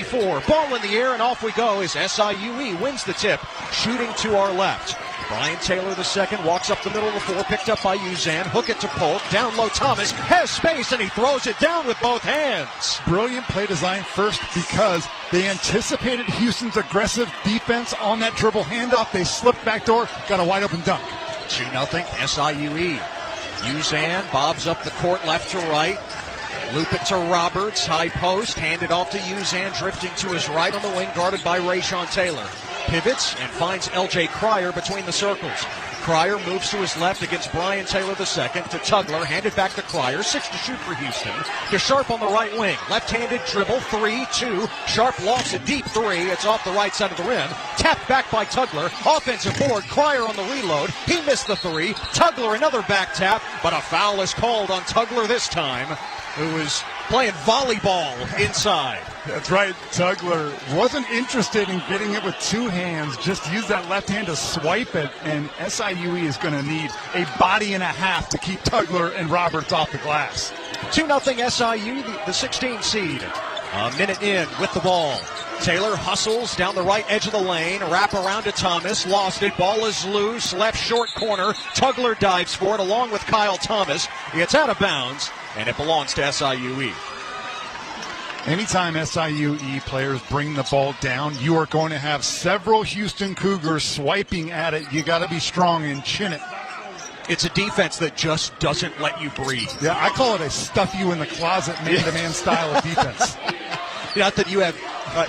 64. Ball in the air, and off we go as SIUE wins the tip, shooting to our left. Brian Taylor, the second, walks up the middle of the floor, picked up by Uzan. Hook it to Polk. Down low, Thomas has space, and he throws it down with both hands. Brilliant play design first because they anticipated Houston's aggressive defense on that dribble handoff. They slipped backdoor, got a wide open dunk. 2-0 SIUE. Uzan bobs up the court left to right. Loop it to Roberts, high post, handed off to Uzan, drifting to his right on the wing, guarded by Rayshawn Taylor. Pivots and finds L.J. Cryer between the circles. Cryer moves to his left against Brian Taylor II to Tugler, handed back to Cryer. 6 to shoot for Houston. To Sharp on the right wing. Left-handed dribble, 3-2. Sharp lofts a deep three. It's off the right side of the rim. Tapped back by Tugler. Offensive board. Cryer on the reload. He missed the three. Tugler another back tap, but a foul is called on Tugler this time, who was playing volleyball inside. That's right. Tugler wasn't interested in getting it with two hands. Just use that left hand to swipe it, and SIUE is going to need a body and a half to keep Tugler and Roberts off the glass. 2-0 SIU, the 16 seed. A minute in with the ball. Taylor hustles down the right edge of the lane, wrap around to Thomas, lost it, ball is loose, left short corner. Tugler dives for it along with Kyle Thomas. It's out of bounds, and it belongs to SIUE. Anytime SIUE players bring the ball down, you are going to have several Houston Cougars swiping at it. You got to be strong and chin it. It's a defense that just doesn't let you breathe. Yeah, I call it a stuff you in the closet man-to-man style of defense. Not that you have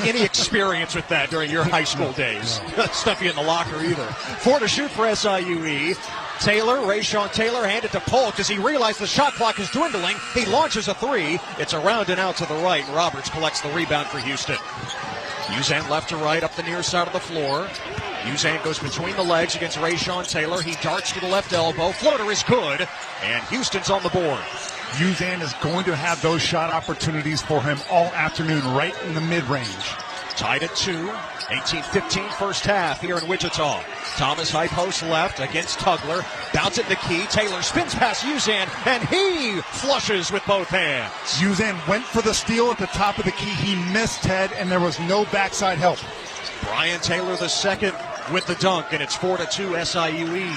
any experience with that during your high school days. Stuff you in the locker either. 4 to shoot for SIUE. Taylor, Rayshawn Taylor, handed to Polk as he realized the shot clock is dwindling. He launches a three. It's around and out to the right, and Roberts collects the rebound for Houston. Uzan left to right up the near side of the floor. Uzan goes between the legs against Rayshawn Taylor. He darts to the left elbow. Floater is good, and Houston's on the board. Uzan is going to have those shot opportunities for him all afternoon, right in the mid-range. Tied at 2, 18-15 first half here in Wichita. Thomas high post left against Tugler. Bounce it to Key. Taylor spins past Uzan, and he flushes with both hands. Uzan went for the steal at the top of the key. He missed Ted, and there was no backside help. Brian Taylor the second with the dunk, and it's 4 to 2 SIUE.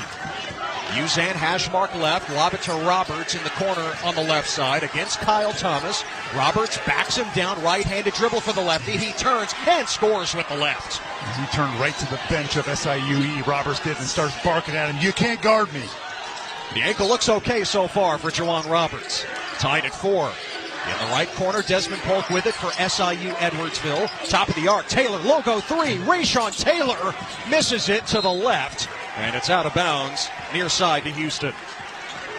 Uzan hash mark left, lob it to Roberts in the corner on the left side against Kyle Thomas. Roberts backs him down, right-handed dribble for the lefty. He turns and scores with the left. He turned right to the bench of SIUE, Roberts did, and starts barking at him, "You can't guard me." The ankle looks okay so far for Juwan Roberts. Tied at 4. In the right corner, Desmond Polk with it for SIU Edwardsville. Top of the arc, Taylor, logo 3. Rayshawn Taylor misses it to the left, and it's out of bounds near side to Houston.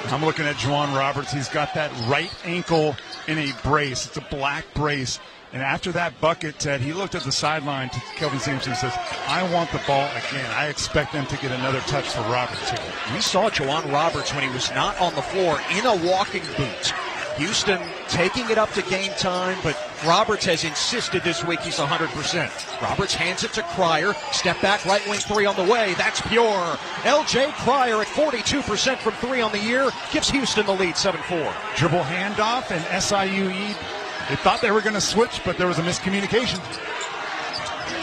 I'm looking at Juwan Roberts. He's got that right ankle in a brace. It's a black brace. And after that bucket, Ted, he looked at the sideline to Kelvin Sampson and says, "I want the ball again. I expect them to get another touch for Roberts here." We saw Juwan Roberts when he was not on the floor in a walking boot. Houston taking it up to game time, but Roberts has insisted this week he's 100%. Roberts hands it to Cryer. Step back, right wing three on the way. That's pure. L.J. Cryer at 42% from three on the year gives Houston the lead, 7-4. Dribble handoff, and SIUE, they thought they were going to switch, but there was a miscommunication.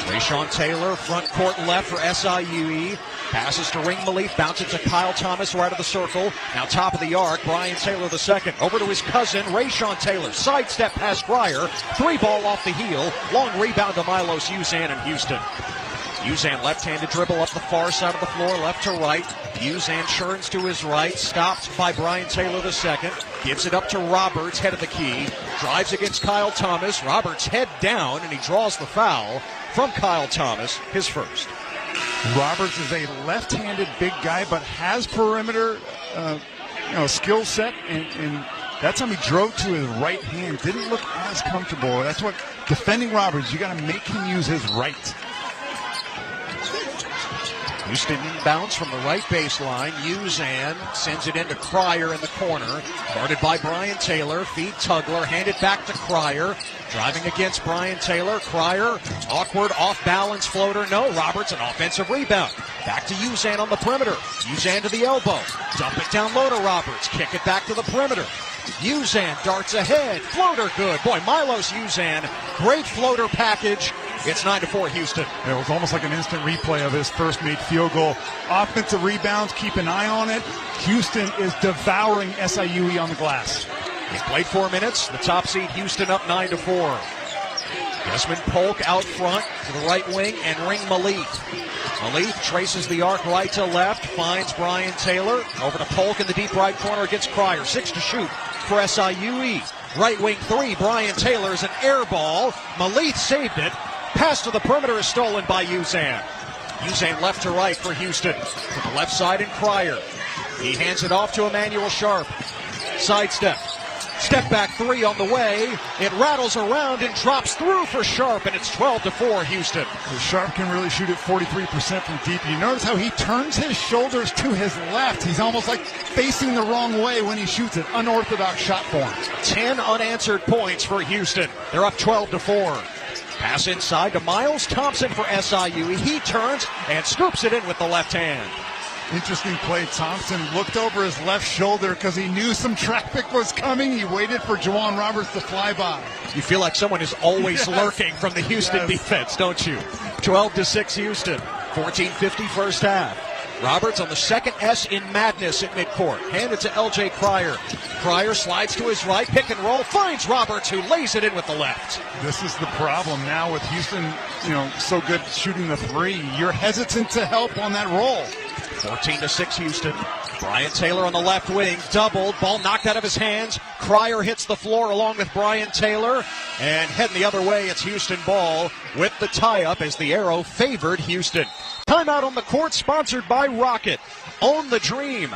Rayshawn Taylor, front court left for SIUE. Passes to Ring Malik, bounces to Kyle Thomas right of the circle. Now top of the arc, Brian Taylor the second. Over to his cousin, Rayshawn Taylor. Sidestep past Cryer. Three ball off the heel. Long rebound to Milos Uzan in Houston. Uzan left-handed dribble up the far side of the floor, left to right. Uzan churns to his right, stopped by Brian Taylor the second. Gives it up to Roberts, head of the key. Drives against Kyle Thomas. Roberts head down, and he draws the foul from Kyle Thomas, his first. Roberts is a left-handed big guy, but has perimeter, skill set, and that time he drove to his right hand. Didn't look as comfortable. That's what defending Roberts. You got to make him use his right. Houston inbounds from the right baseline. Uzan sends it into Cryer in the corner. Guarded by Brian Taylor. Feed Tugler. Hand it back to Cryer. Driving against Brian Taylor. Cryer, awkward off-balance floater. No, Roberts, an offensive rebound. Back to Uzan on the perimeter. Uzan to the elbow. Dump it down low to Roberts. Kick it back to the perimeter. Uzan darts ahead. Floater good. Boy, Milos Uzan, great floater package. It's 9-4 Houston. It was almost like an instant replay of his first made field goal. Offensive rebounds, keep an eye on it. Houston is devouring SIU on the glass. He's played 4 minutes. The top seed Houston up 9-4. Desmond Polk out front to the right wing and Ring Malith. Malith traces the arc right to left, finds Brian Taylor. Over to Polk in the deep right corner against Cryer. 6 to shoot for SIUE. Right wing 3, Brian Taylor is an air ball. Malith saved it. Pass to the perimeter is stolen by Uzan. Uzan left to right for Houston. To the left side and Cryer. He hands it off to Emmanuel Sharp. Sidestep. Step back 3 on the way. It rattles around and drops through for Sharp, and it's 12-4 Houston. Sharp can really shoot at 43% from deep. You notice how he turns his shoulders to his left. He's almost like facing the wrong way when he shoots an unorthodox shot for him. 10 unanswered points for Houston. They're up 12-4. Pass inside to Miles Thompson for SIU. He turns and scoops it in with the left hand. Interesting play. Thompson looked over his left shoulder because he knew some traffic was coming. He waited for Juwan Roberts to fly by. You feel like someone is always lurking from the Houston defense, don't you? 12-6 Houston. 14:50 first half. Roberts on the second S in madness at midcourt. Handed to L.J. Cryer. Cryer slides to his right, pick and roll, finds Roberts, who lays it in with the left. This is the problem now with Houston, so good shooting the three. You're hesitant to help on that roll. 14-6 Houston. Brian Taylor on the left wing, doubled, ball knocked out of his hands. Cryer hits the floor along with Brian Taylor, and heading the other way, it's Houston ball with the tie-up as the arrow favored Houston. Timeout on the court, sponsored by Rocket. Own the dream.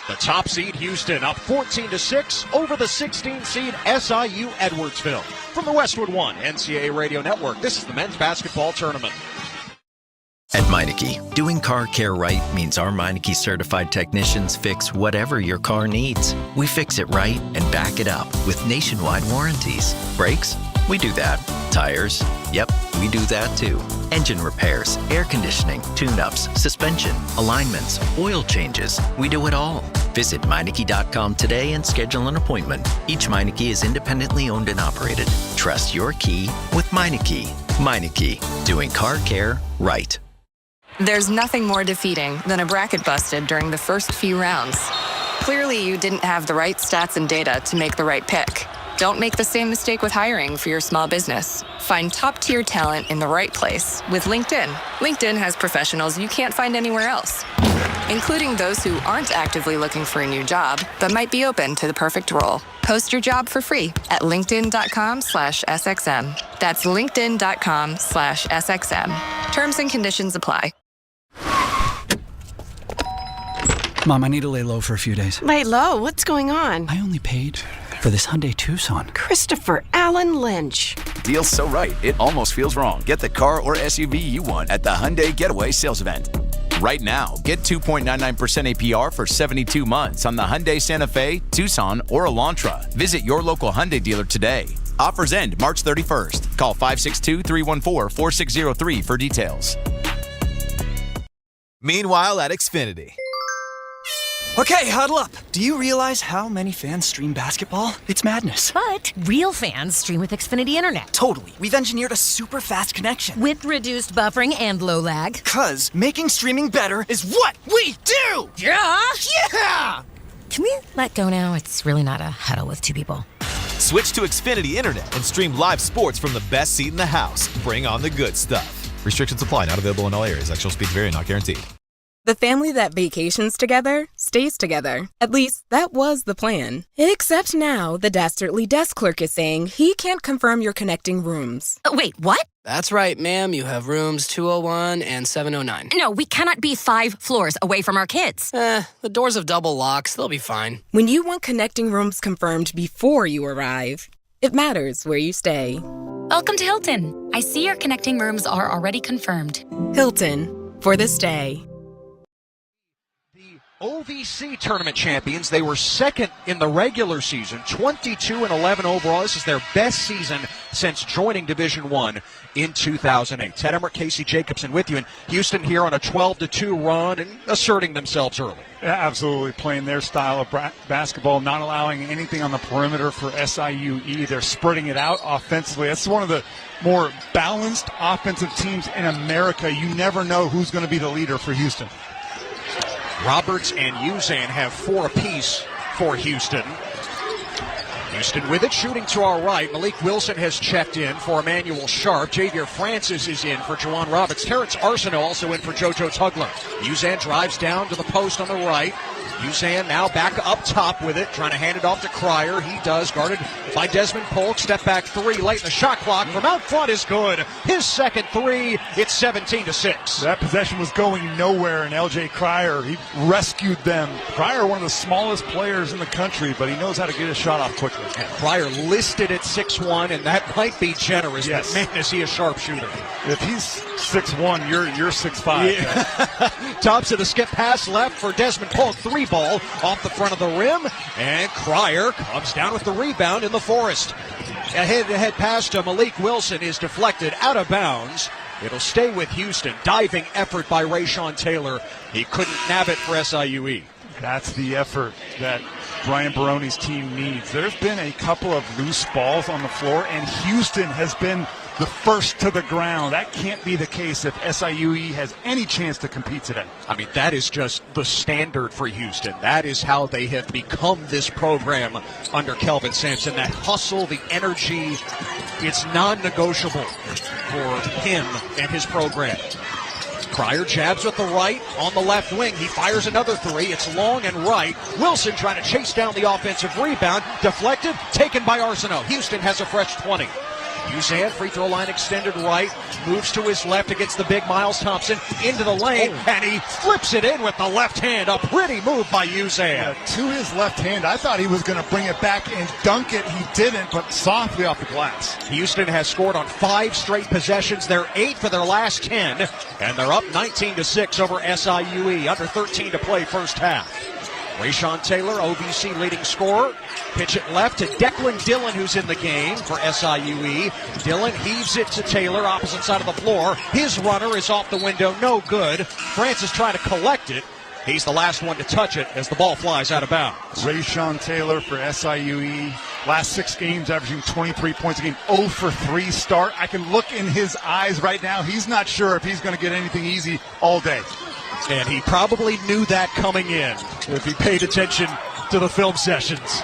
The top seed Houston up 14-6 over the 16 seed SIU Edwardsville. From the Westwood One NCAA Radio Network, this is the men's basketball tournament. At Meineke, doing car care right means our Meineke certified technicians fix whatever your car needs. We fix it right and back it up with nationwide warranties. Brakes? We do that. Tires? Yep, we do that too. Engine repairs, air conditioning, tune-ups, suspension, alignments, oil changes. We do it all. Visit Meineke.com today and schedule an appointment. Each Meineke is independently owned and operated. Trust your key with Meineke. Meineke, doing car care right. There's nothing more defeating than a bracket busted during the first few rounds. Clearly, you didn't have the right stats and data to make the right pick. Don't make the same mistake with hiring for your small business. Find top-tier talent in the right place with LinkedIn. LinkedIn has professionals you can't find anywhere else, including those who aren't actively looking for a new job, but might be open to the perfect role. Post your job for free at linkedin.com/SXM. That's linkedin.com/SXM. Terms and conditions apply. Mom, I need to lay low for a few days. Lay low? What's going on? I only paid for this Hyundai Tucson. Christopher Allen Lynch. Deal's so right, it almost feels wrong. Get the car or SUV you want at the Hyundai Getaway Sales Event. Right now, get 2.99% APR for 72 months on the Hyundai Santa Fe, Tucson, or Elantra. Visit your local Hyundai dealer today. Offers end March 31st. Call 562-314-4603 for details. Meanwhile at Xfinity. Okay, huddle up. Do you realize how many fans stream basketball? It's madness. But real fans stream with Xfinity Internet. Totally. We've engineered a super fast connection. With reduced buffering and low lag. 'Cause making streaming better is what we do! Yeah! Yeah! Can we let go now? It's really not a huddle with two people. Switch to Xfinity Internet and stream live sports from the best seat in the house. Bring on the good stuff. Restrictions apply. Not available in all areas. Actual speeds vary. Not guaranteed. The family that vacations together stays together. At least, that was the plan. Except now, the dastardly desk clerk is saying he can't confirm your connecting rooms. Wait, what? That's right, ma'am. You have rooms 201 and 709. No, we cannot be 5 floors away from our kids. The doors have double locks. They'll be fine. When you want connecting rooms confirmed before you arrive, it matters where you stay. Welcome to Hilton. I see your connecting rooms are already confirmed. Hilton, for this day. OVC tournament champions. They were second in the regular season, 22-11 overall. This is their best season since joining Division I in 2008. Ted Emmerich, Casey Jacobson with you. And Houston here on a 12-2 run and asserting themselves early. Yeah, absolutely, playing their style of basketball, not allowing anything on the perimeter for SIUE. They're spreading it out offensively. That's one of the more balanced offensive teams in America. You never know who's going to be the leader for Houston. Roberts and Uzan have 4 apiece for Houston. Houston with it, shooting to our right. Malik Wilson has checked in for Emmanuel Sharp. Javier Francis is in for Juwan Roberts. Terrence Arsenault also in for JoJo Tugler. Uzan drives down to the post on the right. Uzan now back up top with it, trying to hand it off to Cryer. He does, guarded by Desmond Polk. Step back 3 late in the shot clock from out front is good. His second 3, it's 17-6. That possession was going nowhere, and LJ Cryer, he rescued them. Cryer, one of the smallest players in the country, but he knows how to get his shot off quickly. And Cryer listed at 6'1", and that might be generous, yes. But man, is he a sharpshooter. If he's 6'1", you're 6'5". Yeah. Thompson, a skip pass left for Desmond Polk. 3 ball off the front of the rim, and Cryer comes down with the rebound in the Forest. A head-to-head pass to Malik Wilson is deflected out of bounds. It'll stay with Houston. Diving effort by Rayshawn Taylor. He couldn't nab it for SIUE. That's the effort that Brian Baroni's team needs. There's been a couple of loose balls on the floor, and Houston has been the first to the ground. That can't be the case if SIUE has any chance to compete today. I mean, that is just the standard for Houston. That is how they have become this program under Kelvin Sampson. That hustle, the energy, it's non-negotiable for him and his program. Cryer jabs with the right on the left wing. He fires another 3. It's long and right. Wilson trying to chase down the offensive rebound. Deflected, taken by Arsenault. Houston has a fresh 20. Uzan, free throw line extended right, moves to his left against the big Miles Thompson, into the lane, and he flips it in with the left hand. A pretty move by Uzan. To his left hand, I thought he was going to bring it back and dunk it. He didn't, but softly off the glass. Houston has scored on 5 straight possessions. They're 8 for their last 10, and they're up 19-6 over SIUE. Under 13 to play first half. Rayshawn Taylor, OVC leading scorer. Pitch it left to Declan Dillon, who's in the game for SIUE. Dillon heaves it to Taylor, opposite side of the floor. His runner is off the window, no good. Francis trying to collect it. He's the last one to touch it as the ball flies out of bounds. Rayshawn Taylor for SIUE. Last 6 games averaging 23 points a game. 0 for 3 start. I can look in his eyes right now. He's not sure if he's going to get anything easy all day. And he probably knew that coming in if he paid attention to the film sessions.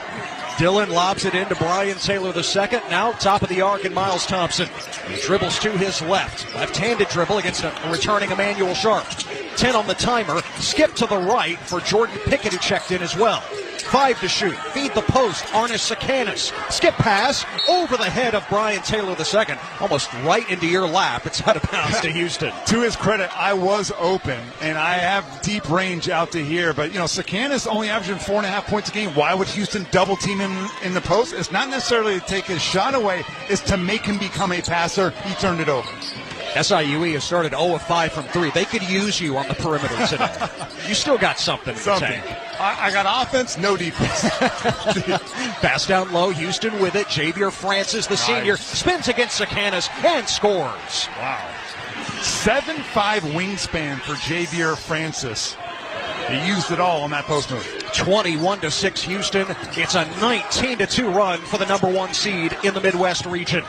Dillon lobs it into Brian Taylor II. Now top of the arc and Miles Thompson. He dribbles to his left. Left-handed dribble against a returning Emmanuel Sharp. 10 on the timer. Skip to the right for Jordan Pickett, who checked in as well. 5 to shoot. Feed the post. Arnis Sakanis. Skip pass over the head of Brian Taylor II. Almost right into your lap. It's out of bounds to Houston. To his credit, I was open, and I have deep range out to here. But, Sakanis only averaging 4.5 points a game. Why would Houston double team him in the post? It's not necessarily to take his shot away. It's to make him become a passer. He turned it over. SIUE has started 0 of 5 from 3. They could use you on the perimeter today. You still got something in the tank. I got offense, no defense. Pass down low, Houston with it. Javier Francis, the senior, spins against Sakanis and scores. Wow. 7'5" wingspan for Javier Francis. He used it all on that post move. 21-6 Houston. It's a 19-2 run for the number 1 seed in the Midwest region.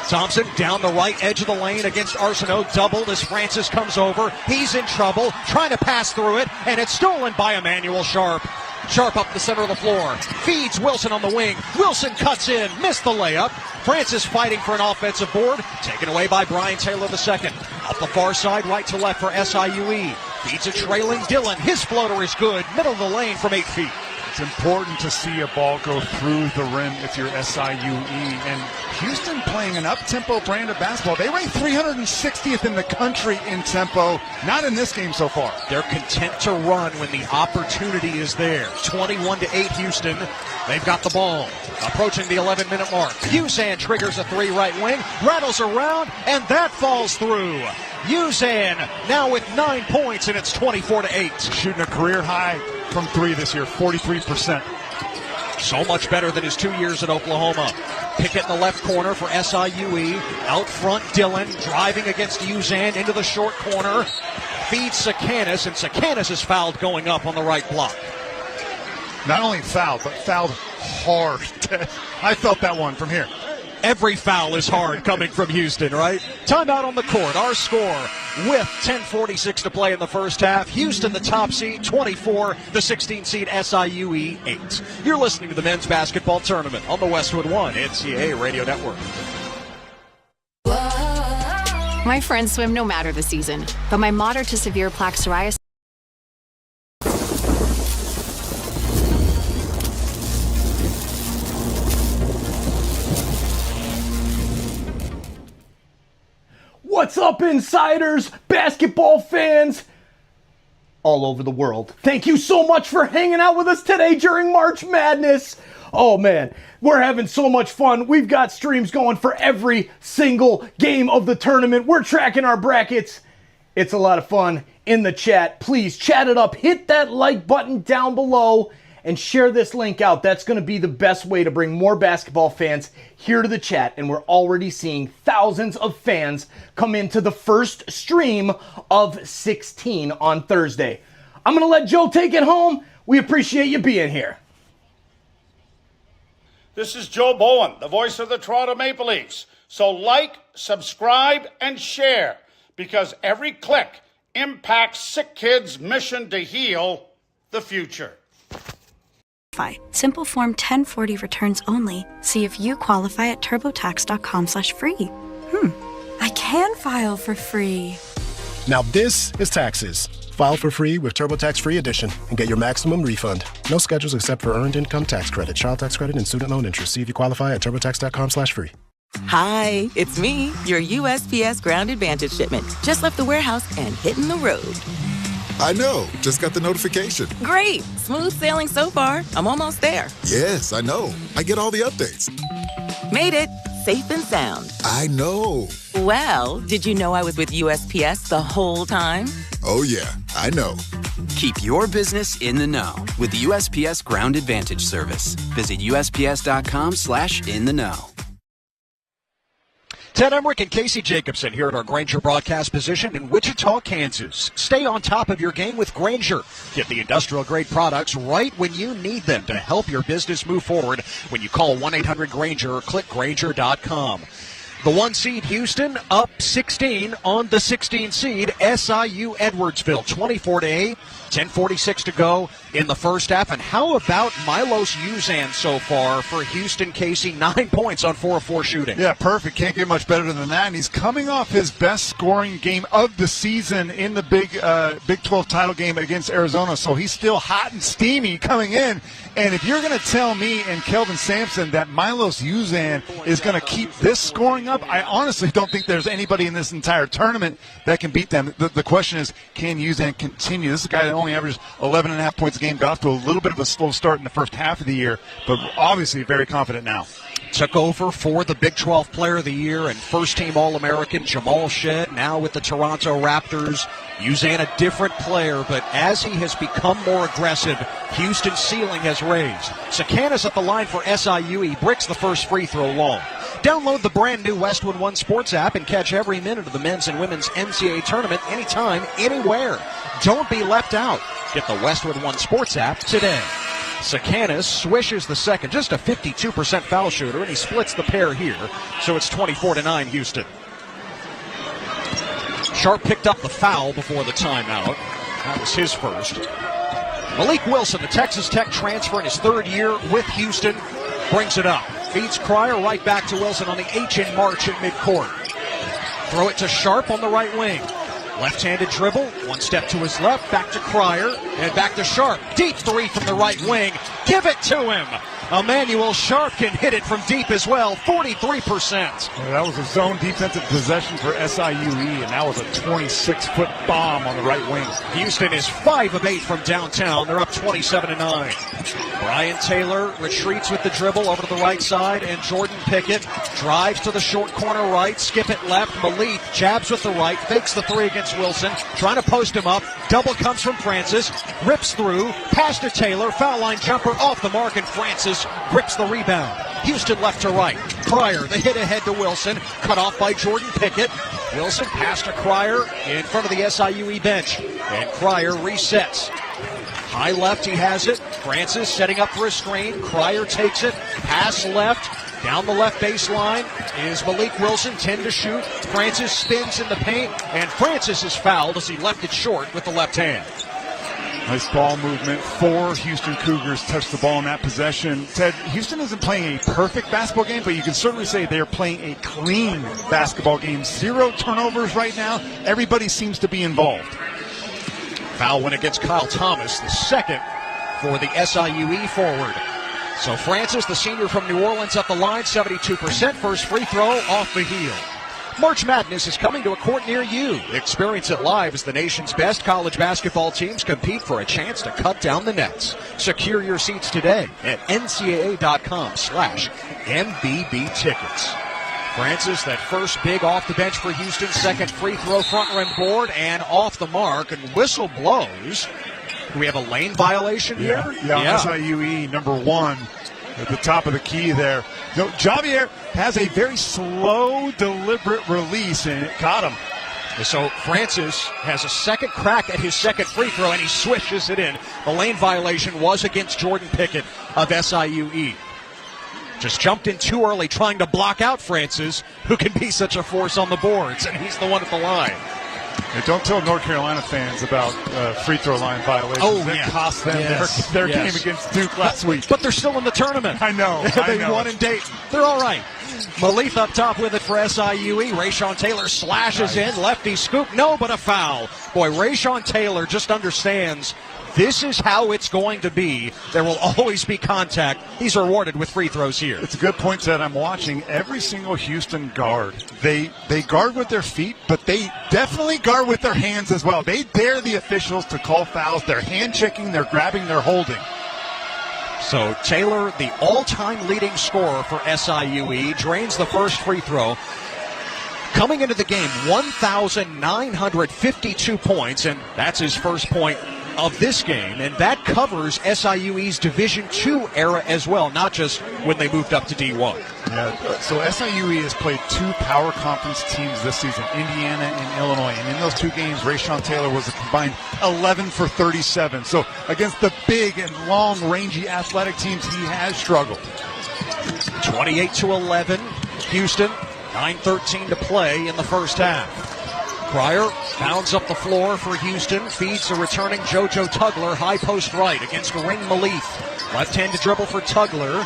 Thompson down the right edge of the lane against Arsenault. Doubled as Francis comes over. He's in trouble, trying to pass through it, and it's stolen by Emmanuel Sharp. Sharp up the center of the floor. Feeds Wilson on the wing. Wilson cuts in. Missed the layup. Francis fighting for an offensive board. Taken away by Brian Taylor II. Up the far side, right to left for SIUE. Feeds a trailing Dillon. His floater is good. Middle of the lane from 8 feet. It's important to see a ball go through the rim if you're SIUE. And Houston playing an up-tempo brand of basketball. They rank 360th in the country in tempo. Not in this game so far. They're content to run when the opportunity is there. 21-8 Houston. They've got the ball. Approaching the 11-minute mark. Uzan triggers a 3 right wing. Rattles around, and that falls through. Uzan now with 9 points, and it's 24-8. Shooting a career high from 3 this year, 43%. So much better than his 2 years at Oklahoma. Pickett in the left corner for SIUE. Out front, Dillon driving against Uzan into the short corner. Feeds Sakanis, and Sakanis is fouled going up on the right block. Not only fouled, but fouled hard. I felt that one from here. Every foul is hard coming from Houston, right? Timeout on the court. Our score with 10:46 to play in the first half. Houston, the top seed, 24. The 16 seed, SIUE, 8. You're listening to the men's basketball tournament on the Westwood One NCAA Radio Network. My friends swim no matter the season, but my moderate to severe plaque psoriasis. What's up, insiders, basketball fans all over the world? Thank you so much for hanging out with us today during March Madness. Oh man, we're having so much fun. We've got streams going for every single game of the tournament. We're tracking our brackets. It's a lot of fun in the chat. Please chat it up. Hit that like button down below and share this link out. That's going to be the best way to bring more basketball fans here to the chat. And we're already seeing thousands of fans come into the first stream of 16 on Thursday. I'm going to let Joe take it home. We appreciate you being here. This is Joe Bowen, the voice of the Toronto Maple Leafs. So like, subscribe, and share, because every click impacts SickKids' mission to heal the future. Simple Form 1040 returns only. See if you qualify at turbotax.com/free. I can file for free. Now this is taxes. File for free with TurboTax Free Edition and get your maximum refund. No schedules except for Earned Income Tax Credit, Child Tax Credit, and Student Loan Interest. See if you qualify at turbotax.com/free. Hi, it's me, your USPS Ground Advantage shipment. Just left the warehouse and hitting the road. I know. Just got the notification. Great. Smooth sailing so far. I'm almost there. Yes, I know. I get all the updates. Made it. Safe and sound. I know. Well, did you know I was with USPS the whole time? Oh, yeah. I know. Keep your business in the know with the USPS Ground Advantage service. Visit USPS.com/in-the-know. Ted Emmerich and Casey Jacobson here at our Grainger broadcast position in Wichita, Kansas. Stay on top of your game with Grainger. Get the industrial-grade products right when you need them to help your business move forward when you call 1-800-GRAINGER or click Grainger.com. The 1 seed Houston up 16 on the 16 seed SIU Edwardsville, 24-8. 10:46 to go in the first half. And how about Milos Uzan so far for Houston, Casey? 9 points on 4 of 4 shooting. Yeah, perfect. Can't get much better than that. And he's coming off his best scoring game of the season in the Big 12 title game against Arizona. So he's still hot and steamy coming in. And if you're going to tell me and Kelvin Sampson that Milos Uzan is going to keep this scoring up, I honestly don't think there's anybody in this entire tournament that can beat them. The question is, can Uzan continue? This is a guy that only averaged 11.5 points a game, got off to a little bit of a slow start in the first half of the year, but obviously very confident now. Took over for the Big 12 Player of the Year and first-team All-American Jamal Shedd, now with the Toronto Raptors. Uzan a different player, but as he has become more aggressive, Houston's ceiling has raised. Sakanis at the line for SIU. He bricks the first free throw long. Download the brand-new Westwood One Sports app and catch every minute of the men's and women's NCAA Tournament anytime, anywhere. Don't be left out. Get the Westwood One Sports app today. Sakanis swishes the second, just a 52% foul shooter, and he splits the pair here, so it's 24-9 Houston. Sharp picked up the foul before the timeout. That was his first. Malik Wilson, the Texas Tech transfer in his third year with Houston, brings it up. Feeds Cryer right back to Wilson on the H in March at midcourt. Throw it to Sharp on the right wing. Left-handed dribble, one step to his left, back to Cryer, and back to Sharp. Deep three from the right wing. Give it to him. Emmanuel Sharp can hit it from deep as well, 43%. Well, that was a zone defensive possession for SIUE, and that was a 26-foot bomb on the right wing. Houston is 5 of 8 from downtown. They're up 27-9. Brian Taylor retreats with the dribble over to the right side, and Jordan Pickett drives to the short corner right, skip it left. Malik jabs with the right, fakes the three against Wilson, trying to post him up. Double comes from Francis, rips through, pass to Taylor, foul line jumper off the mark, and Francis grips the rebound. Houston left to right. Cryer, the hit ahead to Wilson. Cut off by Jordan Pickett. Wilson passed to Cryer in front of the SIUE bench. And Cryer resets. High left, he has it. Francis setting up for a screen. Cryer takes it. Pass left. Down the left baseline is Malik Wilson, 10 to shoot. Francis spins in the paint, and Francis is fouled as he left it short with the left hand. Nice ball movement. 4 Houston Cougars touched the ball in that possession. Ted, Houston isn't playing a perfect basketball game, but you can certainly say they're playing a clean basketball game. 0 turnovers right now. Everybody seems to be involved. Foul went against Kyle Thomas, the second for the SIUE forward. So Francis, the senior from New Orleans, at the line, 72%. First free throw off the heel. March Madness is coming to a court near you. Experience it live as the nation's best college basketball teams compete for a chance to cut down the nets. Secure your seats today at ncaa.com/MBB tickets. Francis, that first big off the bench for Houston. Second free throw, front rim board, and off the mark. And whistle blows. Do we have a lane violation here? Yeah. SIUE number 1 at the top of the key there. No, Javier has a very slow, deliberate release, and it caught him. So Francis has a second crack at his second free throw, and he swishes it in. The lane violation was against Jordan Pickett of SIUE. Just jumped in too early, trying to block out Francis, who can be such a force on the boards, and he's the one at the line. Don't tell North Carolina fans about free throw line violations. That cost them their game against Duke last week. But they're still in the tournament. I know. They won in Dayton. They're all right. Malif up top with it for SIUE. Rayshon Taylor slashes in. Lefty scoop. No, but a foul. Boy, Rayshon Taylor just understands this is how it's going to be. There will always be contact. He's rewarded with free throws here. It's a good point, Ted. I'm watching every single Houston guard. They guard with their feet, but they definitely guard with their hands as well. They dare the officials to call fouls. They're hand-checking, they're grabbing, they're holding. So Taylor, the all-time leading scorer for SIUE, drains the first free throw. Coming into the game, 1,952 points, and that's his first point of this game, and that covers SIUE's Division II era as well, not just when they moved up to D1. Yeah, so SIUE has played 2 power conference teams this season, Indiana and Illinois, and in those 2 games, Rayshon Taylor was a combined 11 for 37. So against the big and long, rangy athletic teams, he has struggled. 28-11, Houston, 9:13 to play in the first half. Cryer bounds up the floor for Houston, feeds the returning JoJo Tugler, high post right against Ring Malif. Left-handed dribble for Tugler.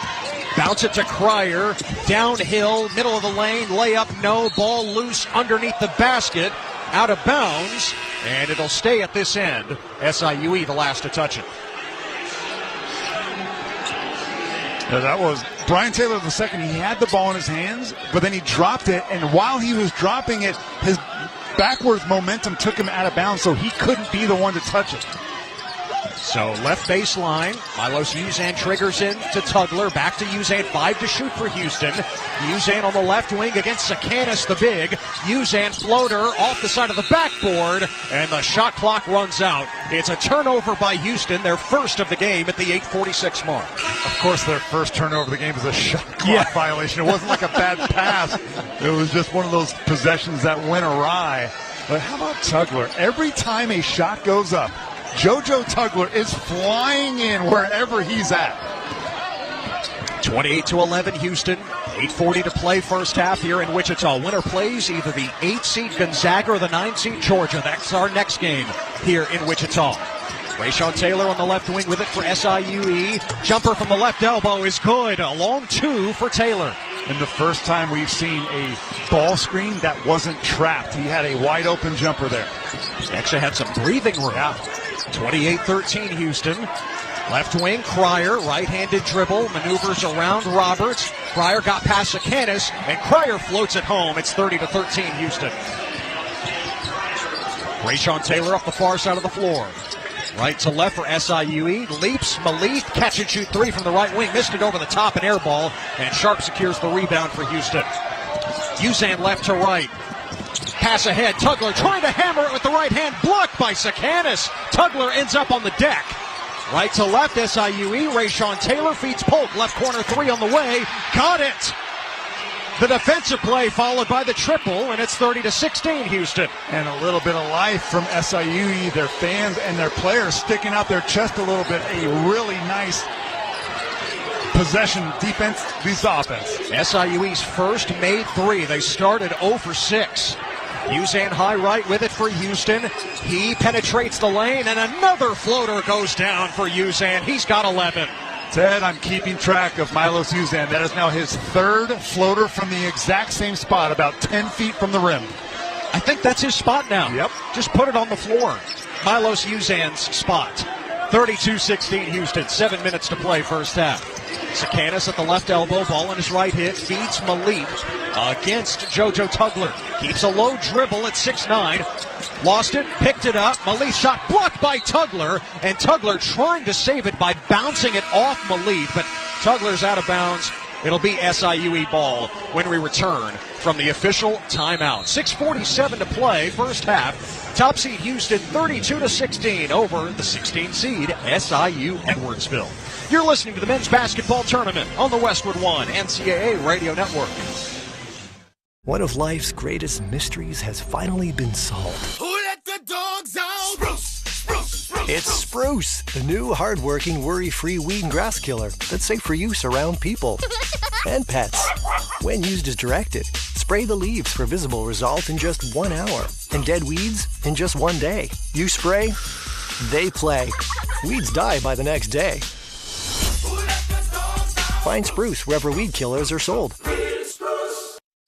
Bounce it to Cryer, downhill, middle of the lane, layup, no, ball loose underneath the basket, out of bounds, and it'll stay at this end. SIUE the last to touch it. Yeah, that was Brian Taylor the second. He had the ball in his hands, but then he dropped it, and while he was dropping it, his backwards momentum took him out of bounds, so he couldn't be the one to touch it. So left baseline, Milos Uzan triggers in to Tugler, back to Uzan, 5 to shoot for Houston. Uzan on the left wing against Sakanis the big. Uzan floater off the side of the backboard, and the shot clock runs out. It's a turnover by Houston, their first of the game at the 8:46 mark. Of course, their first turnover of the game is a shot clock violation. It wasn't like a bad pass. It was just one of those possessions that went awry. But how about Tugler? Every time a shot goes up, JoJo Tugler is flying in wherever he's at. 28-11 Houston, 8:40 to play first half here in Wichita. Winner plays either the 8-seed Gonzaga or the 9-seed Georgia. That's our next game here in Wichita. Rayshon Taylor on the left wing with it for SIUE. Jumper from the left elbow is good. A long 2 for Taylor. And the first time we've seen a ball screen that wasn't trapped. He had a wide open jumper there. Actually had some breathing room. 28-13 Houston. Left wing, Cryer, right-handed dribble, maneuvers around Roberts. Cryer got past Sakanis, and Cryer floats it home. It's 30-13 Houston. Rayshon Taylor up the far side of the floor. Right to left for SIUE. Leaps, Malif, catch and shoot 3 from the right wing. Missed it over the top, an air ball, and Sharp secures the rebound for Houston. Uzan left to right. Pass ahead, Tugler trying to hammer it with the right hand, blocked by Sakanis. Tugler ends up on the deck. Right to left, SIUE. Rayshawn Taylor feeds Polk. Left corner three on the way. Got it! The defensive play followed by the triple, and it's 30-16, Houston. And a little bit of life from SIUE, their fans and their players sticking out their chest a little bit. A really nice possession defense, this offense. SIUE's first made three. They started 0 for 6. Uzan high right with it for Houston. He penetrates the lane, and another floater goes down for Uzan. He's got 11. Ted, I'm keeping track of Milos Uzan. That is now his third floater from the exact same spot, about 10 feet from the rim. I think that's his spot now. Yep. Just put it on the floor. Milos Uzan's spot. 32-16 Houston. 7 minutes to play first half. Sakanis at the left elbow, ball in his right hip, feeds Malik against JoJo Tugler. Keeps a low dribble at 6'9". Lost it, picked it up. Malik shot blocked by Tugler, and Tugler trying to save it by bouncing it off Malik, but Tugler's out of bounds. It'll be SIUE ball when we return from the official timeout. 6:47 to play, first half. Top seed Houston 32-16 over the 16 seed SIU Edwardsville. You're listening to the men's basketball tournament on the Westwood One NCAA Radio Network. One of life's greatest mysteries has finally been solved. Who let the dogs out? Spruce, spruce, spruce. It's Spruce, the new hard-working, worry-free weed and grass killer that's safe for use around people and pets. When used as directed, spray the leaves for visible result in just 1 hour, and dead weeds in just 1 day. You spray, they play. Weeds die by the next day. Find Spruce wherever weed killers are sold.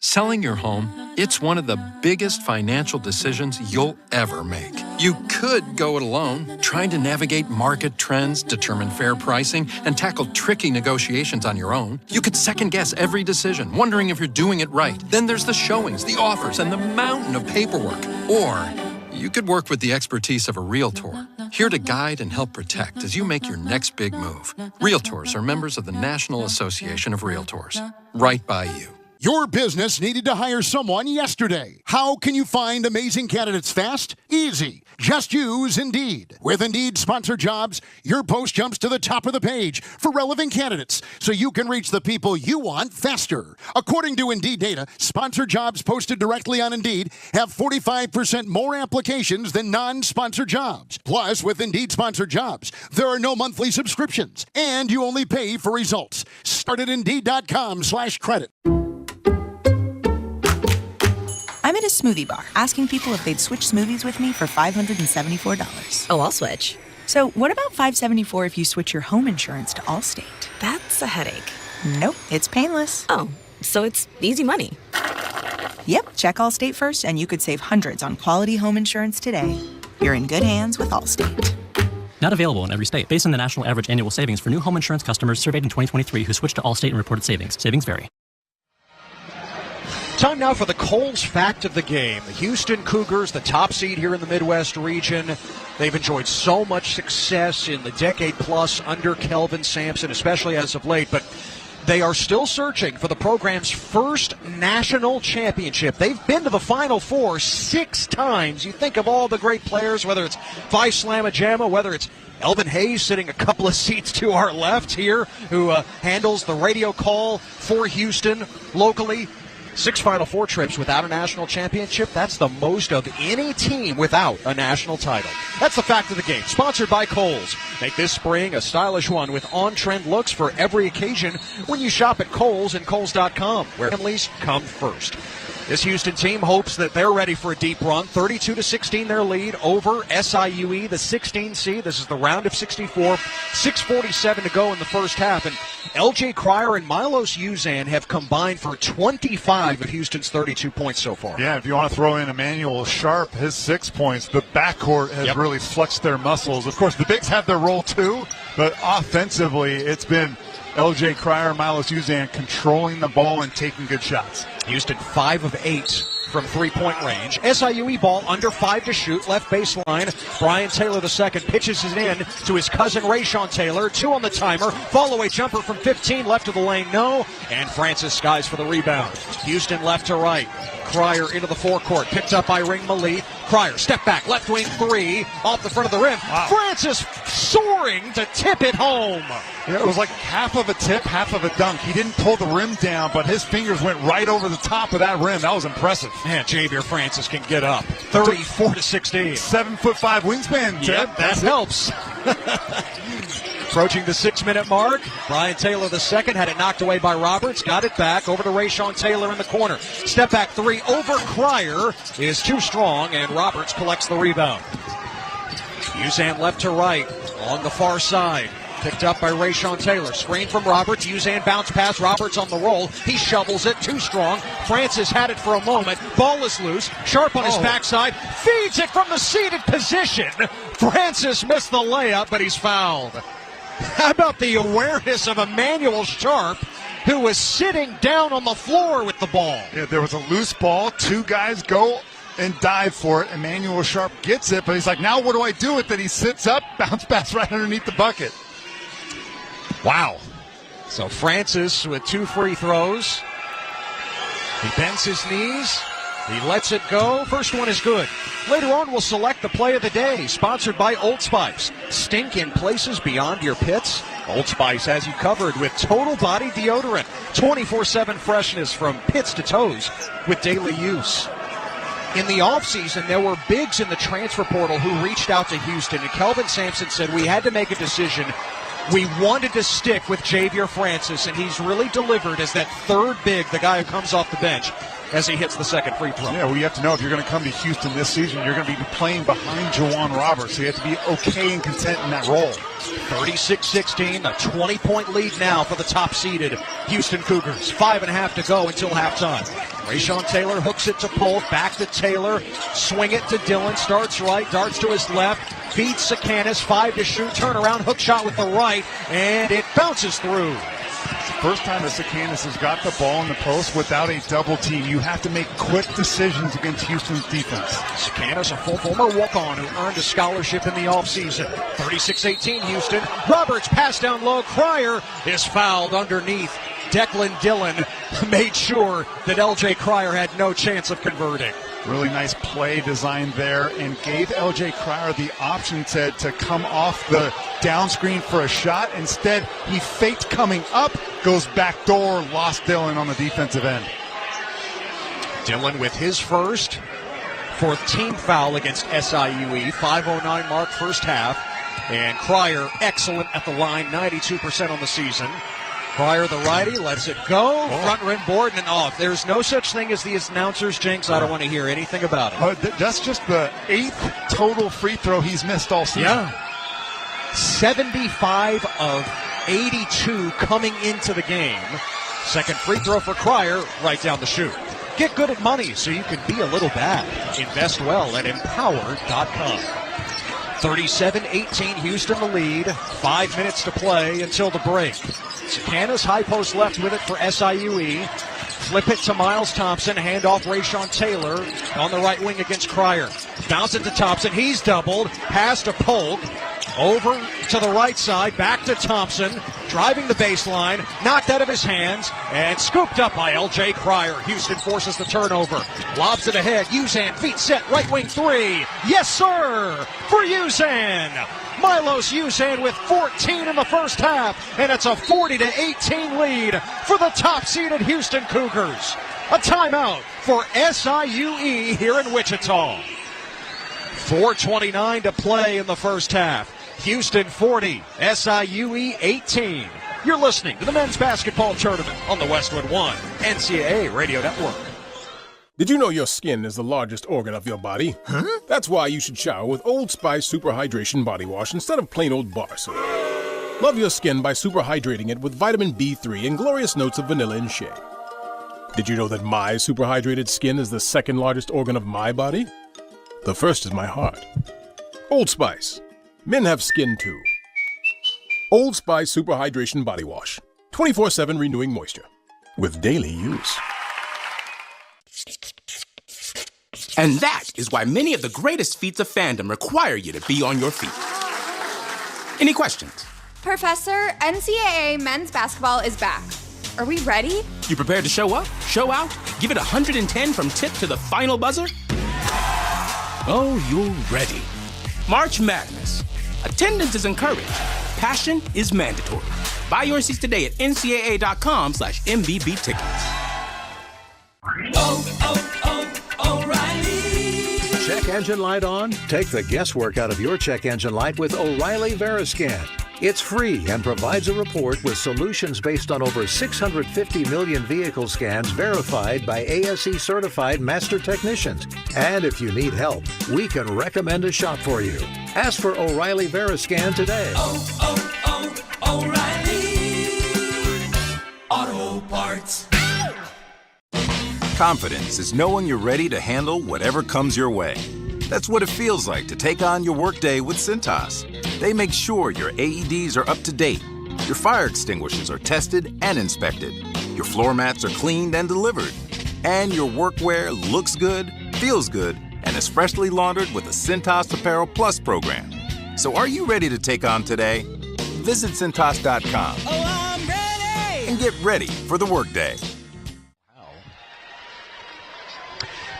Selling your home, it's one of the biggest financial decisions you'll ever make. You could go it alone, trying to navigate market trends, determine fair pricing, and tackle tricky negotiations on your own. You could second-guess every decision, wondering if you're doing it right. Then there's the showings, the offers, and the mountain of paperwork. Or you could work with the expertise of a realtor, here to guide and help protect as you make your next big move. Realtors are members of the National Association of Realtors. Right by you. Your business needed to hire someone yesterday. How can you find amazing candidates fast? Easy. Just use Indeed. With Indeed Sponsored Jobs, your post jumps to the top of the page for relevant candidates, so you can reach the people you want faster. According to Indeed data, sponsored jobs posted directly on Indeed have 45% more applications than non-sponsored jobs. Plus, with Indeed Sponsored Jobs, there are no monthly subscriptions, and you only pay for results. Start at Indeed.com/credit. I'm at a smoothie bar, asking people if they'd switch smoothies with me for $574. Oh, I'll switch. So what about $574 if you switch your home insurance to Allstate? That's a headache. Nope, it's painless. Oh, so it's easy money. Yep, check Allstate first and you could save hundreds on quality home insurance today. You're in good hands with Allstate. Not available in every state. Based on the national average annual savings for new home insurance customers surveyed in 2023 who switched to Allstate and reported savings. Savings vary. Time now for the Coles fact of the game. The Houston Cougars, the top seed here in the Midwest region. They've enjoyed so much success in the decade plus under Kelvin Sampson, especially as of late, but they are still searching for the program's first national championship. They've been to the Final Four 6 times. You think of all the great players, whether it's Vi Slamajama, whether it's Elvin Hayes sitting a couple of seats to our left here, who handles the radio call for Houston locally. 6 Final Four trips without a national championship. That's the most of any team without a national title. That's the fact of the game. Sponsored by Kohl's. Make this spring a stylish one with on-trend looks for every occasion when you shop at Kohl's and Kohl's.com, where families come first. This Houston team hopes that they're ready for a deep run. 32-16 their lead over SIUE, the 16 seed. This is the round of 64. 6:47 to go in the first half. And LJ Cryer and Milos Uzan have combined for 25 of Houston's 32 points so far. Yeah, if you want to throw in Emmanuel Sharp, his 6 points, the backcourt has really flexed their muscles. Of course, the bigs have their role too, but offensively, it's been LJ Cryer, Milos Uzan controlling the ball and taking good shots. Houston 5 of 8 from three-point range. SIUE ball under 5 to shoot, left baseline. Brian Taylor II pitches it in to his cousin Rayshawn Taylor. 2 on the timer. Fall-away jumper from 15, left of the lane, no. And Francis skies for the rebound. Houston left to right. Cryer into the forecourt. Picked up by Ring Malik. Cryer, step back, left wing three, off the front of the rim. Wow. Francis soaring to tip it home. Yeah, it was like half of a tip, half of a dunk. He didn't pull the rim down, but his fingers went right over the top of that rim. That was impressive. Man, Javier Francis can get up. 34-16. 7'5" wingspan, Ted. Yep, that helps. Approaching the 6-minute mark. Brian Taylor II had it knocked away by Roberts. Got it back over to Rayshawn Taylor in the corner. Step back three over Cryer is too strong, and Roberts collects the rebound. Uzan left to right on the far side. Picked up by Rayshawn Taylor. Screen from Roberts. Uzan bounce pass. Roberts on the roll. He shovels it. Too strong. Francis had it for a moment. Ball is loose. Sharp on his backside. Feeds it from the seated position. Francis missed the layup, but he's fouled. How about the awareness of Emmanuel Sharp, who was sitting down on the floor with the ball? Yeah, there was a loose ball. Two guys go and dive for it. Emmanuel Sharp gets it, but he's like, now what do I do with it? He sits up, bounce pass right underneath the bucket. Wow. So Francis with 2 free throws. He bends his knees. He lets it go. First one is good. Later on, we'll select the play of the day, sponsored by Old Spice. Stink in places beyond your pits. Old Spice has you covered with total body deodorant. 24/7 freshness from pits to toes with daily use. In the offseason, there were bigs in the transfer portal who reached out to Houston, and Kelvin Sampson said we had to make a decision. We wanted to stick with Javier Francis, and he's really delivered as that third big, the guy who comes off the bench, as he hits the second free throw. Yeah, well, you have to know if you're going to come to Houston this season, you're going to be playing behind Juwan Roberts, so you have to be okay and content in that role. 36-16, a 20-point lead now for the top-seeded Houston Cougars. 5.5 to go until halftime. Rayshawn Taylor hooks it to Polk, back to Taylor, swing it to Dillon, starts right, darts to his left, feeds Sakanis, 5 to shoot, turnaround, hook shot with the right, and it bounces through. It's the first time that Sakanis has got the ball in the post without a double team. You have to make quick decisions against Houston's defense. Sakanis, a former walk-on who earned a scholarship in the offseason. 36-18 Houston. Roberts pass down low. Cryer is fouled underneath. Declan Dillon made sure that L.J. Cryer had no chance of converting. Really nice play design there and gave L.J. Cryer the option to come off the down screen for a shot. Instead, he faked coming up, goes back door, lost Dillon on the defensive end. Dillon with his first, 4th team foul against SIUE. 5:09 mark first half. And Cryer excellent at the line, 92% on the season. Cryer, the righty, lets it go. Front rim board and off. There's no such thing as the announcer's jinx. I don't want to hear anything about it. That's just the 8th total free throw he's missed all season. Yeah. 75 of 82 coming into the game. Second free throw for Cryer, right down the chute. Get good at money so you can be a little bad. Invest well at empower.com. 37-18, Houston the lead. 5 minutes to play until the break. Sakanis high post left with it for SIUE. Flip it to Miles Thompson. Hand off Rayshawn Taylor on the right wing against Cryer. Bounce it to Thompson. He's doubled. Pass to Polk. Over to the right side. Back to Thompson. Driving the baseline. Knocked out of his hands. And scooped up by L.J. Cryer. Houston forces the turnover. Lobs it ahead. Uzan, feet set. Right wing three. Yes, sir! For Uzan! Milos Uzan with 14 in the first half, and it's a 40-18 lead for the top-seeded Houston Cougars. A timeout for SIUE here in Wichita. 4:29 to play in the first half. Houston 40, SIUE 18. You're listening to the men's basketball tournament on the Westwood One NCAA Radio Network. Did you know your skin is the largest organ of your body? Huh? That's why you should shower with Old Spice Super Hydration Body Wash instead of plain old bar soap. Love your skin by super hydrating it with vitamin B3 and glorious notes of vanilla and shea. Did you know that my super hydrated skin is the second largest organ of my body? The first is my heart. Old Spice. Men have skin too. Old Spice Super Hydration Body Wash. 24/7 renewing moisture. With daily use. And that is why many of the greatest feats of fandom require you to be on your feet. Any questions? Professor, NCAA men's basketball is back. Are we ready? You prepared to show up, show out, give it 110 from tip to the final buzzer? Oh, you're ready. March Madness. Attendance is encouraged. Passion is mandatory. Buy your seats today at ncaa.com/MVB tickets. O'Reilly. Check engine light on? Take the guesswork out of your check engine light with O'Reilly Veriscan. It's free and provides a report with solutions based on over 650 million vehicle scans verified by ASE certified master technicians. And if you need help, we can recommend a shop for you. Ask for O'Reilly Veriscan today. O'Reilly Auto Parts. Confidence is knowing you're ready to handle whatever comes your way. That's what it feels like to take on your workday with Cintas. They make sure your AEDs are up to date, your fire extinguishers are tested and inspected, your floor mats are cleaned and delivered, and your workwear looks good, feels good, and is freshly laundered with the Cintas Apparel Plus program. So are you ready to take on today? Visit Cintas.com. Oh, I'm ready! And get ready for the workday.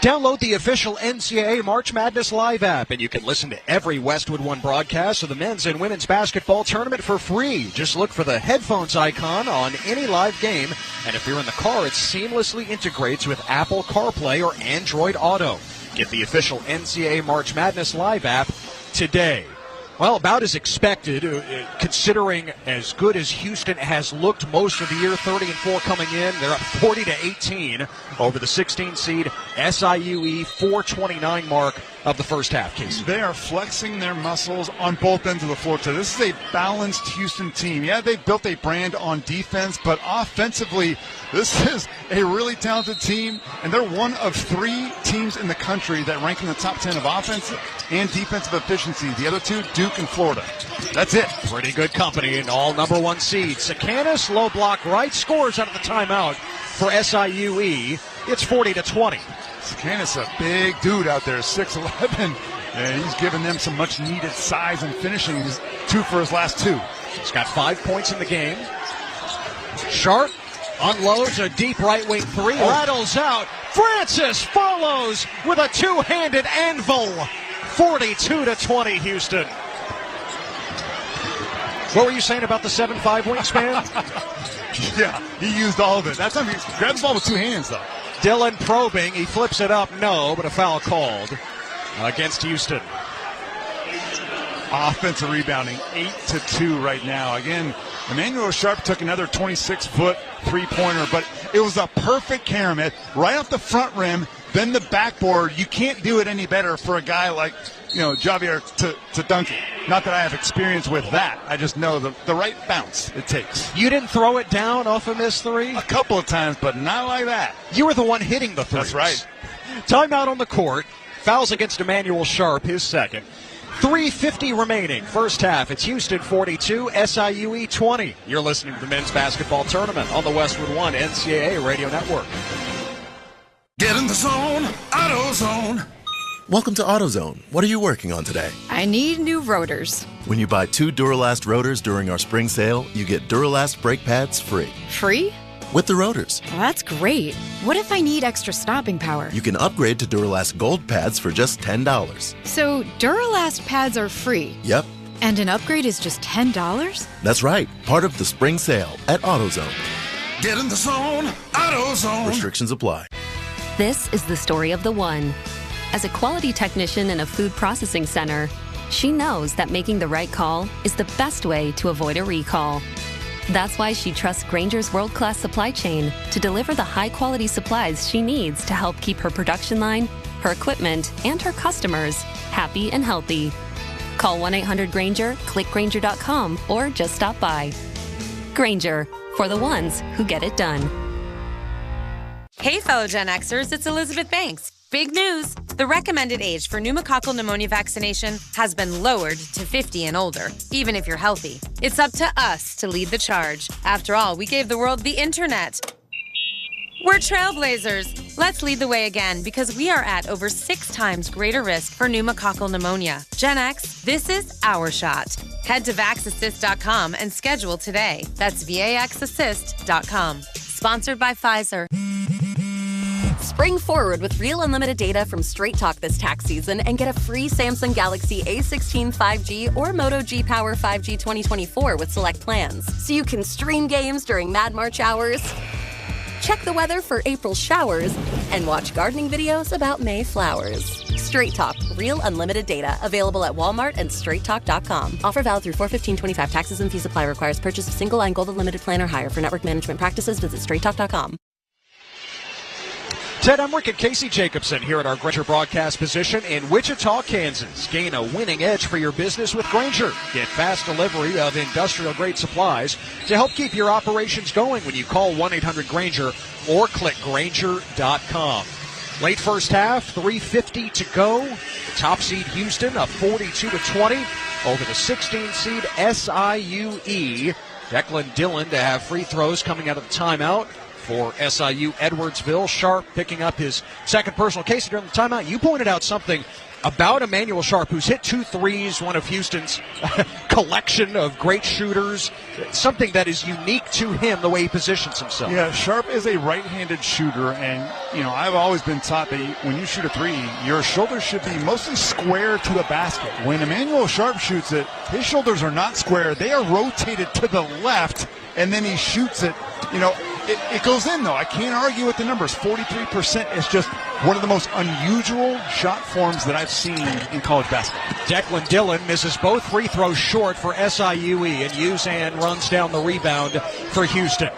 Download the official NCAA March Madness Live app, and you can listen to every Westwood One broadcast of the men's and women's basketball tournament for free. Just look for the headphones icon on any live game, and if you're in the car, it seamlessly integrates with Apple CarPlay or Android Auto. Get the official NCAA March Madness Live app today. Well, about as expected, considering as good as Houston has looked most of the year, 30-4 coming in. They're up 40-18 over the 16-seed SIU 429 mark of the first half, Casey. They are flexing their muscles on both ends of the floor. So this is a balanced Houston team. Yeah, they built a brand on defense, but offensively, this is a really talented team, and they're one of 3 teams in the country that rank in the top 10 of offensive and defensive efficiency. The other two, Duke and Florida. That's it. Pretty good company and all number 1 seeds. Sakanis, low block right, scores out of the timeout for SIUE. It's 40-20. Sakanis, a big dude out there, 6'11", and he's giving them some much-needed size and finishing. He's 2 for his last 2. He's got 5 points in the game. Sharp unloads a deep right wing 3, rattles out. Francis follows with a two-handed anvil. 42-20, Houston. What were you saying about the 7'5" wingspan? Yeah, he used all of it. That time he grabbed the ball with 2 hands, though. Dillon probing. He flips it up. No, but a foul called against Houston. Offensive rebounding, 8-2 right now. Again, Emmanuel Sharp took another 26-foot three-pointer, but it was a perfect Karamet right off the front rim, then the backboard. You can't do it any better for a guy like, Javier to dunk it. Not that I have experience with that. I just know the right bounce it takes. You didn't throw it down off a missed 3? A couple of times, but not like that. You were the one hitting the 3s. That's right. Timeout on the court. Fouls against Emmanuel Sharp, his second. 3:50 remaining. First half. It's Houston 42, SIUE 20. You're listening to the men's basketball tournament on the Westwood One NCAA Radio Network. Get in the zone, AutoZone. Welcome to AutoZone. What are you working on today? I need new rotors. When you buy 2 Duralast rotors during our spring sale, you get Duralast brake pads free. Free? With the rotors. Well, that's great. What if I need extra stopping power? You can upgrade to Duralast Gold pads for just $10. So Duralast pads are free? Yep. And an upgrade is just $10? That's right. Part of the spring sale at AutoZone. Get in the zone, AutoZone. Restrictions apply. This is the story of the one. As a quality technician in a food processing center, she knows that making the right call is the best way to avoid a recall. That's why she trusts Grainger's world-class supply chain to deliver the high-quality supplies she needs to help keep her production line, her equipment, and her customers happy and healthy. Call 1-800-GRAINGER, click Grainger.com, or just stop by. Grainger, for the ones who get it done. Hey, fellow Gen Xers, it's Elizabeth Banks. Big news! The recommended age for pneumococcal pneumonia vaccination has been lowered to 50 and older, even if you're healthy. It's up to us to lead the charge. After all, we gave the world the internet. We're trailblazers. Let's lead the way again because we are at over 6 times greater risk for pneumococcal pneumonia. Gen X, this is our shot. Head to VaxAssist.com and schedule today. That's VaxAssist.com. Sponsored by Pfizer. Spring forward with real unlimited data from Straight Talk this tax season and get a free Samsung Galaxy A16 5G or Moto G Power 5G 2024 with select plans. So you can stream games during Mad March hours, check the weather for April showers, and watch gardening videos about May flowers. Straight Talk, real unlimited data. Available at Walmart and straighttalk.com. Offer valid through 4/15/25. Taxes and fees apply. Requires purchase of single line gold unlimited plan or higher. For network management practices, visit straighttalk.com. Ted Emmerich and Casey Jacobson here at our Grainger broadcast position in Wichita, Kansas. Gain a winning edge for your business with Grainger. Get fast delivery of industrial-grade supplies to help keep your operations going when you call 1-800-GRAINGER or click Grainger.com. Late first half, 3:50 to go. The top seed Houston up 42-20 over the 16 seed SIUE. Declan Dillon to have free throws coming out of the timeout for SIU Edwardsville. Sharp picking up his second personal. Casey, during the timeout, you pointed out something about Emmanuel Sharp, who's hit 2 threes, one of Houston's collection of great shooters, something that is unique to him, the way he positions himself. Yeah, Sharp is a right-handed shooter, and, I've always been taught that when you shoot a three, your shoulders should be mostly square to the basket. When Emmanuel Sharp shoots it, his shoulders are not square. They are rotated to the left, and then he shoots it. It goes in, though. I can't argue with the numbers. 43% is just one of the most unusual shot forms that I've seen in college basketball. Declan Dillon misses both free throws short for SIUE, and Uzan runs down the rebound for Houston.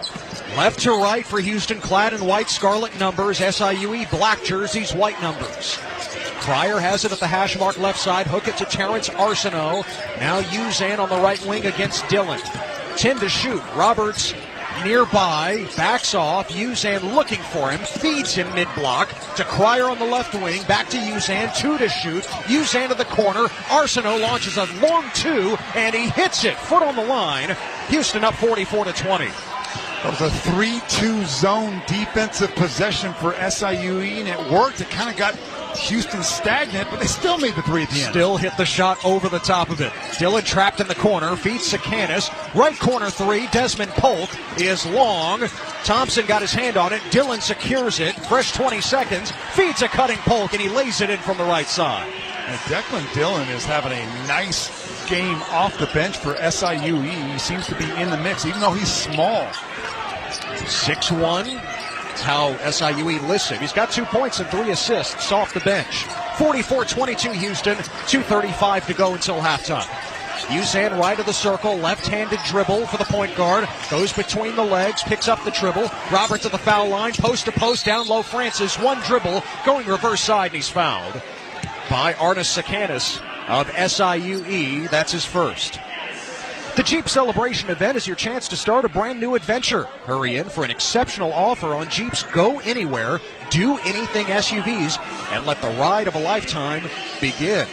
Left to right for Houston, clad in white scarlet numbers. SIUE black jerseys, white numbers. Pryor has it at the hash mark left side. Hook it to Terrence Arsenault. Now Uzan on the right wing against Dillon. 10 to shoot. Roberts nearby, backs off. Uzan looking for him, feeds him mid-block to Cryer on the left wing. Back to Uzan, 2 to shoot. Uzan to the corner. Arsenault launches a long 2, and he hits it. Foot on the line. Houston up 44-20. That was a 3-2 zone defensive possession for SIUE, and it worked. It kind of got Houston stagnant, but they still made the three at the end. Still hit the shot over the top of it. Dillon trapped in the corner, feeds Sakanis. Right corner 3, Desmond Polk is long. Thompson got his hand on it. Dillon secures it. Fresh 20 seconds. Feeds a cutting Polk, and he lays it in from the right side. And Declan Dillon is having a nice game off the bench for SIUE. He seems to be in the mix, even though he's small. 6'1". That's how SIUE lists him. He's got 2 points and 3 assists off the bench. 44-22 Houston, 2:35 to go until halftime. Uzan right of the circle, left-handed dribble for the point guard. Goes between the legs, picks up the dribble. Roberts at the foul line, post to post, down low Francis. One dribble, going reverse side, and he's fouled by Arnis Sakanis of SIUE. That's his first. The Jeep Celebration event is your chance to start a brand new adventure. Hurry in for an exceptional offer on Jeep's Go Anywhere, Do Anything SUVs, and let the ride of a lifetime begin.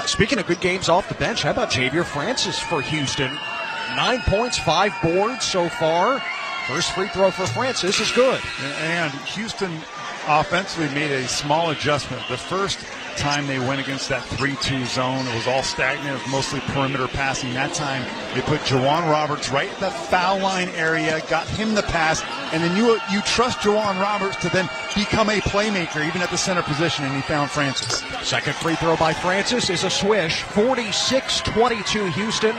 Speaking of good games off the bench, how about Javier Francis for Houston? 9 points, 5 boards so far. First free throw for Francis is good. And Houston offensively made a small adjustment. The first time they went against that 3-2 zone, it was all stagnant. It was mostly perimeter passing. That time they put Jawan Roberts right at the foul line area, got him the pass, and then you trust Jawan Roberts to then become a playmaker even at the center position, and he found Francis. Second free throw by Francis is a swish. 46-22 Houston,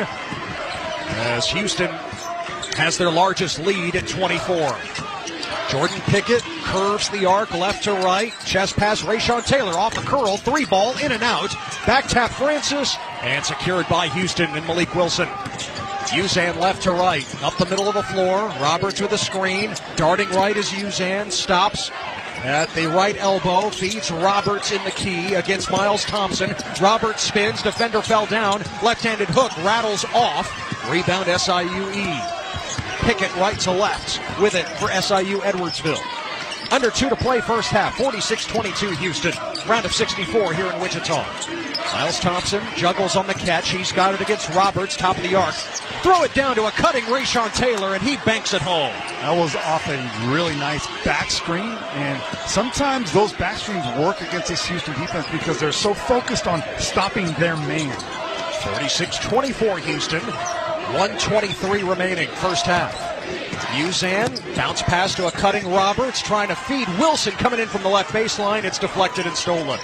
as Houston has their largest lead at 24. Jordan Pickett curves the arc left to right. Chest pass, Rayshawn Taylor off a curl. 3 ball, in and out. Back tap Francis, and secured by Houston and Malik Wilson. Uzan left to right, up the middle of the floor. Roberts with a screen. Darting right as Uzan stops at the right elbow. Feeds Roberts in the key against Miles Thompson. Roberts spins, defender fell down. Left-handed hook rattles off. Rebound SIUE. Pickett right to left with it for SIU Edwardsville. Under 2 to play first half. 46-22 Houston. Round of 64 here in Wichita. Miles Thompson juggles on the catch. He's got it against Roberts, top of the arc. Throw it down to a cutting Rayshawn Taylor, and he banks it home. That was off a really nice back screen, and sometimes those back screens work against this Houston defense because they're so focused on stopping their man. 46-24 Houston. 1:23 remaining first half. Uzan, bounce pass to a cutting Roberts, trying to feed Wilson coming in from the left baseline. It's deflected and stolen.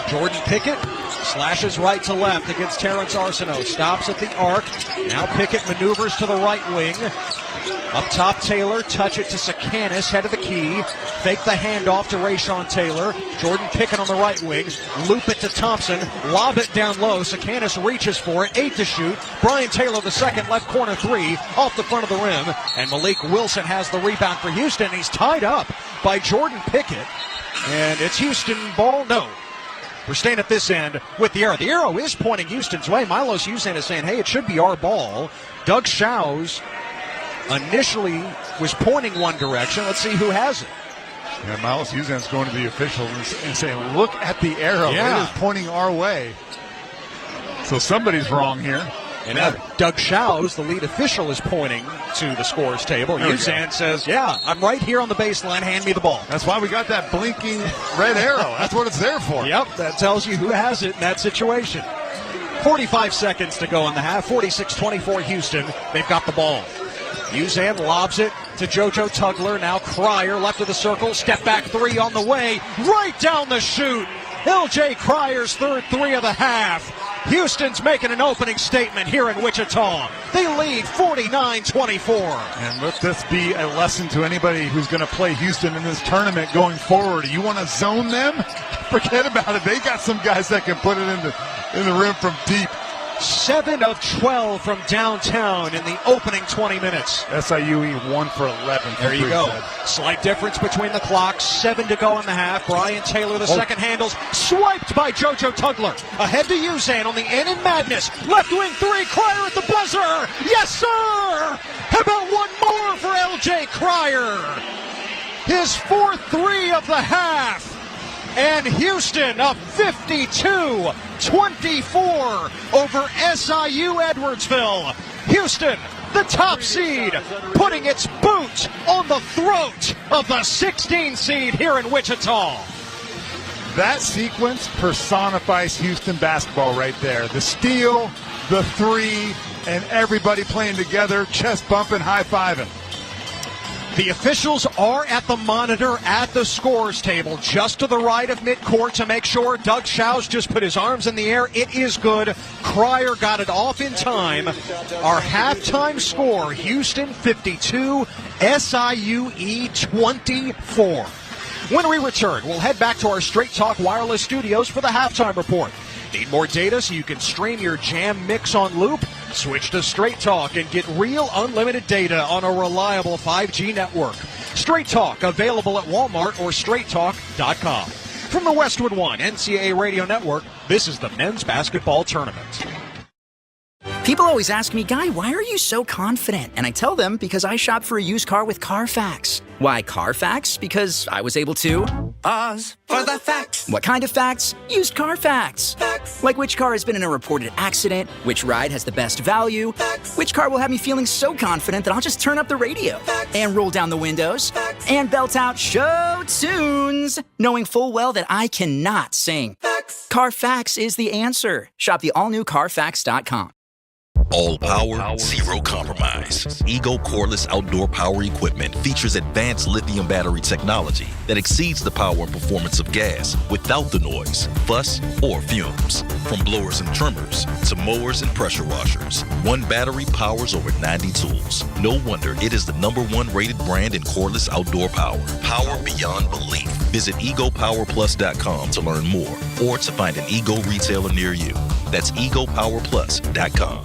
Jordan Pickett slashes right to left against Terrence Arsenault. Stops at the arc. Now Pickett maneuvers to the right wing. Up top, Taylor, touch it to Sakanis, head of the key. Fake the handoff to Rayshon Taylor. Jordan Pickett on the right wing. Loop it to Thompson. Lob it down low. Sakanis reaches for it. 8 to shoot. Brian Taylor, the second, left corner 3, off the front of the rim. And Malik Wilson has the rebound for Houston. He's tied up by Jordan Pickett. And it's Houston ball. No. We're staying at this end with the arrow. The arrow is pointing Houston's way. Milos Uzan is saying, hey, it should be our ball. Doug Shows initially was pointing one direction. Let's see who has it. Yeah, Milos Uzan's going to the officials and saying, look at the arrow. Yeah. It is pointing our way. So somebody's wrong here. And now Doug Shows, the lead official, is pointing to the scores table. Uzan says, yeah, I'm right here on the baseline. Hand me the ball. That's why we got that blinking red arrow. That's what it's there for. Yep, that tells you who has it in that situation. 45 seconds to go in the half. 46-24 Houston. They've got the ball. Uzan lobs it to JoJo Tugler. Now Cryer left of the circle. Step back 3 on the way. Right down the chute. LJ Cryer's third 3 of the half. Houston's making an opening statement here in Wichita. They lead 49-24. And let this be a lesson to anybody who's going to play Houston in this tournament going forward. You want to zone them? Forget about it. They got some guys that can put it in the rim from deep. 7 of 12 from downtown in the opening 20 minutes. SIU 1 for 11. There you go. Slight difference between the clocks. 7 to go in the half. Brian Taylor, the second handles. Swiped by JoJo Tugler. Ahead to Uzan on the end in madness. Left wing 3. Cryer at the buzzer. Yes, sir. How about one more for LJ Cryer? His fourth 3 of the half. And Houston up 52-24 over SIU Edwardsville. Houston, the top seed, putting its boot on the throat of the 16 seed here in Wichita. That sequence personifies Houston basketball right there. The steal, the 3, and everybody playing together, chest bumping, high-fiving. The officials are at the monitor at the scores table, just to the right of midcourt to make sure. Doug Shows just put his arms in the air. It is good. Cryer got it off in time. Our halftime score, Houston 52, SIU 24. When we return, we'll head back to our Straight Talk Wireless studios for the halftime report. Need more data so you can stream your jam mix on loop? Switch to Straight Talk and get real unlimited data on a reliable 5G network. Straight Talk, available at Walmart or straighttalk.com. From the Westwood One NCAA Radio Network, this is the men's basketball tournament. People always ask me, Guy, why are you so confident? And I tell them because I shop for a used car with Carfax. Why Carfax? Because I was able to pause for the facts. What kind of facts? Used car facts. Facts. Like which car has been in a reported accident, which ride has the best value, facts. Which car will have me feeling so confident that I'll just turn up the radio facts. And roll down the windows facts. And belt out show tunes, knowing full well that I cannot sing. Facts. Carfax is the answer. Shop the all-new Carfax.com. All power, zero compromise. Ego cordless outdoor power equipment features advanced lithium battery technology that exceeds the power and performance of gas without the noise, fuss, or fumes. From blowers and trimmers to mowers and pressure washers, one battery powers over 90 tools. No wonder it is the #1 rated brand in cordless outdoor power. Power beyond belief. Visit egopowerplus.com to learn more or to find an Ego retailer near you. That's egopowerplus.com.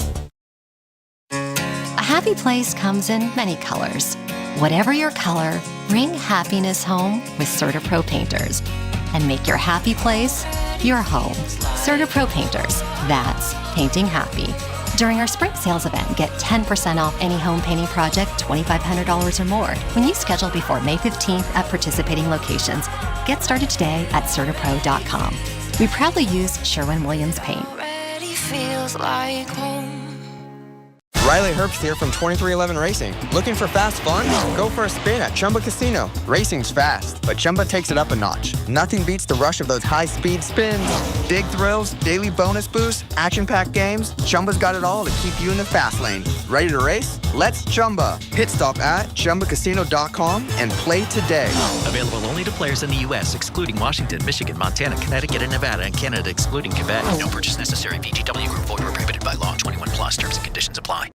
A happy place comes in many colors. Whatever your color, bring happiness home with CertaPro Painters. And make your happy place your home. CertaPro Painters. That's painting happy. During our spring sales event, get 10% off any home painting project $2,500 or more when you schedule before May 15th at participating locations. Get started today at CertaPro.com. We proudly use Sherwin-Williams paint. Feels like home. Riley Herbst here from 2311 Racing. Looking for fast fun? Go for a spin at Chumba Casino. Racing's fast, but Chumba takes it up a notch. Nothing beats the rush of those high-speed spins. Big thrills, daily bonus boosts, action-packed games. Chumba's got it all to keep you in the fast lane. Ready to race? Let's Chumba. Pit stop at ChumbaCasino.com and play today. Available only to players in the U.S., excluding Washington, Michigan, Montana, Connecticut, and Nevada, and Canada excluding Quebec. No purchase necessary. VGW Group. Void where prohibited by law. 21 plus. Terms and conditions apply.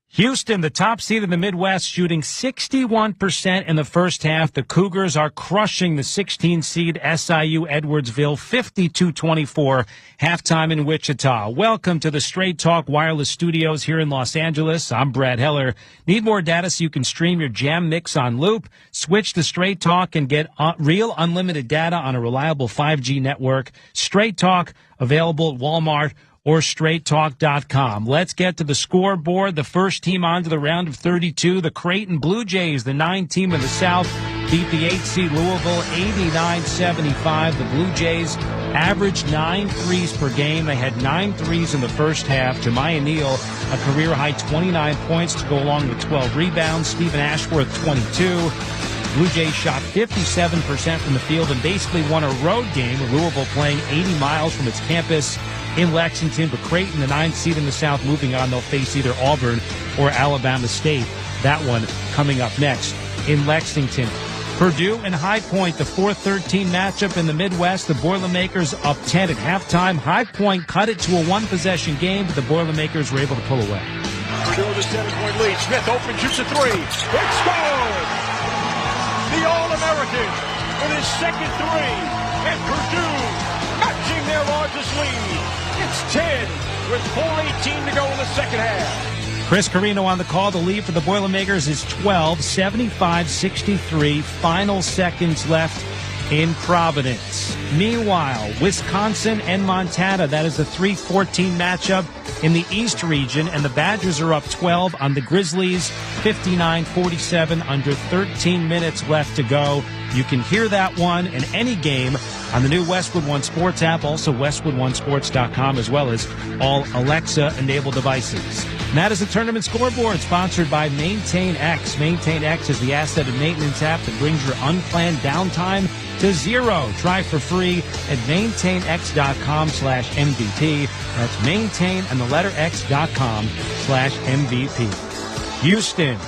Houston, the top seed in the Midwest, shooting 61% in the first half. The Cougars are crushing the 16 seed SIU Edwardsville 52-24, halftime in Wichita. Welcome to the Straight Talk Wireless Studios here in Los Angeles. I'm Brad Heller. Need more data so you can stream your Jam Mix on loop? Switch to Straight Talk and get real unlimited data on a reliable 5G network. Straight Talk, available at Walmart or straighttalk.com. Let's get to the scoreboard. The first team on to the round of 32, the Creighton Blue Jays, the 9 team in the South, beat the 8 seed Louisville 89-75. The Blue Jays averaged 9 threes per game. They had 9 threes in the first half. Jemiah Neal, a career-high 29 points to go along with 12 rebounds. Stephen Ashworth, 22. Blue Jays shot 57% from the field and basically won a road game, with Louisville playing 80 miles from its campus in Lexington. But Creighton, the 9th seed in the South, moving on. They'll face either Auburn or Alabama State. That one coming up next in Lexington. Purdue and High Point, the 4-13 matchup in the Midwest. The Boilermakers up 10 at halftime. High Point cut it to a one-possession game, but the Boilermakers were able to pull away. Purdue with a 7-point lead. Smith open, shoots a 3. It's scored! The All-American with his second 3, and Purdue matching their largest lead. It's 10 with 4:18 to go in the second half. Chris Carino on the call. The lead for the Boilermakers is 12, 75-63. Final seconds left in Providence. Meanwhile, Wisconsin and Montana, that is the 3-14 matchup in the East region, and the Badgers are up 12 on the Grizzlies, 59-47, under 13 minutes left to go. You can hear that one and any game on the new Westwood One Sports app, also westwoodonesports.com, as well as all Alexa-enabled devices. And that is the tournament scoreboard, sponsored by Maintain X. Maintain X is the asset and maintenance app that brings your unplanned downtime to zero. Try for free at maintainx.com/MVP. That's maintain and the letter x.com/MVP. Houston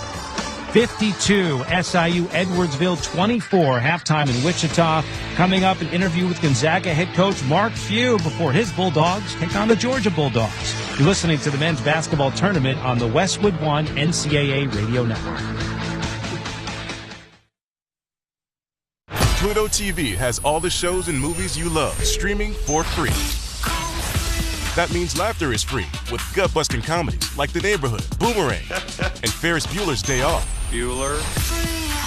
52, SIU Edwardsville 24, halftime in Wichita. Coming up, an interview with Gonzaga head coach Mark Few before his Bulldogs take on the Georgia Bulldogs. You're listening to the men's basketball tournament on the Westwood One NCAA Radio Network. Pluto TV has all the shows and movies you love streaming for free. That means laughter is free with gut-busting comedies like The Neighborhood, Boomerang, and Ferris Bueller's Day Off. Bueller.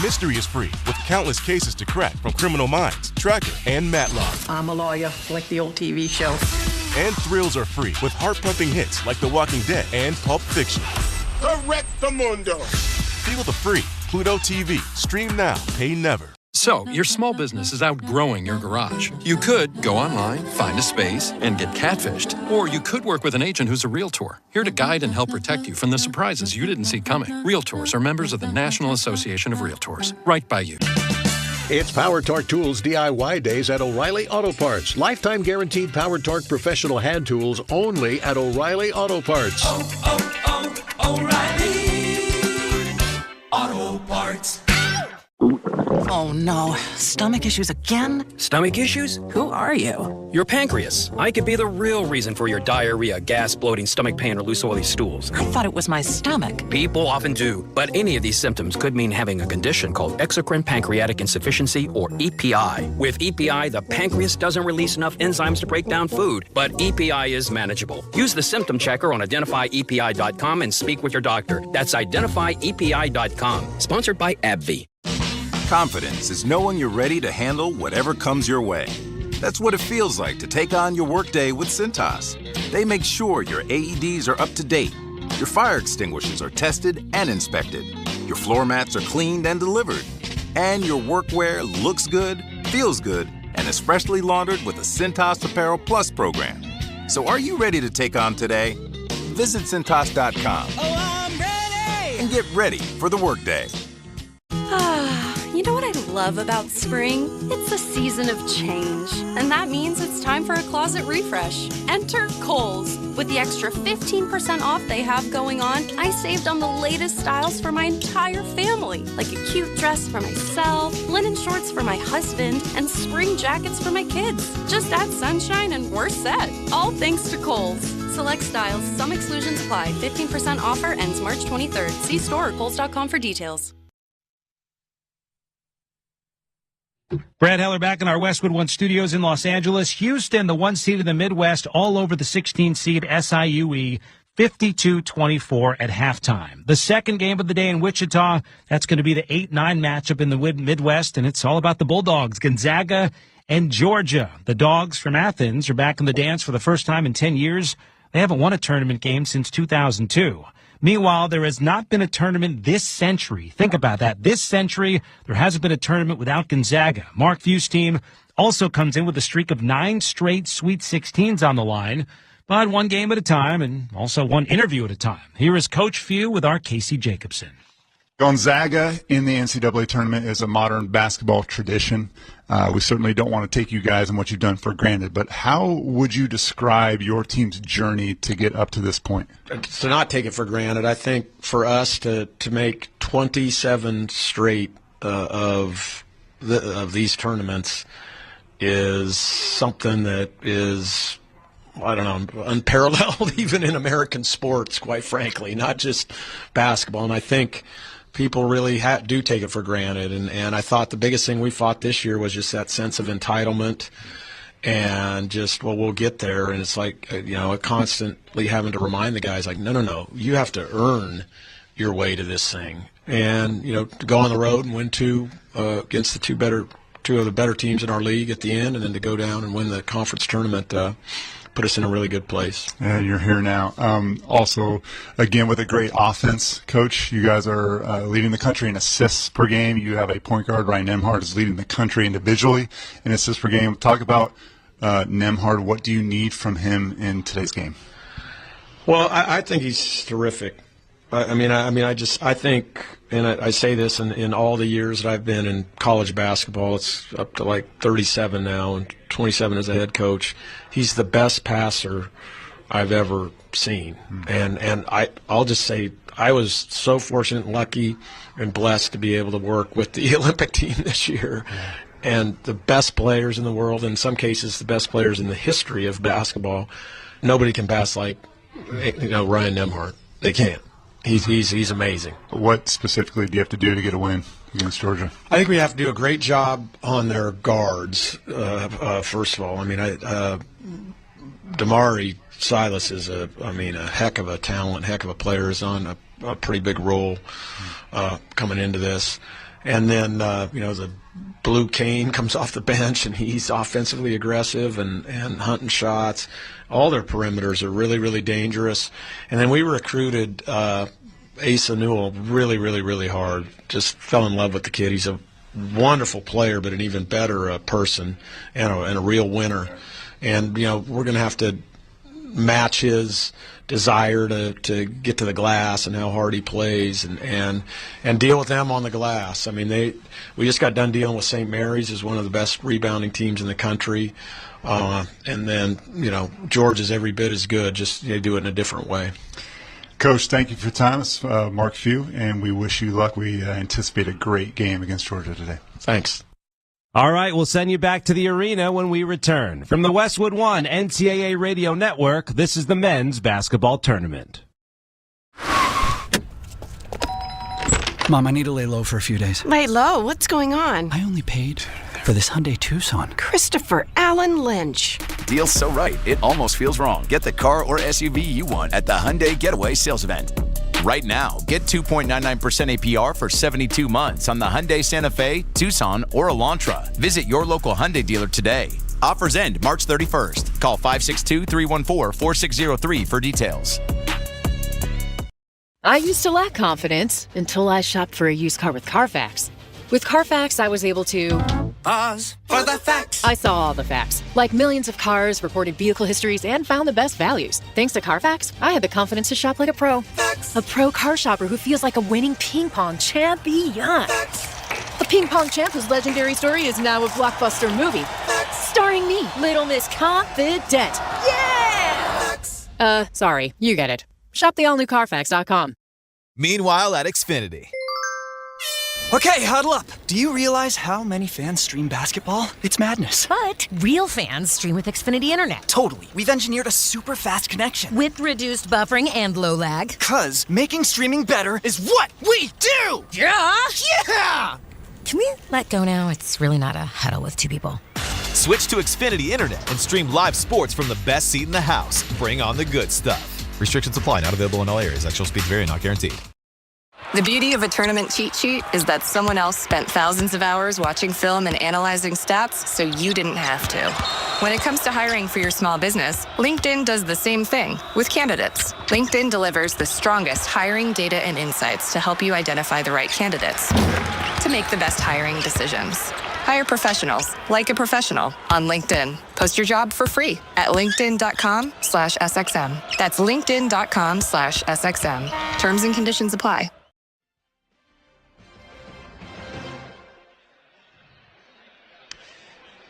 Mystery is free with countless cases to crack from Criminal Minds, Tracker, and Matlock. I'm a lawyer, like the old TV show. And thrills are free with heart-pumping hits like The Walking Dead and Pulp Fiction. Correctamundo. Feel the free Pluto TV. Stream now, pay never. So, your small business is outgrowing your garage. You could go online, find a space, and get catfished. Or you could work with an agent who's a realtor, here to guide and help protect you from the surprises you didn't see coming. Realtors are members of the National Association of Realtors. Right by you. It's Power Torque Tools DIY days at O'Reilly Auto Parts. Lifetime guaranteed Power Torque professional hand tools only at O'Reilly Auto Parts. O'Reilly Auto Parts. Oh no, stomach issues again? Stomach issues? Who are you? Your pancreas. I could be the real reason for your diarrhea, gas, bloating, stomach pain, or loose oily stools. I thought it was my stomach. People often do, but any of these symptoms could mean having a condition called exocrine pancreatic insufficiency, or EPI. With EPI, the pancreas doesn't release enough enzymes to break down food, but EPI is manageable. Use the symptom checker on identifyepi.com and speak with your doctor. That's identifyepi.com. Sponsored by AbbVie. Confidence is knowing you're ready to handle whatever comes your way. That's what it feels like to take on your workday with Cintas. They make sure your AEDs are up to date, your fire extinguishers are tested and inspected, your floor mats are cleaned and delivered, and your workwear looks good, feels good, and is freshly laundered with the Cintas Apparel Plus program. So are you ready to take on today? Visit Cintas.com. Oh, I'm ready! And get ready for the workday. You know what I love about spring? It's a season of change, and that means it's time for a closet refresh. Enter Kohl's. With the extra 15% off they have going on, I saved on the latest styles for my entire family, like a cute dress for myself, linen shorts for my husband, and spring jackets for my kids. Just add sunshine and we're set. All thanks to Kohl's. Select styles, some exclusions apply. 15% offer ends March 23rd. See store or Kohl's.com for details. Brad Heller back in our Westwood One studios in Los Angeles. Houston, the 1 seed in the Midwest, all over the 16 seed SIUE, 52-24 at halftime. The second game of the day in Wichita, that's going to be the 8-9 matchup in the Midwest, and it's all about the Bulldogs, Gonzaga and Georgia. The Dogs from Athens are back in the dance for the first time in 10 years. They haven't won a tournament game since 2002. Meanwhile, there has not been a tournament this century. Think about that. This century, there hasn't been a tournament without Gonzaga. Mark Few's team also comes in with a streak of 9 straight Sweet 16s on the line, but one game at a time and also one interview at a time. Here is Coach Few with our Casey Jacobson. Gonzaga in the NCAA tournament is a modern basketball tradition. We certainly don't want to take you guys and what you've done for granted, but how would you describe your team's journey to get up to this point? To not take it for granted, I think for us to make 27 straight of these tournaments is something that is, I don't know, unparalleled even in American sports, quite frankly, not just basketball. And I think people really do take it for granted. And I thought the biggest thing we fought this year was just that sense of entitlement and just, well, we'll get there. And it's like, constantly having to remind the guys, like, no, you have to earn your way to this thing. And, to go on the road and win two against the two of the better teams in our league at the end, and then to go down and win the conference tournament, put us in a really good place. Yeah, you're here now. Also, again, with a great offense, Coach, you guys are leading the country in assists per game. You have a point guard, Ryan Nembhard, is leading the country individually in assists per game. Talk about Nembhard. What do you need from him in today's game? Well, I think he's terrific. I think, and I say this in all the years that I've been in college basketball, it's up to like 37 now and 27 as a head coach. He's the best passer I've ever seen. And I'll just say I was so fortunate and lucky and blessed to be able to work with the Olympic team this year. And the best players in the world, in some cases the best players in the history of basketball, nobody can pass like Ryan Nembhard. They can't. He's amazing. What specifically do you have to do to get a win against Georgia? I think we have to do a great job on their guards, first of all. Damari Silas is a heck of a talent, heck of a player, is on a pretty big role coming into this. And then, the Blue Kane comes off the bench, and he's offensively aggressive and hunting shots. All their perimeters are really, really dangerous. And then we recruited Asa Newell really, really, really hard. Just fell in love with the kid. He's a wonderful player, but an even better person and a real winner. And, we're going to have to match his desire to get to the glass and how hard he plays and deal with them on the glass. We just got done dealing with St. Mary's as one of the best rebounding teams in the country. And then, Georgia's every bit as good, just they do it in a different way. Coach, thank you for your time. It's Mark Few, and we wish you luck. We anticipate a great game against Georgia today. Thanks. All right, we'll send you back to the arena when we return. From the Westwood One NCAA Radio Network, this is the men's basketball tournament. Mom, I need to lay low for a few days. Lay low? What's going on? I only paid for this Hyundai Tucson. Christopher Allen Lynch. Deal's so right, it almost feels wrong. Get the car or SUV you want at the Hyundai Getaway Sales Event. Right now, get 2.99% APR for 72 months on the Hyundai Santa Fe, Tucson, or Elantra. Visit your local Hyundai dealer today. Offers end March 31st. Call 562-314-4603 for details. I used to lack confidence until I shopped for a used car with Carfax. With Carfax, I was able to Pause for the facts. I saw all the facts, like millions of cars, reported vehicle histories, and found the best values. Thanks to Carfax, I had the confidence to shop like a pro. Facts. A pro car shopper who feels like a winning ping pong champion. Facts. The ping pong champ whose legendary story is now a blockbuster movie. Facts. Starring me, Little Miss Confident. Yeah! Facts. Sorry, you get it. Shop the all-new Carfax.com. Meanwhile at Xfinity. Okay, huddle up. Do you realize how many fans stream basketball? It's madness. But real fans stream with Xfinity Internet. Totally. We've engineered a super fast connection. With reduced buffering and low lag. 'Cause making streaming better is what we do! Yeah! Yeah! Can we let go now? It's really not a huddle with two people. Switch to Xfinity Internet and stream live sports from the best seat in the house. Bring on the good stuff. Restrictions apply. Not available in all areas. Actual speeds vary. Not guaranteed. The beauty of a tournament cheat sheet is that someone else spent thousands of hours watching film and analyzing stats, so you didn't have to. When it comes to hiring for your small business, LinkedIn does the same thing with candidates. LinkedIn delivers the strongest hiring data and insights to help you identify the right candidates to make the best hiring decisions. Hire professionals like a professional on LinkedIn. Post your job for free at linkedin.com/SXM. That's linkedin.com/SXM. Terms and conditions apply.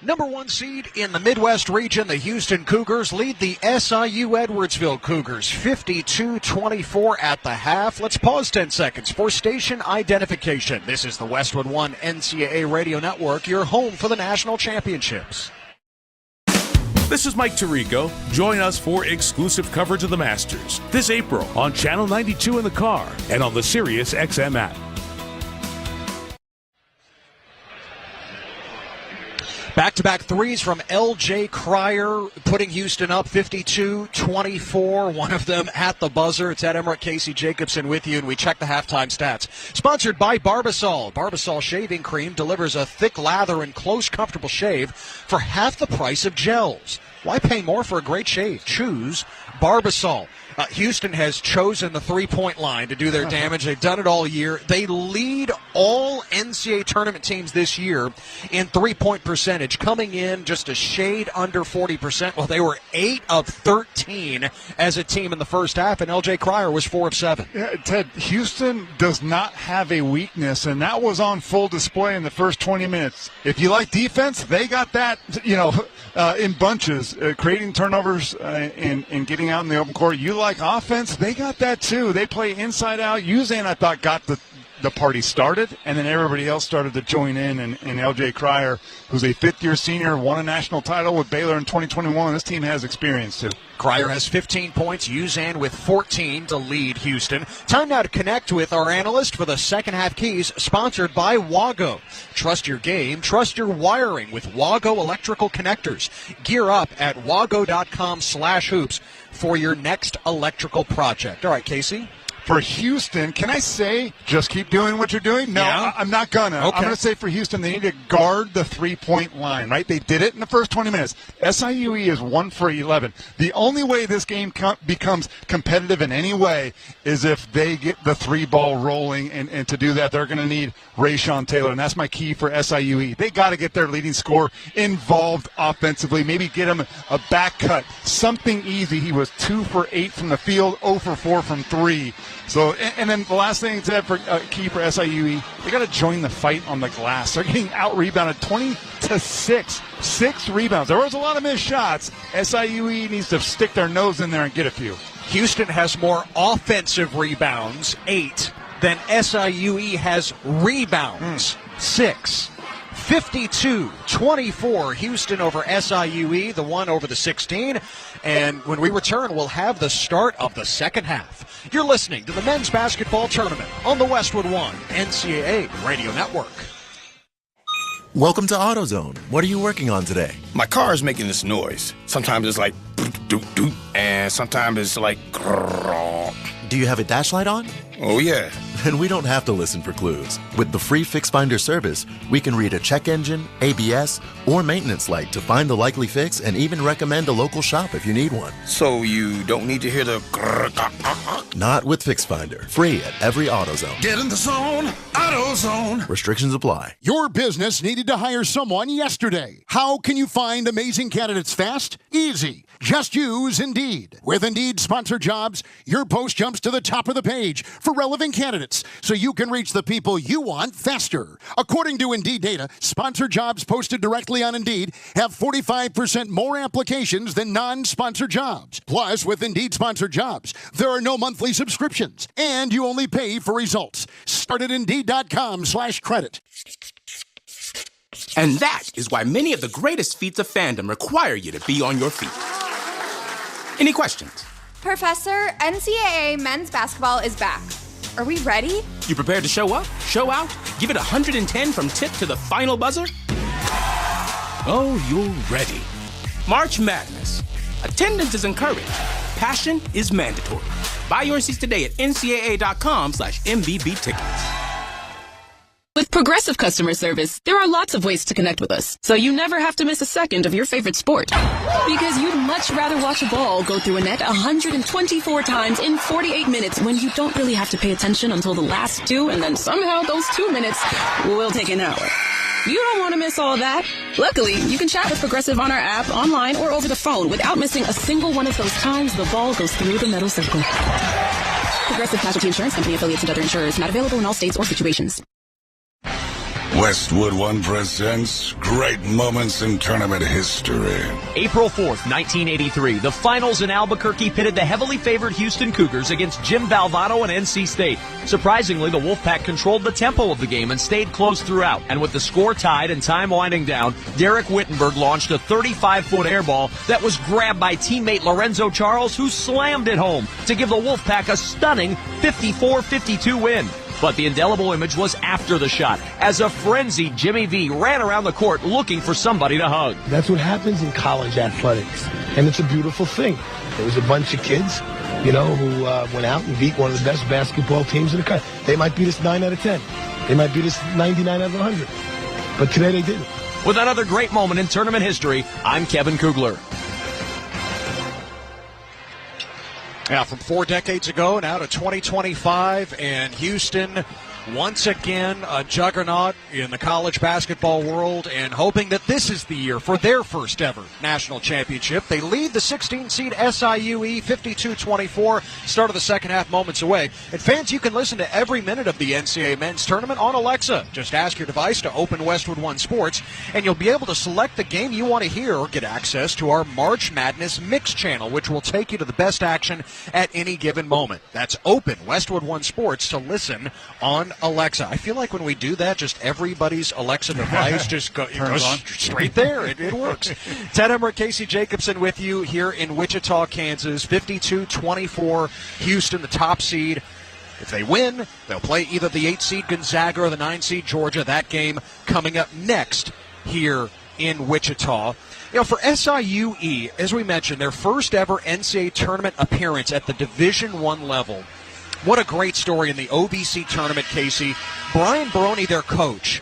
Number 1 seed in the Midwest region, the Houston Cougars lead the SIU Edwardsville Cougars 52-24 at the half. Let's pause 10 seconds for station identification. This is the Westwood One NCAA Radio Network, your home for the national championships. This is Mike Tirico. Join us for exclusive coverage of the Masters this April on Channel 92 in the car and on the Sirius XM app. Back-to-back threes from L.J. Cryer, putting Houston up 52-24. One of them at the buzzer. It's Ed Emmerich, Casey Jacobson with you, and we check the halftime stats. Sponsored by Barbasol. Barbasol shaving cream delivers a thick lather and close, comfortable shave for half the price of gels. Why pay more for a great shave? Choose Barbasol. Houston has chosen the three-point line to do their damage. They've done it all year. They lead all NCAA tournament teams this year in three-point percentage, coming in just a shade under 40%. Well, they were 8 of 13 as a team in the first half, and L.J. Cryer was 4 of 7. Yeah, Ted, Houston does not have a weakness, and that was on full display in the first 20 minutes. If you like defense, they got that, in bunches, creating turnovers and getting out in the open court. You like offense, they got that too. They play inside out. Uzan, I thought, got the party started, and then everybody else started to join in. And L.J. Cryer, who's a fifth-year senior, won a national title with Baylor in 2021. This team has experience too. Cryer has 15 points, Uzan with 14 to lead Houston. Time now to connect with our analyst for the second half keys, sponsored by Wago. Trust your game, trust your wiring with Wago electrical connectors. Gear up at wago.com/hoops for your next electrical project. All right, Casey. For Houston, can I say just keep doing what you're doing? No, yeah. I'm not gonna. Okay. I'm going to say for Houston, they need to guard the three-point line, right? They did it in the first 20 minutes. SIUE is 1 for 11. The only way this game becomes competitive in any way is if they get the three ball rolling, and to do that, they're going to need Rayshon Taylor, and that's my key for SIUE. They got to get their leading scorer involved offensively, maybe get him a back cut, something easy. He was 2 for 8 from the field, 0 for 4 from 3. So, and then the last thing to for key for SIUE, they got to join the fight on the glass. They're getting out-rebounded 20-6. 6 rebounds. There was a lot of missed shots. SIUE needs to stick their nose in there and get a few. Houston has more offensive rebounds, 8, than SIUE has rebounds, 6. 52-24, Houston over SIUE, the one over the 16. And when we return, we'll have the start of the second half. You're listening to the Men's Basketball Tournament on the Westwood One NCAA Radio Network. Welcome to AutoZone. What are you working on today? My car is making this noise. Sometimes it's like doop doop, and sometimes it's like grrr. Do you have a dash light on? Oh, yeah. Then we don't have to listen for clues. With the free Fix Finder service, we can read a check engine, ABS, or maintenance light to find the likely fix and even recommend a local shop if you need one. So you don't need to hear the grrr, grrr, grrr. Not with FixFinder. Free at every AutoZone. Get in the zone, AutoZone. Restrictions apply. Your business needed to hire someone yesterday. How can you find amazing candidates fast? Easy. Just use Indeed. With Indeed Sponsored Jobs, your post jumps to the top of the page for relevant candidates so you can reach the people you want faster. According to Indeed data, sponsored jobs posted directly on Indeed have 45% more applications than non-sponsored jobs. Plus, with Indeed Sponsored Jobs, there are no monthly subscriptions, and you only pay for results. Start at Indeed.com/credit. And that is why many of the greatest feats of fandom require you to be on your feet. Any questions? Professor, NCAA men's basketball is back. Are we ready? You prepared to show up, show out, give it 110 from tip to the final buzzer? Oh, you're ready. March Madness. Attendance is encouraged. Passion is mandatory. Buy your seats today at ncaa.com/MVB tickets. With Progressive Customer Service, there are lots of ways to connect with us, so you never have to miss a second of your favorite sport. Because you'd much rather watch a ball go through a net 124 times in 48 minutes when you don't really have to pay attention until the last two, and then somehow those 2 minutes will take an hour. You don't want to miss all that. Luckily, you can chat with Progressive on our app, online, or over the phone without missing a single one of those times the ball goes through the metal circle. Progressive Casualty Insurance Company affiliates and other insurers. Not available in all states or situations. Westwood One presents Great Moments in Tournament History. April 4th, 1983, the finals in Albuquerque pitted the heavily favored Houston Cougars against Jim Valvano and NC State. Surprisingly, the Wolfpack controlled the tempo of the game and stayed close throughout. And with the score tied and time winding down, Derek Wittenberg launched a 35-foot air ball that was grabbed by teammate Lorenzo Charles, who slammed it home to give the Wolfpack a stunning 54-52 win. But the indelible image was after the shot, as a frenzied Jimmy V ran around the court looking for somebody to hug. That's what happens in college athletics, and it's a beautiful thing. There was a bunch of kids, who went out and beat one of the best basketball teams in the country. They might beat us 9 out of 10. They might beat us 99 out of 100. But today they didn't. With another great moment in tournament history, I'm Kevin Kugler. Yeah, from 4 decades ago now to 2025, and Houston once again a juggernaut in the college basketball world, and hoping that this is the year for their first ever national championship. They lead the 16-seed SIU 52-24, start of the second half moments away. And fans, you can listen to every minute of the NCAA men's tournament on Alexa. Just ask your device to open Westwood One Sports, and you'll be able to select the game you want to hear or get access to our March Madness Mix channel, which will take you to the best action at any given moment. That's open Westwood One Sports to listen on Alexa. I feel like when we do that, just everybody's Alexa device just goes straight there. It works. Ted Emmerich, Casey Jacobson with you here in Wichita, Kansas. 52-24, Houston, the top seed. If they win, they'll play either the 8-seed Gonzaga or the 9-seed Georgia. That game coming up next here in Wichita. For SIU, as we mentioned, their first ever NCAA tournament appearance at the Division I level. What a great story in the OVC tournament, Casey. Brian Baroni, their coach,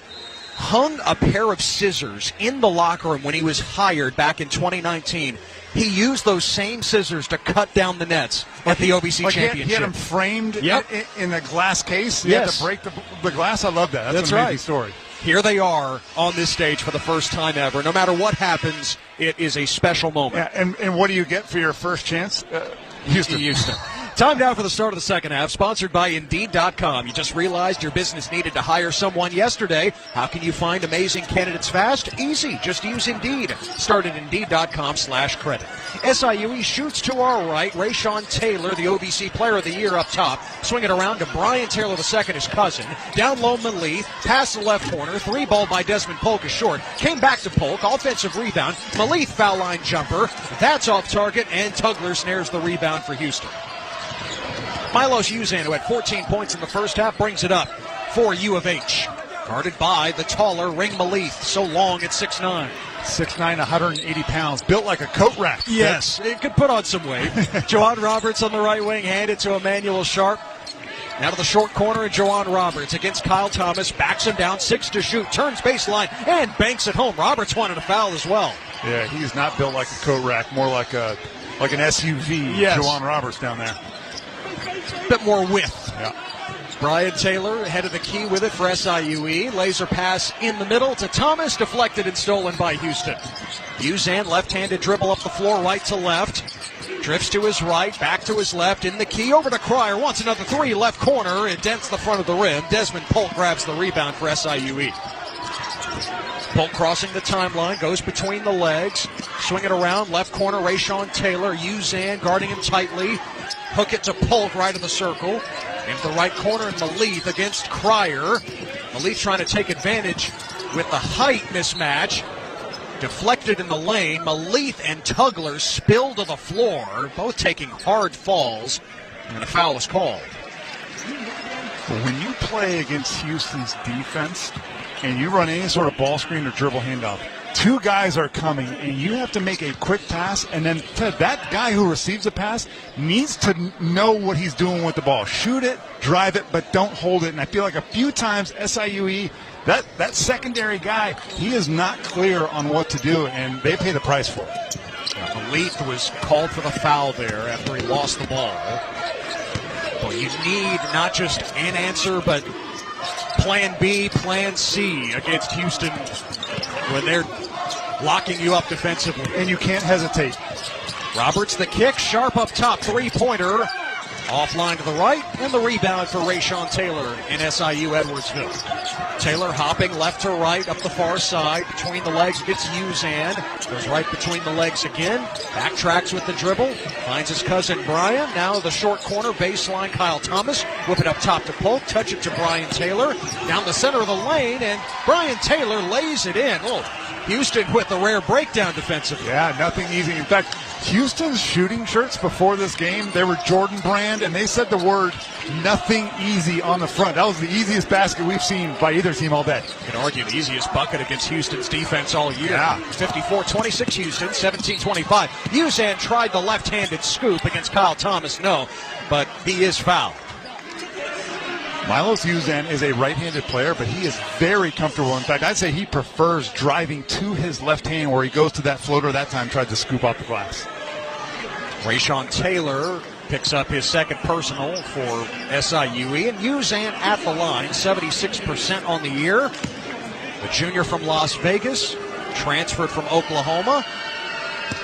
hung a pair of scissors in the locker room when he was hired back in 2019. He used those same scissors to cut down the nets at the OVC championship. He had them framed in a glass case. He had to break the glass. I love that. That's an amazing story. Here they are on this stage for the first time ever. No matter what happens, it is a special moment. Yeah, and what do you get for your first chance? Houston. Time now for the start of the second half, sponsored by Indeed.com. You just realized your business needed to hire someone yesterday. How can you find amazing candidates fast? Easy. Just use Indeed. Start at Indeed.com/credit. SIU shoots to our right. Rayshawn Taylor, the OVC Player of the Year up top. Swing it around to Brian Taylor II, his cousin. Down low, Malith. Pass the left corner. 3-ball by Desmond Polk is short. Came back to Polk. Offensive rebound. Malith foul line jumper. That's off target, and Tugler snares the rebound for Houston. Milos Uzan, who had 14 points in the first half, brings it up for U of H. Guarded by the taller Ring Malith, so long at 6'9". 6'9", 180 pounds, built like a coat rack. Yes, it could put on some weight. Joanne Roberts on the right wing, handed to Emmanuel Sharp. Now to the short corner, and Joanne Roberts against Kyle Thomas, backs him down, 6 to shoot, turns baseline, and banks it home. Roberts wanted a foul as well. Yeah, he's not built like a coat rack, more like an SUV. Yes. Joanne Roberts down there. bit more width. Yeah. Brian Taylor ahead of the key with it for SIUE. Laser pass in the middle to Thomas, deflected and stolen by Houston. Uzan, left-handed dribble up the floor, right to left. Drifts to his right, back to his left, in the key, over to Cryer, wants another three, left corner, it dents the front of the rim. Desmond Polk grabs the rebound for SIUE. Polk crossing the timeline, goes between the legs, swing it around, left corner, Rayshawn Taylor, Uzan guarding him tightly, hook it to Polk right in the circle, into the right corner, and Malith against Cryer. Malith trying to take advantage with the height mismatch. Deflected in the lane. Malith and Tugler spilled to the floor, both taking hard falls, and a foul is called. When you play against Houston's defense and you run any sort of ball screen or dribble handoff, two guys are coming and you have to make a quick pass, and then that guy who receives the pass needs to know what he's doing with the ball. Shoot it, drive it, but don't hold it. And I feel like a few times SIUE, that secondary guy, he is not clear on what to do, and they pay the price for it. Malith was called for the foul there after he lost the ball. Well, you need not just an answer, but plan B, plan C against Houston when they're locking you up defensively. And you can't hesitate. Roberts the kick, sharp up top, three-pointer. Offline to the right, and the rebound for Rayshawn Taylor in SIU Edwardsville. Taylor hopping left to right up the far side. Between the legs gets Uzan. Goes right between the legs again. Backtracks with the dribble. Finds his cousin Brian. Now the short corner, baseline Kyle Thomas. Whip it up top to Polk. Touch it to Brian Taylor. Down the center of the lane, and Brian Taylor lays it in. Oh, Houston with a rare breakdown defensively. Yeah, nothing easy. In fact, Houston's shooting shirts before this game, they were Jordan brand, and they said the word nothing easy on the front. That was the easiest basket we've seen by either team all day. You can argue the easiest bucket against Houston's defense all year. Yeah. 54-26 Houston, 17-25. Uzan tried the left-handed scoop against Kyle Thomas, no, but he is fouled. Milos Uzan is a right-handed player, but he is very comfortable. In fact, I'd say he prefers driving to his left hand where he goes to that floater. That time tried to scoop off the glass. Rayshawn Taylor picks up his second personal for SIUE, and Uzan at the line, 76% on the year. The junior from Las Vegas, transferred from Oklahoma.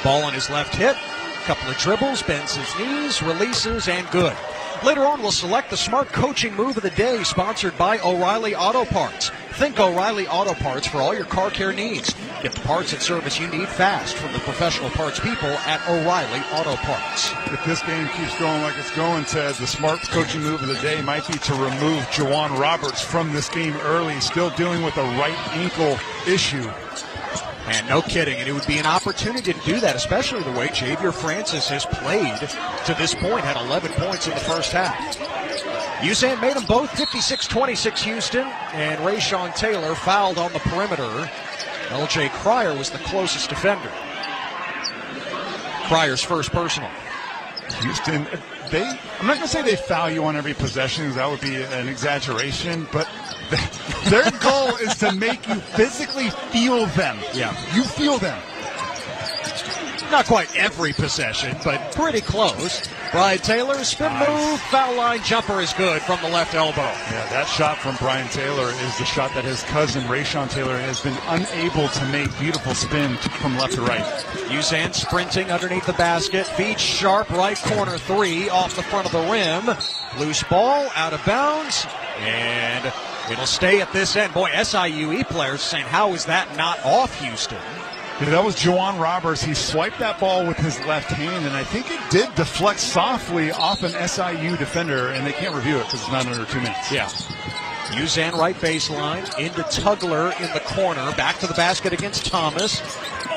Ball on his left hip, couple of dribbles, bends his knees, releases, and good. Later on, we'll select the Smart Coaching Move of the Day, sponsored by O'Reilly Auto Parts. Think O'Reilly Auto Parts for all your car care needs. Get the parts and service you need fast from the professional parts people at O'Reilly Auto Parts. If this game keeps going like it's going, Ted, the Smart Coaching Move of the Day might be to remove Juwan Roberts from this game early, still dealing with a right ankle issue. And no kidding, and it would be an opportunity to do that, especially the way Javier Francis has played to this point, had 11 points in the first half. Uzan made them both, 56-26 Houston, and Rayshawn Taylor fouled on the perimeter. L.J. Cryer was the closest defender. Cryer's first personal. Houston, I'm not going to say they foul you on every possession, because that would be an exaggeration, but their goal is to make you physically feel them. Yeah. You feel them. Not quite every possession, but pretty close. Brian Taylor, spin move, foul line jumper is good from the left elbow. Yeah, that shot from Brian Taylor is the shot that his cousin Rayshawn Taylor has been unable to make. Beautiful spin from left to right. Uzan sprinting underneath the basket, feeds sharp right corner three off the front of the rim. Loose ball, out of bounds, and it'll stay at this end. Boy, SIUE players saying, how is that not off Houston? Yeah, that was Juwan Roberts. He swiped that ball with his left hand, and I think it did deflect softly off an SIU defender, and they can't review it because it's not under 2 minutes. Yeah. Uzan right baseline, into Tugler in the corner, back to the basket against Thomas.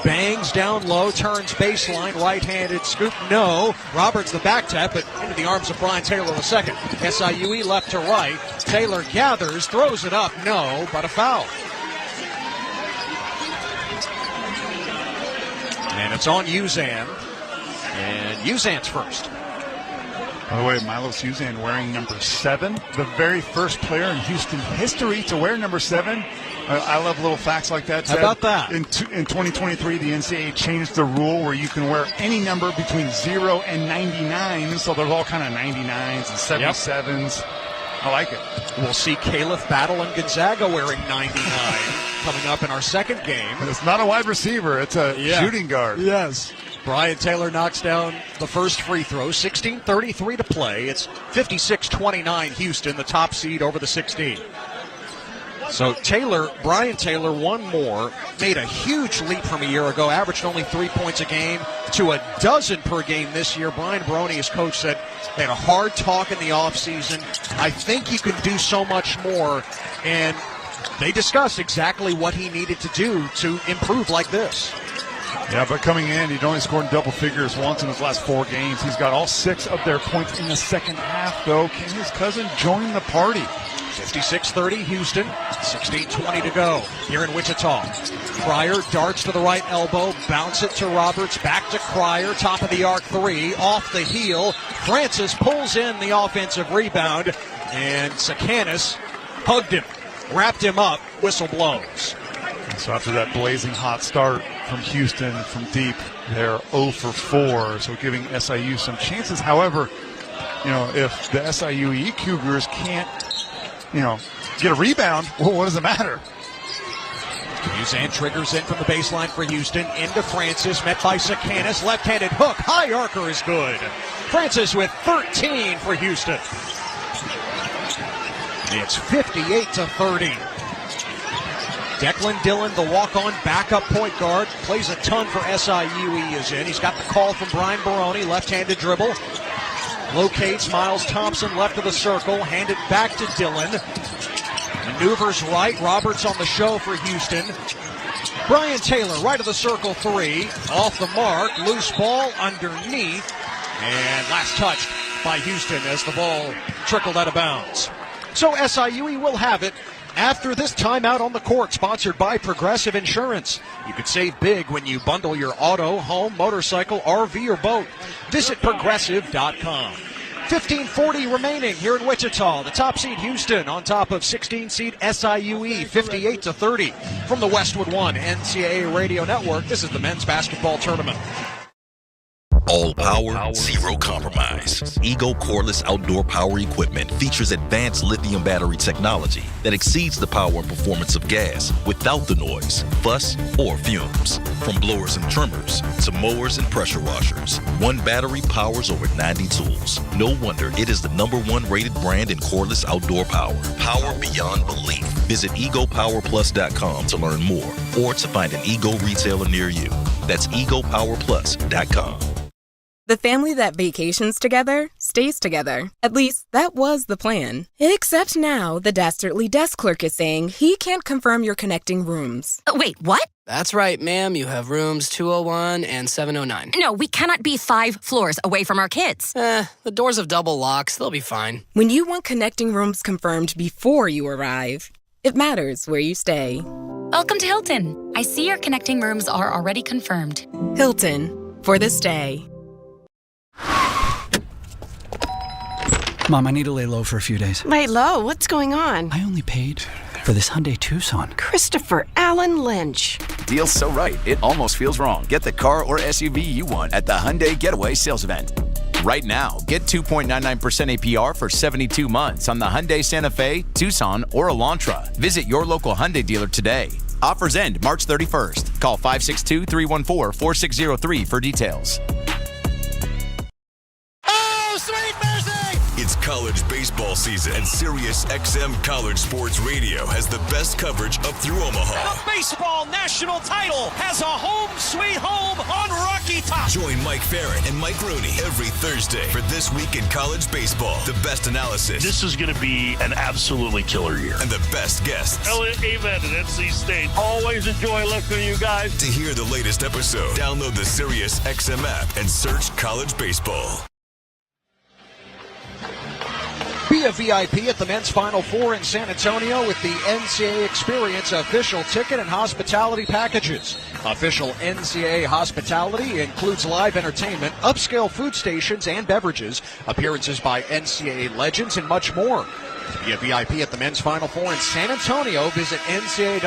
Bangs down low, turns baseline, right-handed scoop, no. Roberts the back tap, but into the arms of Brian Taylor the second. SIUE left to right. Taylor gathers, throws it up, no, but a foul. And it's on Uzan, and Uzan's first. By the way, Milos Uzan wearing number 7, the very first player in Houston history to wear number 7. I love little facts like that, Ted. How about that? In 2023, the NCAA changed the rule where you can wear any number between 0 and 99. So there's all kind of 99s and 77s. Yep. I like it. We'll see Caliph Battle and Gonzaga wearing 99 coming up in our second game. It's not a wide receiver. It's a shooting guard. Yes. Brian Taylor knocks down the first free throw. 16:33 to play. It's 56-29 Houston, the top seed over the 16. So Brian Taylor, one more, made a huge leap from a year ago, averaged only 3 points a game to a dozen per game this year. Brian Baroni, his coach, said they had a hard talk in the offseason. I think you can do so much more, and they discussed exactly what he needed to do to improve like this. Yeah, but coming in, he'd only scored in double figures once in his last 4 games. He's got all 6 of their points in the second half, though. Can his cousin join the party? 56-30 Houston, 16:20 to go here in Wichita. Cryer darts to the right elbow, bounce it to Roberts, back to Cryer, top of the arc 3, off the heel. Francis pulls in the offensive rebound, and Sakanis hugged him, wrapped him up, whistle blows. So after that blazing hot start from Houston from deep, they're 0 for 4, so giving SIU some chances. However, if the SIU Cougars can't get a rebound, well, what does it matter? Musan triggers in from the baseline for Houston. Into Francis, met by Sakanis. Left-handed hook. High arcer is good. Francis with 13 for Houston. It's 58-30. Declan Dillon, the walk-on backup point guard, plays a ton for SIU. He is in. He's got the call from Brian Baroni. Left-handed dribble. Locates Miles Thompson left of the circle, handed back to Dillon. Maneuvers right, Roberts on the show for Houston. Brian Taylor, right of the circle 3, off the mark, loose ball underneath, and last touched by Houston as the ball trickled out of bounds. So SIU will have it after this timeout on the court, sponsored by Progressive Insurance. You could save big when you bundle your auto, home, motorcycle, RV, or boat. Visit Progressive.com. 15:40 remaining here in Wichita. The top seed Houston on top of 16 seed SIUE, 58-30 from the Westwood One NCAA Radio Network. This is the men's basketball tournament. All power, zero compromise. Ego Cordless Outdoor Power Equipment features advanced lithium battery technology that exceeds the power and performance of gas without the noise, fuss, or fumes. From blowers and trimmers to mowers and pressure washers, one battery powers over 90 tools. No wonder it is the #1 rated brand in cordless outdoor power. Power beyond belief. Visit egopowerplus.com to learn more or to find an Ego retailer near you. That's egopowerplus.com. The family that vacations together stays together. At least, that was the plan. Except now, the dastardly desk clerk is saying he can't confirm your connecting rooms. Wait, what? That's right, ma'am. You have rooms 201 and 709. No, we cannot be 5 floors away from our kids. The doors have double locks. They'll be fine. When you want connecting rooms confirmed before you arrive, it matters where you stay. Welcome to Hilton. I see your connecting rooms are already confirmed. Hilton, for the stay. Mom, I need to lay low for a few days. Lay low? What's going on? I only paid for this Hyundai Tucson. Christopher Allen Lynch. Deal's so right, it almost feels wrong. Get the car or SUV you want at the Hyundai Getaway Sales Event. Right now, get 2.99% APR for 72 months on the Hyundai Santa Fe, Tucson, or Elantra. Visit your local Hyundai dealer today. Offers end March 31st. Call 562-314-4603 for details. It's college baseball season, and Sirius XM College Sports Radio has the best coverage up through Omaha. The baseball national title has a home sweet home on Rocky Top. Join Mike Farron and Mike Rooney every Thursday for This Week in College Baseball. The best analysis. This is going to be an absolutely killer year. And the best guests. Elliot Avent at NC State. Always enjoy listening to you guys. To hear the latest episode, download the Sirius XM app and search College Baseball. Be a VIP at the men's Final Four in San Antonio with the NCAA Experience official ticket and hospitality packages. Official NCAA hospitality includes live entertainment, upscale food stations and beverages, appearances by NCAA legends, and much more. To be a VIP at the men's Final Four in San Antonio, visit ncaa.com/VIP.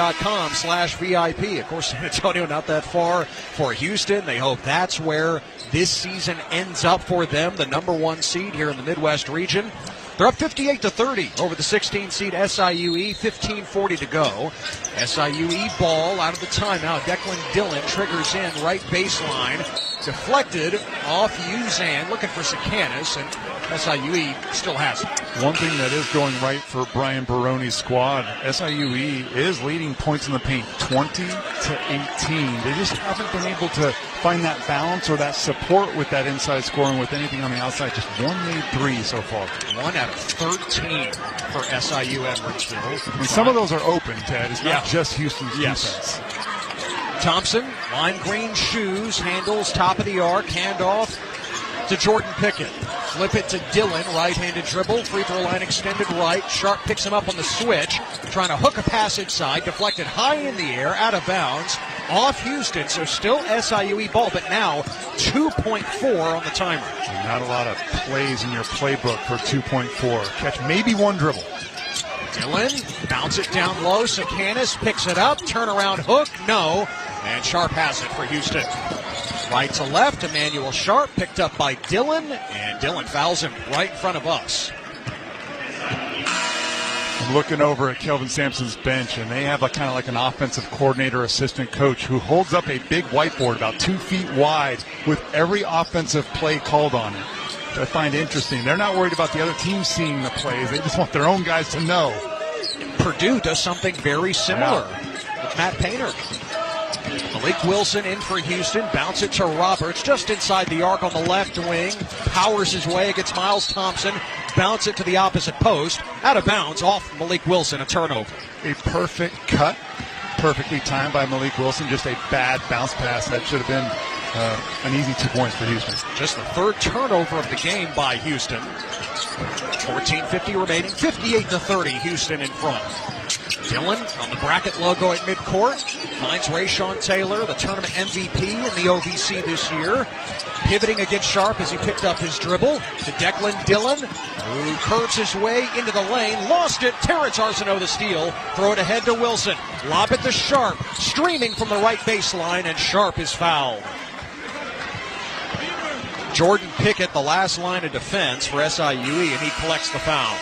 Of course, San Antonio not that far for Houston. They hope that's where this season ends up for them, the number 1 seed here in the Midwest region. They're up 58-30 over the 16-seed SIUE, 15:40 to go. SIUE ball out of the timeout. Declan Dillon triggers in right baseline. Deflected off Uzan, looking for Sikanis, and SIUE still has it. One thing that is going right for Brian Baroni's squad, SIUE is leading points in the paint, 20-18. They just haven't been able to find that balance or that support with that inside scoring with anything on the outside. Just 1 made 3 so far. 1 out of 13 for SIU Edwardsville. And some of those are open, Ted. It's not just Houston's defense. Thompson, lime green shoes, handles top of the arc, handoff to Jordan Pickett. Flip it to Dillon, right-handed dribble, free throw line extended right. Sharp picks him up on the switch, trying to hook a pass inside, deflected high in the air, out of bounds, off Houston, so still SIUE ball, but now 2.4 on the timer. Not a lot of plays in your playbook for 2.4. Catch maybe 1 dribble. Dillon, bounce it down low, Sikanis picks it up, turnaround hook, no, and Sharp has it for Houston. Right to left, Emmanuel Sharp picked up by Dillon, and Dillon fouls him right in front of us. I'm looking over at Kelvin Sampson's bench, and they have kind of like an offensive coordinator assistant coach who holds up a big whiteboard about 2 feet wide with every offensive play called on it. I find interesting. They're not worried about the other team seeing the plays. They just want their own guys to know. Purdue does something very similar with Matt Painter. Malik Wilson in for Houston. Bounce it to Roberts just inside the arc on the left wing. Powers his way against Miles Thompson. Bounce it to the opposite post. Out of bounds off Malik Wilson. A turnover. A perfect cut. Perfectly timed by Malik Wilson. Just a bad bounce pass. That should have been an easy 2 points for Houston. Just the 3rd turnover of the game by Houston. 14:50 remaining. 58-30. Houston in front. Dillon on the bracket logo at midcourt. Finds Rayshawn Taylor, the tournament MVP in the OVC this year. Pivoting against Sharp as he picked up his dribble to Declan Dillon, who curves his way into the lane. Lost it. Terrence Arsenault the steal. Throw it ahead to Wilson. Lob it to Sharp. Streaming from the right baseline, and Sharp is fouled. Jordan Pickett, the last line of defense for SIUE, and he collects the foul.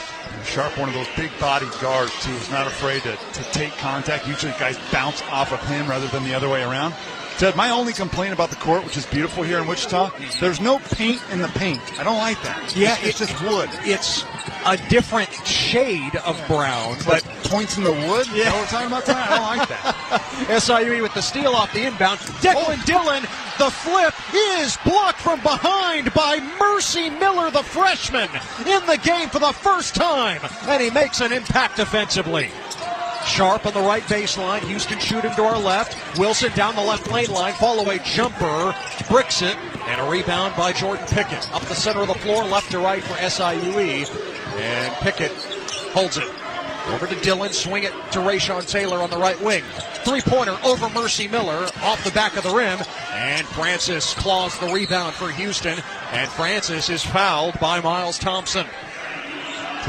Sharp, one of those big-bodied guards, too, is not afraid to take contact. Usually guys bounce off of him rather than the other way around. Ted, my only complaint about the court, which is beautiful here in Wichita, there's no paint in the paint. I don't like that. Yeah, it's just wood. It's a different shade of brown. But points in the wood? Yeah. You know what we're talking about tonight? I don't like that. SIUE with the steal off the inbound. Declan Dillon, the flip is blocked from behind by Mercy Miller, the freshman, in the game for the first time. And he makes an impact defensively. Sharp on the right baseline. Houston shooting to our left. Wilson down the left lane line. Fall-away jumper. Bricks it. And a rebound by Jordan Pickett. Up the center of the floor, left to right for SIUE. And Pickett holds it. Over to Dillon. Swing it to Rayshawn Taylor on the right wing. Three-pointer over Mercy Miller. Off the back of the rim. And Francis claws the rebound for Houston. And Francis is fouled by Miles Thompson.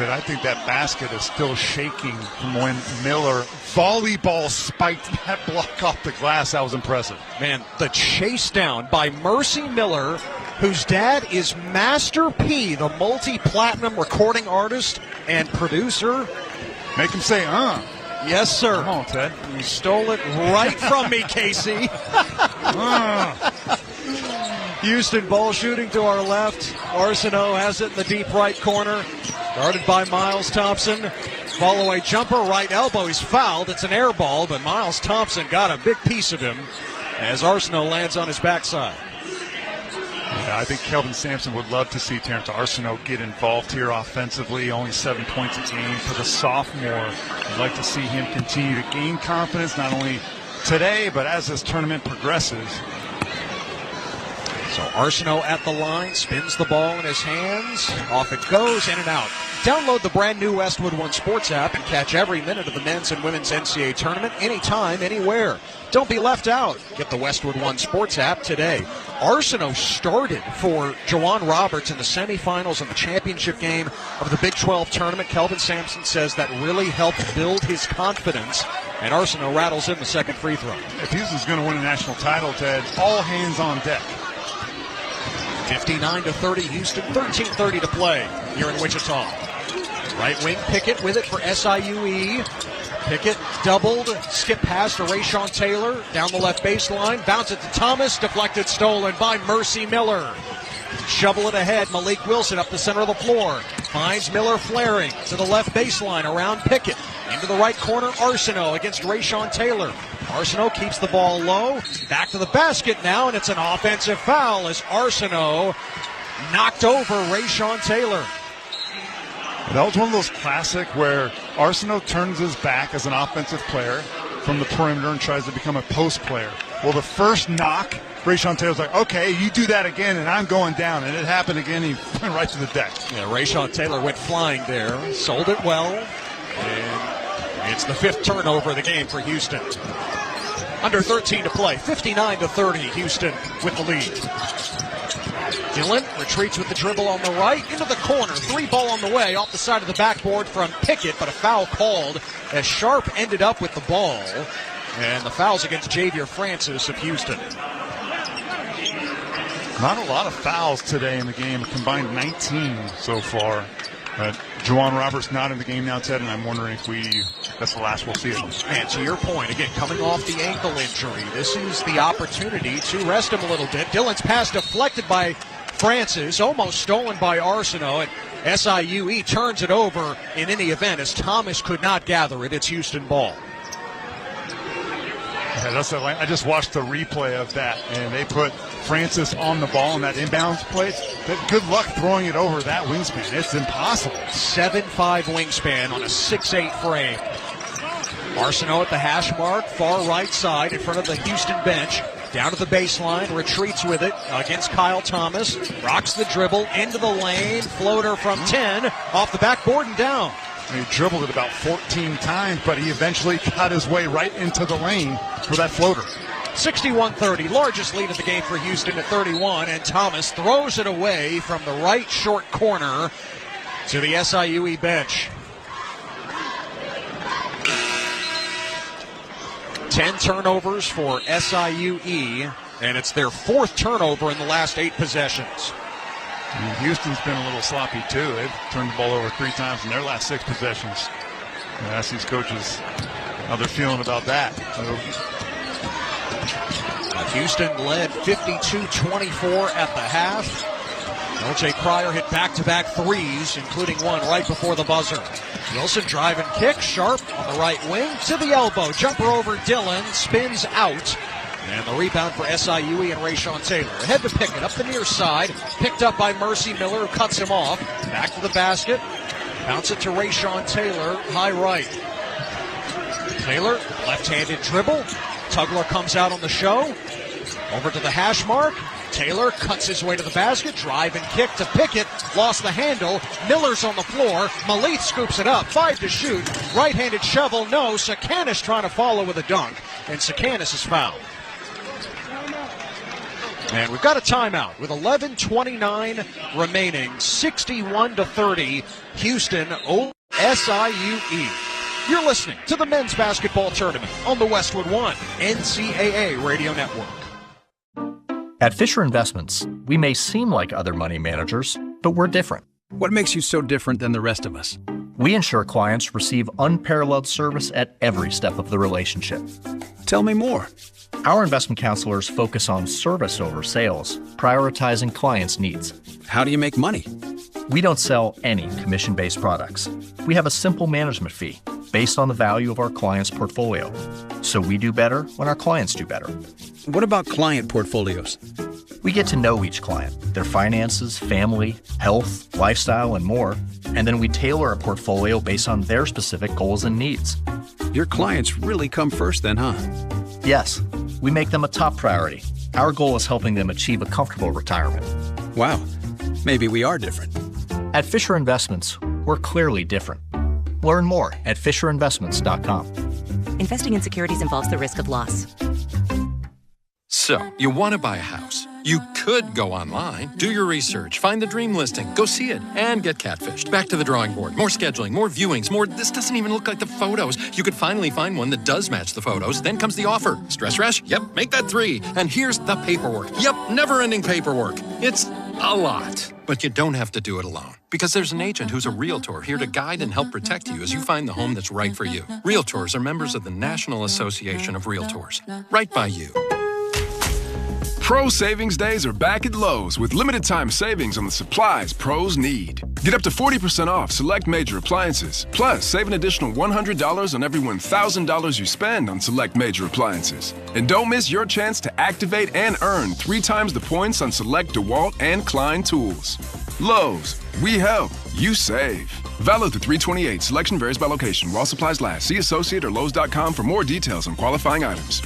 I think that basket is still shaking from when Miller volleyball spiked that block off the glass. That was impressive. Man, the chase down by Mercy Miller, whose dad is Master P, the multi-platinum recording artist and producer. Make him say, Yes, sir. Come on, Ted. You stole it right from me, Casey. Houston ball shooting to our left. Arsenault has it in the deep right corner. Guarded by Miles Thompson. Fall-away jumper, right elbow. He's fouled. It's an air ball, but Miles Thompson got a big piece of him as Arsenault lands on his backside. Yeah, I think Kelvin Sampson would love to see Terrence Arsenault get involved here offensively. Only 7 points a game for the sophomore. I'd like to see him continue to gain confidence, not only today, but as this tournament progresses. So Arsenault at the line, spins the ball in his hands. Off it goes, in and out. Download the brand new Westwood One Sports app and catch every minute of the men's and women's NCAA tournament anytime, anywhere. Don't be left out. Get the Westwood One Sports app today. Arsenault started for Jawan Roberts in the semifinals and the championship game of the Big 12 tournament. Kelvin Sampson says that really helped build his confidence, and Arsenault rattles in the second free throw. If Houston's going to win a national title, Ted, all hands on deck. 59-30 Houston, 13:30 to play here in Wichita. Right wing Pickett with it for SIUE. Pickett doubled, skip pass to Rayshawn Taylor, down the left baseline, bounce it to Thomas, deflected, stolen by Mercy Miller. Shovel it ahead, Malik Wilson up the center of the floor, finds Miller flaring to the left baseline around Pickett. Into the right corner, Arsenault against Rayshawn Taylor. Arsenault keeps the ball low, back to the basket now, and it's an offensive foul as Arsenault knocked over Rayshawn Taylor. That was one of those classic where Arsenault turns his back as an offensive player from the perimeter and tries to become a post player. Well, the first knock, Rayshawn Taylor's like, okay, you do that again, and I'm going down. And it happened again. He went right to the deck. Yeah, Rayshawn Taylor went flying there, sold it well, and it's the fifth turnover of the game for Houston. Under 13 to play, 59-30, Houston with the lead. Dillon retreats with the dribble on the right, into the corner, three ball on the way, off the side of the backboard from Pickett, but a foul called as Sharp ended up with the ball, and the foul's against Javier Francis of Houston. Not a lot of fouls today in the game, combined 19 so far. Jawan Roberts not in the game now, Ted, and I'm wondering if that's the last we'll see of him. And to your point, again, coming off the ankle injury, this is the opportunity to rest him a little bit. Dillon's pass deflected by Francis, almost stolen by Arsenault, and SIUE turns it over in any event as Thomas could not gather it. It's Houston ball. Yeah, I just watched the replay of that, and they put Francis on the ball in that inbounds play. Good luck throwing it over that wingspan. It's impossible. 7'5" wingspan on a 6'8" frame. Arsenault at the hash mark, far right side in front of the Houston bench. Down to the baseline, retreats with it against Kyle Thomas. Rocks the dribble into the lane. Floater from 10, off the backboard and down. He dribbled it about 14 times, but he eventually cut his way right into the lane for that floater. 61-30, largest lead of the game for Houston at 31, and Thomas throws it away from the right short corner to the SIUE bench. 10 turnovers for SIUE, and it's their fourth turnover in the last 8 possessions. And Houston's been a little sloppy, too. They've turned the ball over 3 times in their last 6 possessions. And I ask these coaches how they're feeling about that. Houston led 52-24 at the half. LJ Cryer hit back-to-back threes, including one right before the buzzer. Wilson driving kick, Sharp on the right wing to the elbow. Jumper over Dillon, spins out. And the rebound for SIUE and Rayshawn Taylor. Ahead to Pickett, up the near side. Picked up by Mercy Miller, who cuts him off. Back to the basket. Bounce it to Rayshawn Taylor, high right. Taylor, left-handed dribble. Tugler comes out on the show. Over to the hash mark. Taylor cuts his way to the basket. Drive and kick to Pickett. Lost the handle. Miller's on the floor. Malith scoops it up. 5 to shoot. Right-handed shovel. No. Sakanis trying to follow with a dunk. And Sakanis is fouled. And we've got a timeout with 11:29 remaining. 61-30. Houston over SIUE. You're listening to the men's basketball tournament on the Westwood One NCAA Radio Network. At Fisher Investments, we may seem like other money managers, but we're different. What makes you so different than the rest of us? We ensure clients receive unparalleled service at every step of the relationship. Tell me more. Our investment counselors focus on service over sales, prioritizing clients' needs. How do you make money? We don't sell any commission-based products. We have a simple management fee based on the value of our client's portfolio. So we do better when our clients do better. What about client portfolios? We get to know each client, their finances, family, health, lifestyle, and more, and then we tailor a portfolio based on their specific goals and needs. Your clients really come first then, huh? Yes, we make them a top priority, Our goal is helping them achieve a comfortable retirement. Wow, maybe we are different. At Fisher Investments, we're clearly different. Learn more at FisherInvestments.com. Investing in securities involves the risk of loss. So, you want to buy a house. You could go online, do your research, find the dream listing, go see it, and get catfished. Back to the drawing board. More scheduling, more viewings, more this doesn't even look like the photos. You could finally find one that does match the photos. Then comes the offer. Stress rash? Yep, make that 3. And here's the paperwork. Yep, never-ending paperwork. It's a lot. But you don't have to do it alone. Because there's an agent who's a realtor here to guide and help protect you as you find the home that's right for you. Realtors are members of the National Association of Realtors. Right by you. Pro Savings Days are back at Lowe's with limited time savings on the supplies pros need. Get up to 40% off select major appliances. Plus, save an additional $100 on every $1,000 you spend on select major appliances. And don't miss your chance to activate and earn 3 times the points on select DeWalt and Klein tools. Lowe's, we help, you save. Valid through 3/28. Selection varies by location. While supplies last. See associate or Lowe's.com for more details on qualifying items.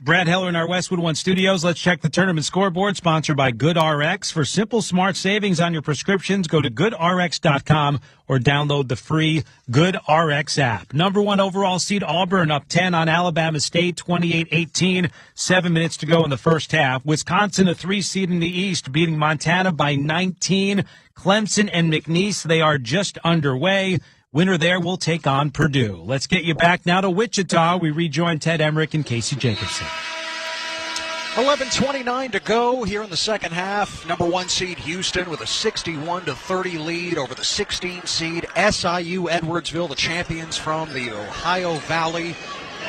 Brad Heller in our Westwood One studios. Let's check the tournament scoreboard, sponsored by GoodRx. For simple, smart savings on your prescriptions, go to GoodRx.com or download the free GoodRx app. Number 1 overall seed Auburn up 10 on Alabama State, 28-18. 7 minutes to go in the first half. Wisconsin, a 3 seed in the East, beating Montana by 19. Clemson and McNeese, they are just underway. Winner there will take on Purdue. Let's get you back now to Wichita. We rejoin Ted Emmerich and Casey Jacobson. 11:29 to go here in the second half. Number 1 seed Houston with a 61-30 lead over the 16 seed SIU Edwardsville, the champions from the Ohio Valley.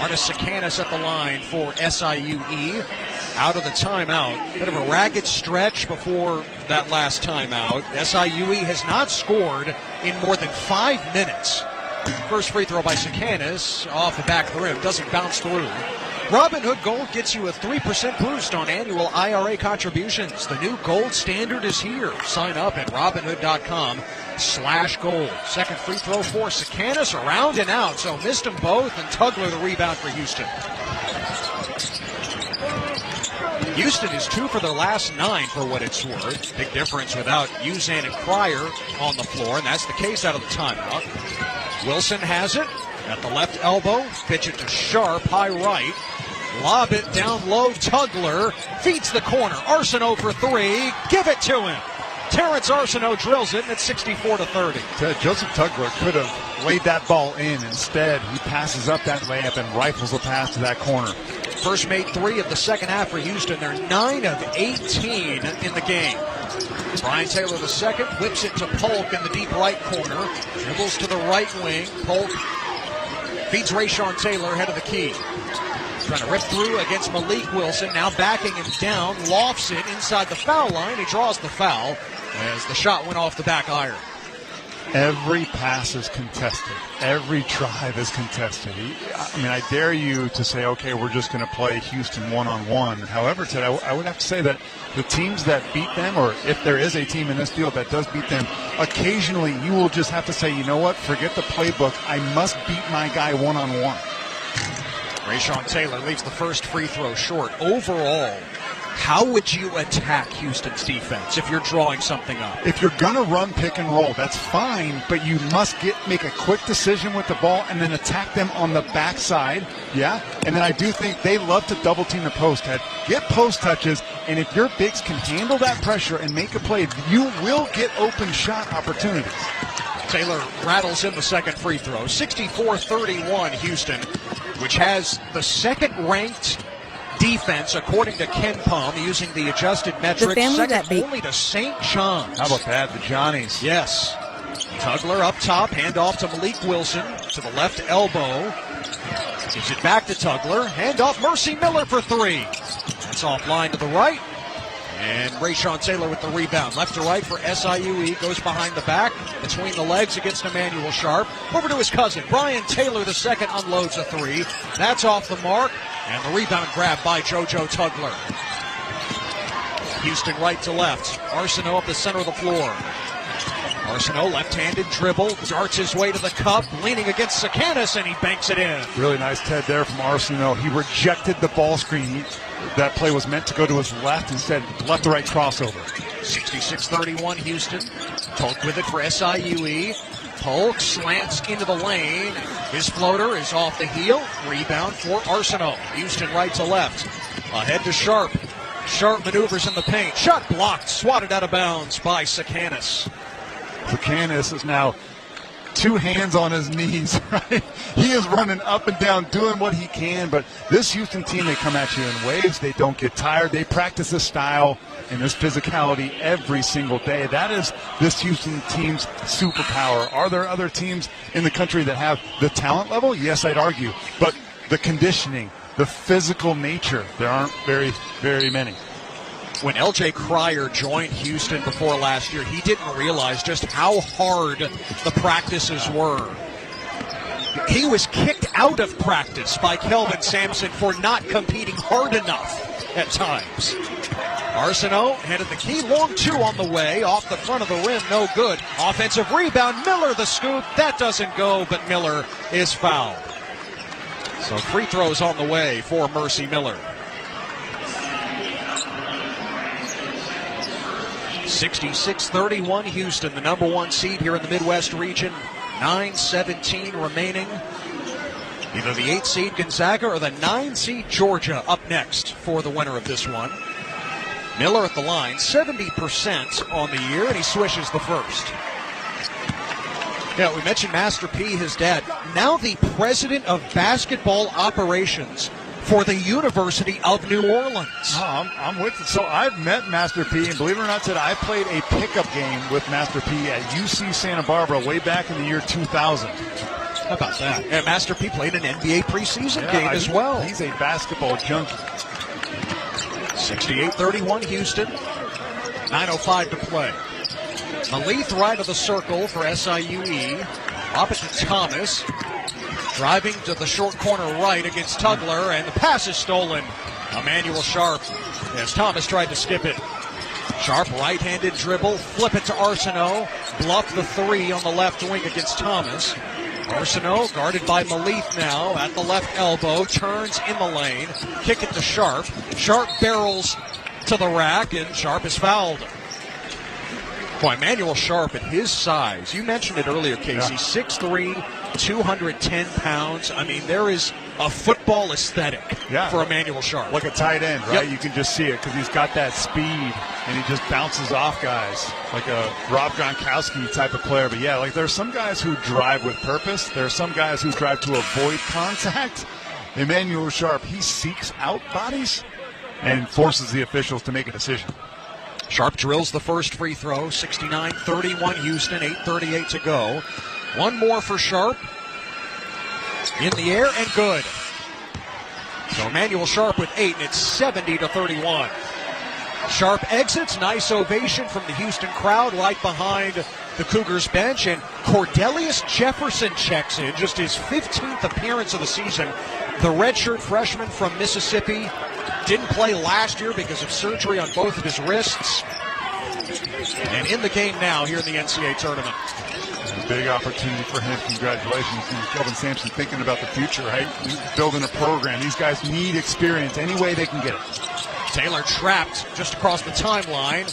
Artis Sikanis at the line for SIUE. Out of the timeout. Bit of a ragged stretch before that last timeout. SIUE has not scored in more than 5 minutes. First free throw by Sikanis off the back of the rim. Doesn't bounce through. Robinhood Gold gets you a 3% boost on annual IRA contributions. The new gold standard is here. Sign up at Robinhood.com/gold. Second free throw for Sikanis, around and out. So missed them both, and Tugler the rebound for Houston. Houston is 2 for their last 9 for what it's worth. Big difference without Uzan and Cryer on the floor, and that's the case out of the timeout. Wilson has it at the left elbow. Pitch it to Sharp, high right. Lob it down low. Tugler feeds the corner. Arsenault for 3. Give it to him. Terrence Arsenault drills it, and it's 64-30. Joseph Tugler could have laid that ball in. Instead, he passes up that layup and rifles the pass to that corner. First made 3 of the second half for Houston. They're 9 of 18 in the game. Brian Taylor the second whips it to Polk in the deep right corner. Dribbles to the right wing. Polk feeds Rayshawn Taylor head of the key. Trying to rip through against Malik Wilson. Now backing him down. Lofts it inside the foul line. He draws the foul as the shot went off the back iron. Every pass is contested. Every drive is contested. I mean, I dare you to say, okay, we're just going to play Houston one-on-one. However, Ted, I would have to say that the teams that beat them, or if there is a team in this field that does beat them, occasionally you will just have to say, you know what, forget the playbook. I must beat my guy one-on-one. Rayshawn Taylor leaves the first free throw short. Overall, how would you attack Houston's defense if you're drawing something up? If you're going to run pick and roll, that's fine, but you must make a quick decision with the ball and then attack them on the backside, yeah? And then I do think they love to double team the post, Ted. Get post touches, and if your bigs can handle that pressure and make a play, you will get open shot opportunities. Taylor rattles in the second free throw. 64-31 Houston, which has the second-ranked defense, according to Ken Palm, using the adjusted metrics, second only to St. John's. How about that, the Johnnies? Yes. Tugler up top, handoff to Malik Wilson, to the left elbow. Gives it back to Tugler, handoff Mercy Miller for 3. That's offline to the right. And Rayshawn Taylor with the rebound. Left to right for SIUE. Goes behind the back. Between the legs against Emmanuel Sharp. Over to his cousin. Brian Taylor the second unloads a 3. That's off the mark. And the rebound grab by JoJo Tugler. Houston right to left. Arsenault up the center of the floor. Arsenault, left-handed dribble, darts his way to the cup, leaning against Sakanis, and he banks it in. Really nice Ted there from Arsenault. He rejected the ball screen. That play was meant to go to his left, instead left to right crossover. 66-31 Houston. Polk with it for SIUE. Polk slants into the lane. His floater is off the heel. Rebound for Arsenault. Houston right to left. Ahead to Sharp. Sharp maneuvers in the paint. Shot blocked. Swatted out of bounds by Sakanis. Sakanis is now 2 hands on his knees, right? He is running up and down, doing what he can, but this Houston team, they come at you in waves. They don't get tired. They practice this style and this physicality every single day. That is this Houston team's superpower. Are there other teams in the country that have the talent level? Yes, I'd argue. But the conditioning, the physical nature, there aren't very, very many. When LJ Cryer joined Houston before last year, he didn't realize just how hard the practices were. He was kicked out of practice by Kelvin Sampson for not competing hard enough at times. Arsenault headed the key, long 2 on the way, off the front of the rim, no good. Offensive rebound, Miller the scoop, that doesn't go, but Miller is fouled. So free throws on the way for Mercy Miller. 66-31 Houston, the number 1 seed here in the Midwest region. 9:17 remaining. Either the 8 seed Gonzaga or the 9 seed Georgia up next for the winner of this one. Miller at the line, 70% on the year, and he swishes the first. Yeah, we mentioned Master P, his dad, now the president of basketball operations for the University of New Orleans. Oh, I'm with it. So I've met Master P, and believe it or not, Ted, I played a pickup game with Master P at UC Santa Barbara way back in the year 2000. How about that? And Master P played an NBA preseason game as well. He's a basketball junkie. 68-31 Houston. 9:05 to play. Malith right of the circle for SIUE. Opposite Thomas. Driving to the short corner right against Tugler, and the pass is stolen. Emmanuel Sharp, as Thomas tried to skip it. Sharp right-handed dribble, flip it to Arsenault. Bluff the 3 on the left wing against Thomas. Arsenault guarded by Malith now at the left elbow, turns in the lane, kick it to Sharp. Sharp barrels to the rack, and Sharp is fouled. Boy, Emmanuel Sharp at his size, you mentioned it earlier, Casey, 6'3", 210 pounds. I mean, there is a football aesthetic for Emmanuel Sharp. Like a tight end, right? Yep. You can just see it because he's got that speed, and he just bounces off guys like a Rob Gronkowski type of player. But yeah, like there's some guys who drive with purpose. There are some guys who drive to avoid contact. Emmanuel Sharp, he seeks out bodies and forces the officials to make a decision. Sharp drills the first free throw, 69-31 Houston, 8:38 to go. One more for Sharp. In the air and good. So Emmanuel Sharp with 8, and it's 70-31. Sharp exits, nice ovation from the Houston crowd right behind the Cougars bench, and Cordelius Jefferson checks in, just his 15th appearance of the season. The redshirt freshman from Mississippi didn't play last year because of surgery on both of his wrists. And in the game now here in the NCAA Tournament. A big opportunity for him. Congratulations. And Kelvin Sampson thinking about the future, right? Building a program. These guys need experience any way they can get it. Taylor trapped just across the timeline.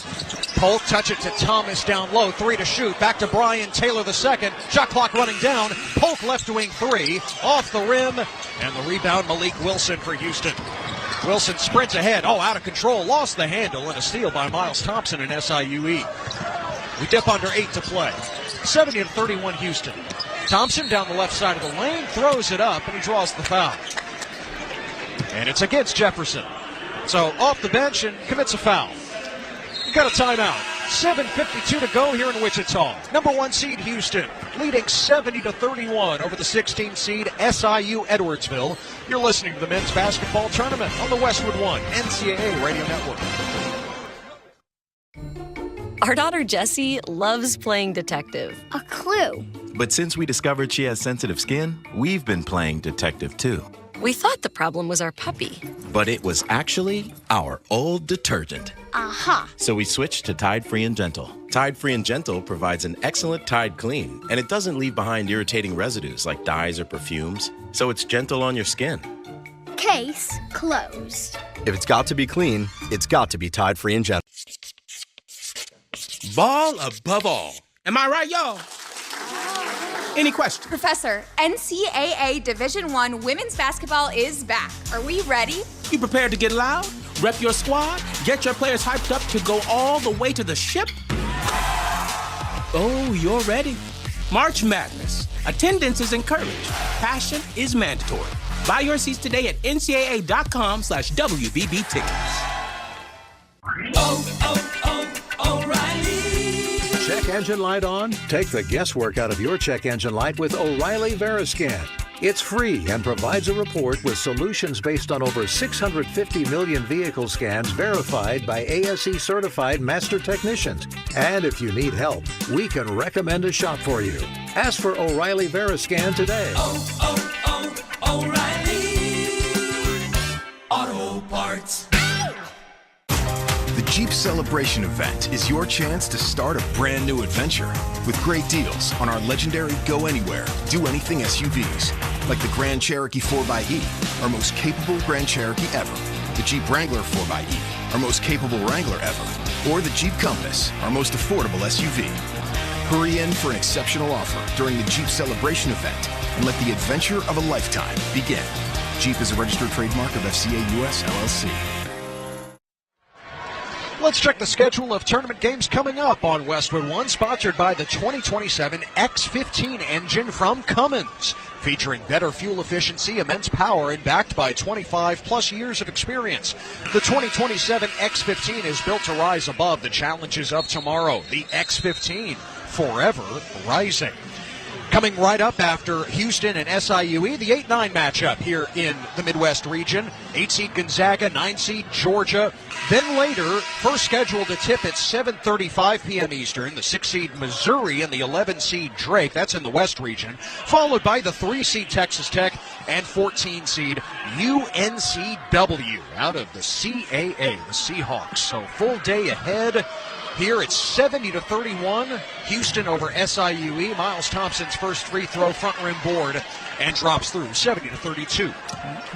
Polk touch it to Thomas down low. 3 to shoot. Back to Brian Taylor the second. Shot clock running down. Polk left wing 3. Off the rim. And the rebound, Malik Wilson for Houston. Wilson sprints ahead. Oh, out of control. Lost the handle, and a steal by Miles Thompson in SIUE. We dip under 8 to play. 70-31 Houston. Thompson down the left side of the lane, throws it up, and he draws the foul. And it's against Jefferson. So off the bench and commits a foul. We got a timeout. 7:52 to go here in Wichita. Number 1 seed Houston leading 70-31 over the 16 seed SIU Edwardsville. You're listening to the men's basketball tournament on the Westwood One NCAA Radio Network. Our daughter Jessie loves playing detective. A clue. But since we discovered she has sensitive skin, we've been playing detective too. We thought the problem was our puppy. But it was actually our old detergent. Aha. So we switched to Tide Free and Gentle. Tide Free and Gentle provides an excellent Tide clean, and it doesn't leave behind irritating residues like dyes or perfumes, so it's gentle on your skin. Case closed. If it's got to be clean, it's got to be Tide Free and Gentle. Ball above all. Am I right, y'all? Any questions? Professor, NCAA Division I women's basketball is back. Are we ready? You prepared to get loud? Rep your squad? Get your players hyped up to go all the way to the ship? Oh, you're ready. March Madness. Attendance is encouraged. Passion is mandatory. Buy your seats today at ncaa.com/WBB tickets. O'Reilly. Check engine light on? Take the guesswork out of your check engine light with O'Reilly Veriscan. It's free and provides a report with solutions based on over 650 million vehicle scans verified by ASE certified master technicians. And if you need help, we can recommend a shop for you. Ask for O'Reilly Veriscan today. O'Reilly Auto Parts. The Jeep Celebration event is your chance to start a brand new adventure with great deals on our legendary Go Anywhere, Do Anything SUVs, like the Grand Cherokee 4xE, our most capable Grand Cherokee ever, the Jeep Wrangler 4xE, our most capable Wrangler ever, or the Jeep Compass, our most affordable SUV. Hurry in for an exceptional offer during the Jeep Celebration event and let the adventure of a lifetime begin. Jeep is a registered trademark of FCA US LLC. Let's check the schedule of tournament games coming up on Westwood One, sponsored by the 2027 X15 engine from Cummins. Featuring better fuel efficiency, immense power, and backed by 25-plus years of experience. The 2027 X15 is built to rise above the challenges of tomorrow. The X15, forever rising. Coming right up after Houston and SIUE, the 8-9 matchup here in the Midwest region. 8-seed Gonzaga, 9-seed Georgia. Then later, first scheduled to tip at 7:35 p.m. Eastern, the 6-seed Missouri and the 11-seed Drake. That's in the West region. Followed by the 3-seed Texas Tech and 14-seed UNCW out of the CAA, the Seahawks. So full day ahead. Here it's 70-31. Houston over SIUE. Miles Thompson's first free throw, front rim board, and drops through 70-32.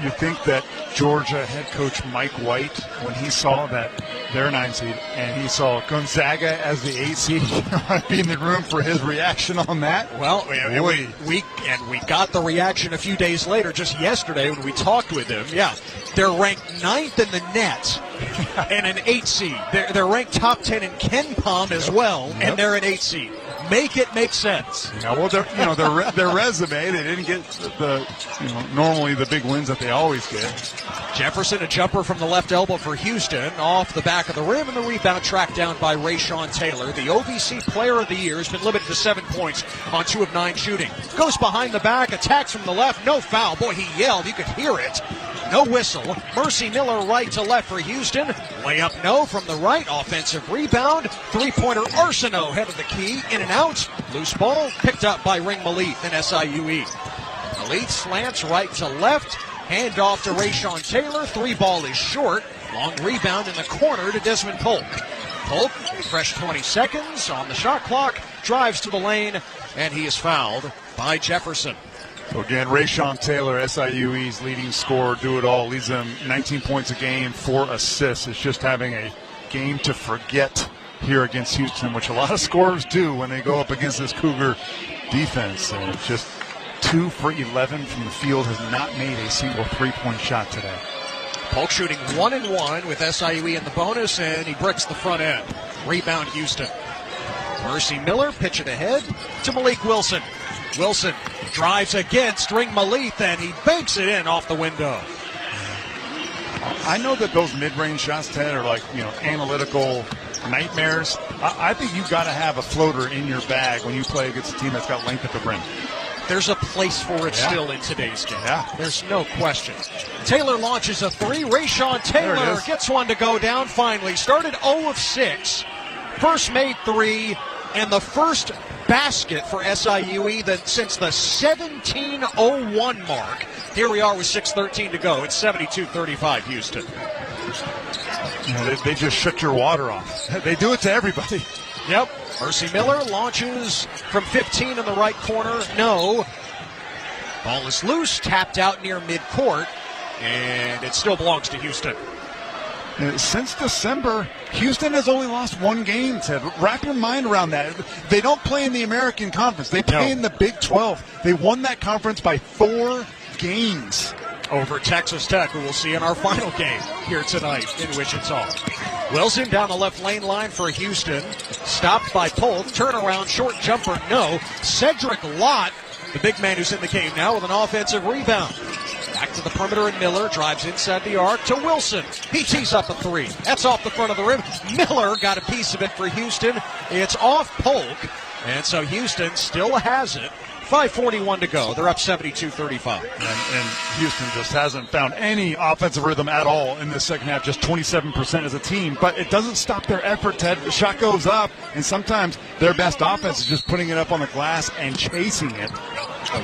You think that Georgia head coach Mike White, when he saw that they're 9 seed and he saw Gonzaga as the 8 seed, might be in the room for his reaction on that? Well, we got the reaction a few days later, just yesterday when we talked with him. Yeah, they're ranked 9th in the net and an 8 seed. They're ranked top 10 in KenPom as well, and they're an 8 seed. Make it make sense. Yeah, well, their resume, they didn't get normally the big wins that they always get. Jefferson, a jumper from the left elbow for Houston, off the back of the rim, and the rebound tracked down by Rayshawn Taylor. The OVC Player of the Year has been limited to 7 points on 2 of 9 shooting. Goes behind the back, attacks from the left, no foul. Boy, he yelled, you could hear it. No whistle. Mercy Miller right to left for Houston. Layup no from the right. Offensive rebound. Three-pointer Arsenault head of the key. In and out. Loose ball picked up by Ring Malith in SIUE. Malith slants right to left. Hand off to Rayshawn Taylor. 3-ball is short. Long rebound in the corner to Desmond Polk. Polk, fresh 20 seconds on the shot clock. Drives to the lane, and he is fouled by Jefferson. So again, Rayshawn Taylor, SIUE's leading scorer, do it all. Leads them 19 points a game, 4 assists. It's just having a game to forget here against Houston, which a lot of scorers do when they go up against this Cougar defense. And it's just 2 for 11 from the field, has not made a single 3-point shot today. Polk shooting 1-1 with SIUE in the bonus, and he bricks the front end. Rebound Houston. Mercy Miller, pitch it ahead to Malik Wilson. Wilson drives against Ring Malith, and he banks it in off the window. I know that those mid-range shots, Ted, are like, analytical nightmares. I think you've got to have a floater in your bag when you play against a team that's got length at the rim. There's a place for it still in today's game. Yeah. There's no question. Taylor launches a 3. Rayshawn Taylor gets one to go down finally. Started 0 of 6. First made three, and the first basket for SIUE since the 17:01 mark. Here we are with 6:13 to go. It's 72-35 Houston. They just shook your water off. They do it to everybody. Yep. Mercy Miller launches from 15 in the right corner. No. Ball is loose, tapped out near midcourt, and it still belongs to Houston. Since December, Houston has only lost one game, Ted. Wrap your mind around that. They don't play in the American Conference. They play in the Big 12. They won that conference by 4 games. Over Texas Tech, who we'll see in our final game here tonight in Wichita. Wilson down the left lane line for Houston. Stopped by Polk. Turnaround, short jumper, no. Cedric Lott, the big man who's in the game now, with an offensive rebound. Back to the perimeter, and Miller drives inside the arc to Wilson. He tees up a three. That's off the front of the rim. Miller got a piece of it for Houston. It's off Polk, and so Houston still has it. 5:41 to go. They're up 72-35. And Houston just hasn't found any offensive rhythm at all in the second half, just 27% as a team. But it doesn't stop their effort, Ted. The shot goes up, and sometimes their best offense is just putting it up on the glass and chasing it.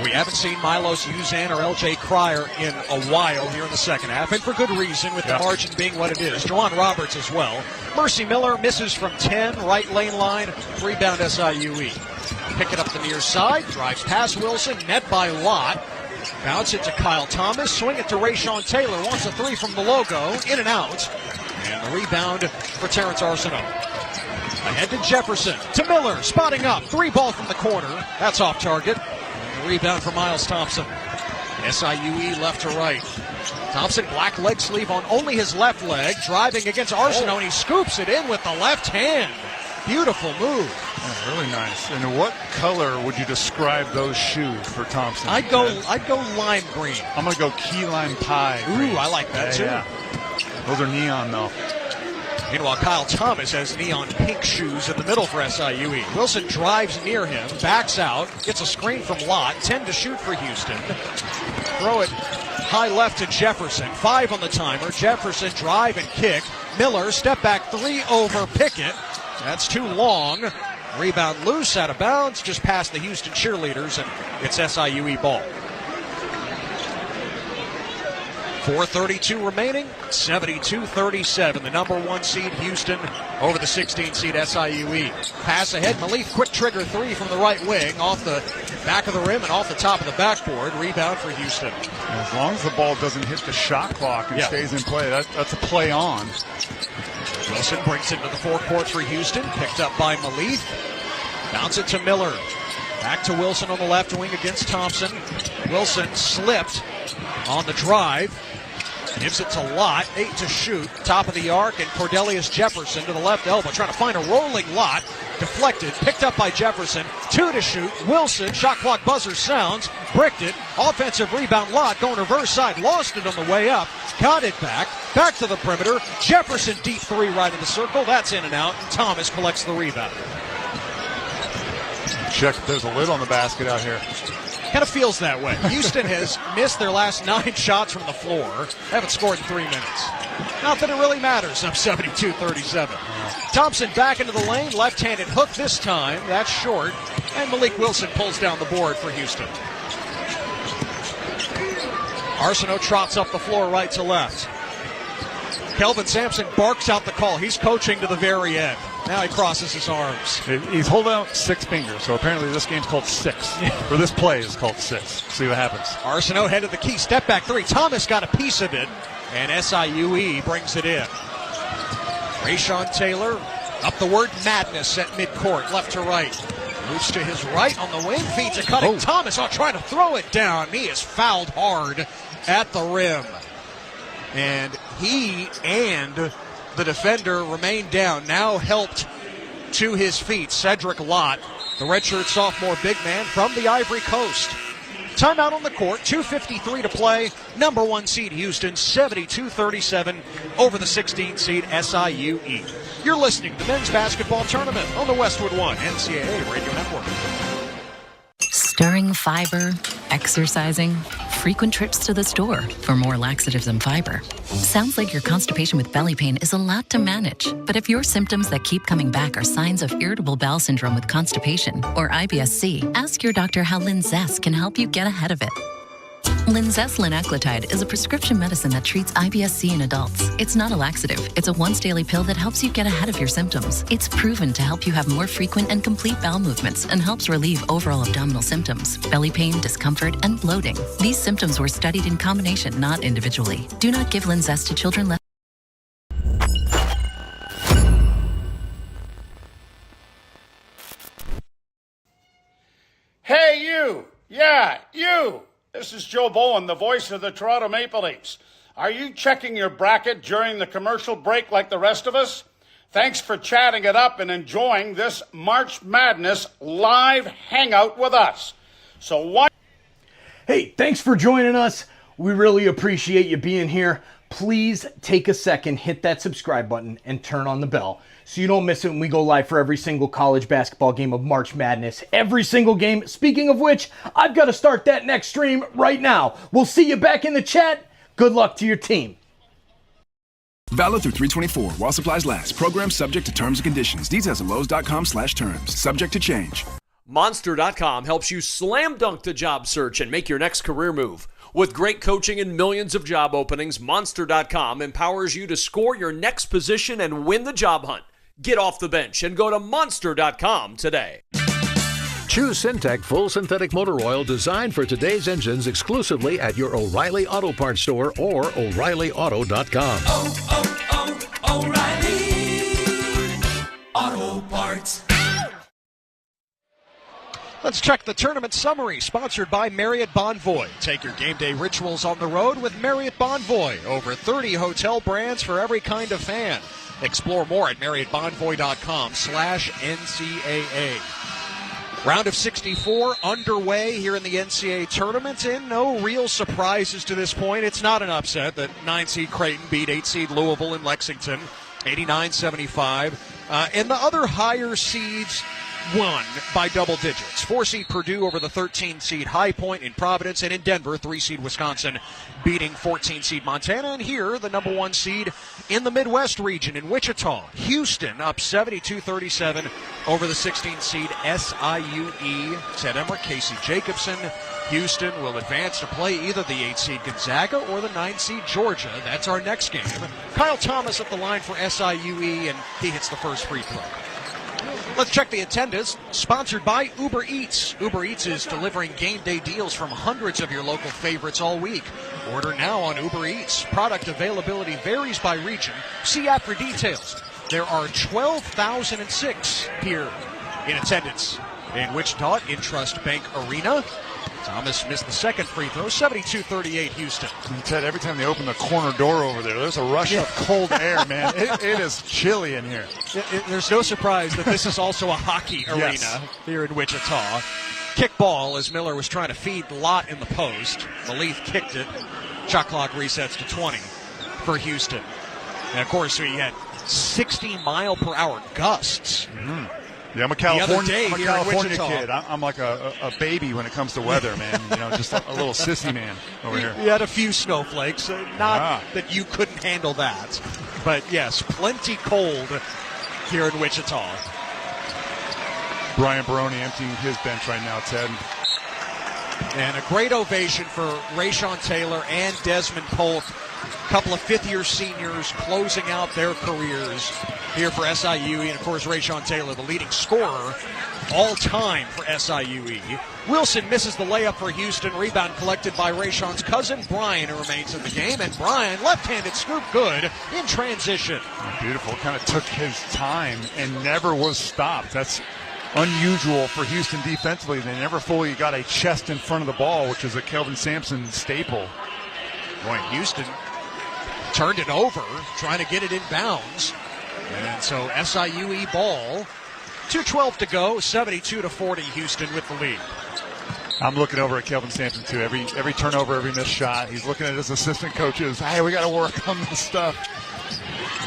We haven't seen Milos Uzan or LJ Cryer in a while here in the second half, and for good reason, with the margin being what it is. Juwan Roberts as well. Mercy Miller misses from 10, right lane line. Rebound SIUE. Pick it up the near side, drives past Wilson, net by Lott. Bounce it to Kyle Thomas, swing it to Rayshawn Taylor. Wants a three from the logo, in and out. And the rebound for Terrence Arsenault. Ahead to Jefferson, to Miller, spotting up. 3 ball from the corner. That's off target. And the rebound for Miles Thompson. SIUE left to right. Thompson, black leg sleeve on only his left leg, driving against Arsenault, and he scoops it in with the left hand. Beautiful move. That's really nice. And what color would you describe those shoes for Thompson? I'd go lime green. I'm going to go key lime pie green. Ooh, I like that too. Yeah. Those are neon, though. Meanwhile, Kyle Thomas has neon pink shoes in the middle for SIUE. Wilson drives near him, backs out, gets a screen from Lott. 10 to shoot for Houston. Throw it high left to Jefferson. 5 on the timer. Jefferson drive and kick. Miller, step back 3 over Pickett. That's too long. Rebound loose, out of bounds, just past the Houston cheerleaders, and it's SIUE ball. 4:32 remaining, 72-37. The number 1 seed, Houston, over the 16 seed, SIUE. Pass ahead, Malik, quick trigger 3 from the right wing, off the back of the rim and off the top of the backboard. Rebound for Houston. As long as the ball doesn't hit the shot clock and stays in play, that's a play on. Wilson brings it to the forecourt for Houston, picked up by Malik. Bounce it to Miller. Back to Wilson on the left wing against Thompson. Wilson slipped on the drive. Gives it to Lott. 8 to shoot. Top of the arc, and Cordelius Jefferson to the left elbow. Trying to find a rolling Lott. Deflected. Picked up by Jefferson. 2 to shoot. Wilson. Shot clock buzzer sounds. Bricked it. Offensive rebound. Lott going reverse side. Lost it on the way up. Got it back. Back to the perimeter. Jefferson deep 3 right of the circle. That's in and out. And Thomas collects the rebound. Check if there's a lid on the basket out here. Kind of feels that way. Houston has missed their last 9 shots from the floor. Haven't scored in 3 minutes. Not that it really matters. Up 72-37. Thompson back into the lane. Left-handed hook this time. That's short. And Malik Wilson pulls down the board for Houston. Arsenault trots up the floor right to left. Kelvin Sampson barks out the call. He's coaching to the very end. Now he crosses his arms. He's holding out 6 fingers, so apparently this game's called 6. Or this play is called 6. See what happens. Arsenault head to the key. Step back 3. Thomas got a piece of it, and SIUE brings it in. Rayshawn Taylor up the word madness at midcourt, left to right. Moves to his right on the wing, feeds a cutting Thomas. Trying to throw it down. He is fouled hard at the rim. And he and the defender remained down, now helped to his feet. Cedric Lott, the redshirt sophomore big man from the Ivory Coast. Timeout on the court, 2:53 to play. Number 1 seed Houston, 72-37 over the 16 seed SIUE. You're listening to the Men's Basketball Tournament on the Westwood One NCAA Radio Network. Stirring fiber, exercising, frequent trips to the store for more laxatives and fiber. Sounds like your constipation with belly pain is a lot to manage. But if your symptoms that keep coming back are signs of irritable bowel syndrome with constipation or IBS-C, ask your doctor how Linzess can help you get ahead of it. Linzess linaclotide is a prescription medicine that treats IBS-C in adults. It's not a laxative. It's a once-daily pill that helps you get ahead of your symptoms. It's proven to help you have more frequent and complete bowel movements and helps relieve overall abdominal symptoms, belly pain, discomfort, and bloating. These symptoms were studied in combination, not individually. Do not give Linzess to children less. Hey, you! Yeah, you! This is Joe Bowen, the voice of the Toronto Maple Leafs. Are you checking your bracket during the commercial break like the rest of us? Thanks for chatting it up and enjoying this March Madness live hangout with us. So why... Hey, thanks for joining us. We really appreciate you being here. Please take a second, hit that subscribe button, and turn on the bell so you don't miss it when we go live for every single college basketball game of March Madness. Every single game. Speaking of which, I've got to start that next stream right now. We'll see you back in the chat. Good luck to your team. Valid through 3/24 while supplies last. Program subject to terms and conditions. Details at Lowe's.com/terms. Subject to change. Monster.com helps you slam dunk the job search and make your next career move. With great coaching and millions of job openings, Monster.com empowers you to score your next position and win the job hunt. Get off the bench and go to Monster.com today. Choose Syntec full synthetic motor oil designed for today's engines exclusively at your O'Reilly Auto Parts store or O'ReillyAuto.com. O'Reilly Auto Parts. Let's check the tournament summary, sponsored by Marriott Bonvoy. Take your game day rituals on the road with Marriott Bonvoy. Over 30 hotel brands for every kind of fan. Explore more at MarriottBonvoy.com/NCAA. Round of 64 underway here in the NCAA Tournament, and no real surprises to this point. It's not an upset that 9-seed Creighton beat 8-seed Louisville in Lexington, 89-75. And the other higher seeds won by double digits. 4-seed Purdue over the 13-seed High Point in Providence, and in Denver, 3-seed Wisconsin beating 14-seed Montana. And here, the number 1 seed in the Midwest region in Wichita, Houston up 72-37 over the 16-seed SIU Ted Emmerich, Casey Jacobson. Houston will advance to play either the 8-seed Gonzaga or the 9-seed Georgia. That's our next game. Kyle Thomas at the line for SIUE, and he hits the first free throw. Let's check the attendance. Sponsored by Uber Eats. Uber Eats is delivering game day deals from hundreds of your local favorites all week. Order now on Uber Eats. Product availability varies by region. See app for details. There are 12,006 here in attendance in Wichita in Trust Bank Arena. Thomas missed the second free throw, 72-38 Houston. Ted, every time they open the corner door over there, there's a rush of cold air, man. It is chilly in here. There's no surprise that this is also a hockey arena here in Wichita. Kick ball as Miller was trying to feed Lott in the post. Malith kicked it. Shot clock resets to 20 for Houston. And, of course, we had 60-mile-per-hour gusts. Mm-hmm. Yeah, I'm a California kid. I'm like a baby when it comes to weather, man. You know, just a little sissy man over here. We had a few snowflakes. Not that you couldn't handle that. But, yes, plenty cold here in Wichita. Brian Baroni emptying his bench right now, Ted. And a great ovation for Rayshon Taylor and Desmond Polk. A couple of fifth-year seniors closing out their careers here for SIUE. And, of course, Rayshon Taylor, the leading scorer all-time for SIUE. Wilson misses the layup for Houston. Rebound collected by Rayshon's cousin, Brian, who remains in the game. And Brian, left-handed scoop good in transition. Beautiful. Kind of took his time and never was stopped. That's unusual for Houston defensively. They never fully got a chest in front of the ball, which is a Kelvin Sampson staple. Boy, Houston turned it over, trying to get it in bounds. And so SIUE ball. 2:12 to go, 72-40 Houston with the lead. I'm looking over at Kelvin Sampson, too. Every turnover, every missed shot, he's looking at his assistant coaches. Hey, we got to work on this stuff.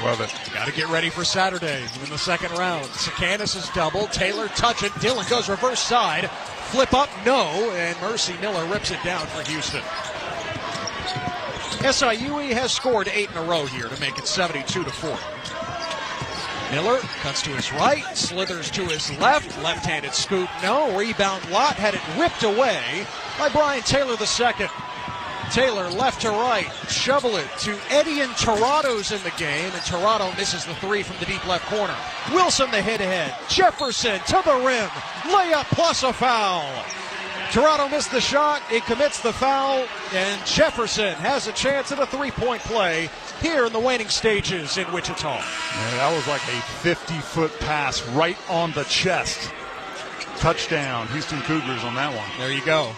Love it. Got to get ready for Saturday in the second round. Sakanis is double. Taylor touch it. Dillon goes reverse side. Flip up, no. And Mercy Miller rips it down for Houston. SIU has scored 8 in a row here to make it 72-40. Miller cuts to his right, slithers to his left, left-handed scoop, no. Rebound, Lott had it ripped away by Brian Taylor II. Taylor left to right, shovel it to Eddie and Toronto's in the game, and Toronto misses the three from the deep left corner. Wilson the hit-ahead, Jefferson to the rim, layup plus a foul. Toronto missed the shot, he commits the foul, and Jefferson has a chance at a three-point play here in the waning stages in Wichita. Yeah, that was like a 50-foot pass right on the chest. Touchdown, Houston Cougars on that one. There you go.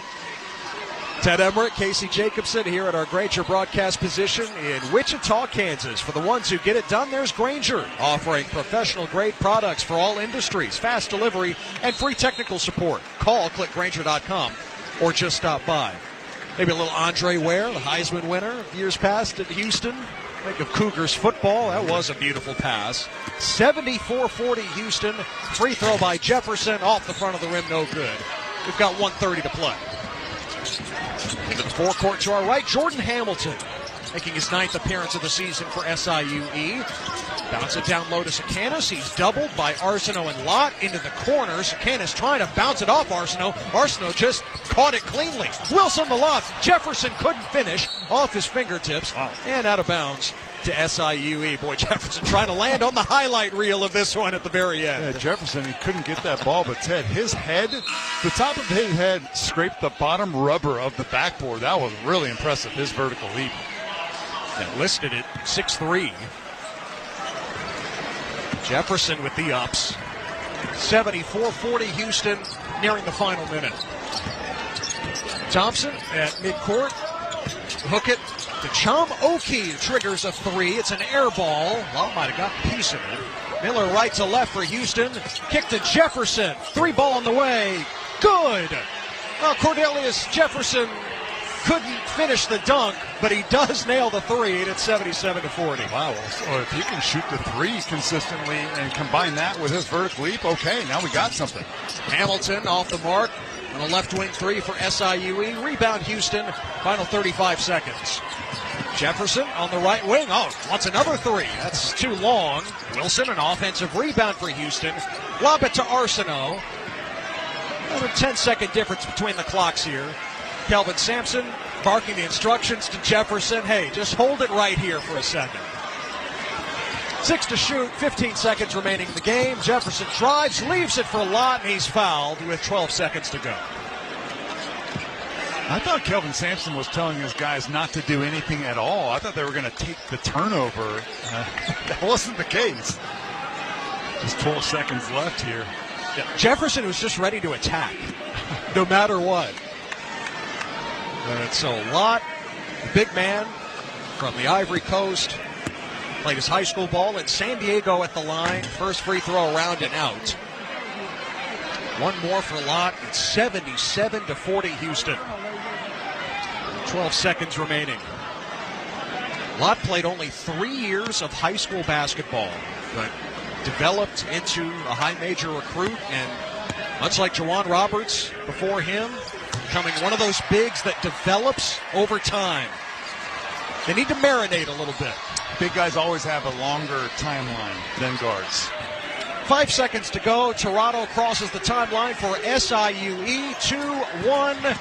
Ted Emmerich, Casey Jacobson here at our Granger broadcast position in Wichita, Kansas. For the ones who get it done, there's Granger, offering professional-grade products for all industries, fast delivery, and free technical support. Call, click Granger.com, or just stop by. Maybe a little Andre Ware, the Heisman winner of years past at Houston. Think of Cougars football. That was a beautiful pass. 74-40 Houston. Free throw by Jefferson off the front of the rim, no good. We've got 1:30 to play. Into the forecourt to our right, Jordan Hamilton, making his 9th appearance of the season for SIUE. Bounce it down low to Sakanis. He's doubled by Arsenault and Lott into the corner. Sakanis trying to bounce it off Arsenault. Arsenault just caught it cleanly. Wilson the loft. Jefferson couldn't finish off his fingertips and out of bounds to SIUE. Boy, Jefferson trying to land on the highlight reel of this one at the very end. Yeah, Jefferson, he couldn't get that ball, but Ted, his head, the top of his head scraped the bottom rubber of the backboard. That was really impressive, his vertical leap. That listed at 6'3". Jefferson with the ups. 74-40 Houston, nearing the final minute. Thompson at midcourt. Hook it to Chum Oki, triggers a three. It's an air ball. Well, might have got a piece of it. Miller right to left for Houston. Kick to Jefferson. Three ball on the way. Good. Well, Cordelius Jefferson couldn't finish the dunk, but he does nail the three, and it's 77-40. Wow. So if you can shoot the three consistently and combine that with his vertical leap, okay, now we got something. Hamilton off the mark on a left wing three for SIUE. Rebound Houston. Final 35 seconds. Jefferson on the right wing. Oh, wants another three. That's too long. Wilson, an offensive rebound for Houston. Lob it to Arsenault. Another 10-second difference between the clocks here. Kelvin Sampson barking the instructions to Jefferson. Hey, just hold it right here for a second. 6 to shoot, 15 seconds remaining in the game. Jefferson drives, leaves it for Lott, and he's fouled with 12 seconds to go. I thought Kelvin Sampson was telling his guys not to do anything at all. I thought they were going to take the turnover. That wasn't the case. Just 12 seconds left here. Yeah, Jefferson was just ready to attack, no matter what. So Lott, the big man from the Ivory Coast, played his high school ball in San Diego at the line. First free throw around and out. One more for Lott. It's 77-40 Houston. 12 seconds remaining. Lott played only 3 years of high school basketball, but developed into a high major recruit, and much like Juwan Roberts before him, becoming one of those bigs that develops over time. They need to marinate a little bit. Big guys always have a longer timeline than guards. 5 seconds to go. Toronto crosses the timeline for SIUE. 2-1.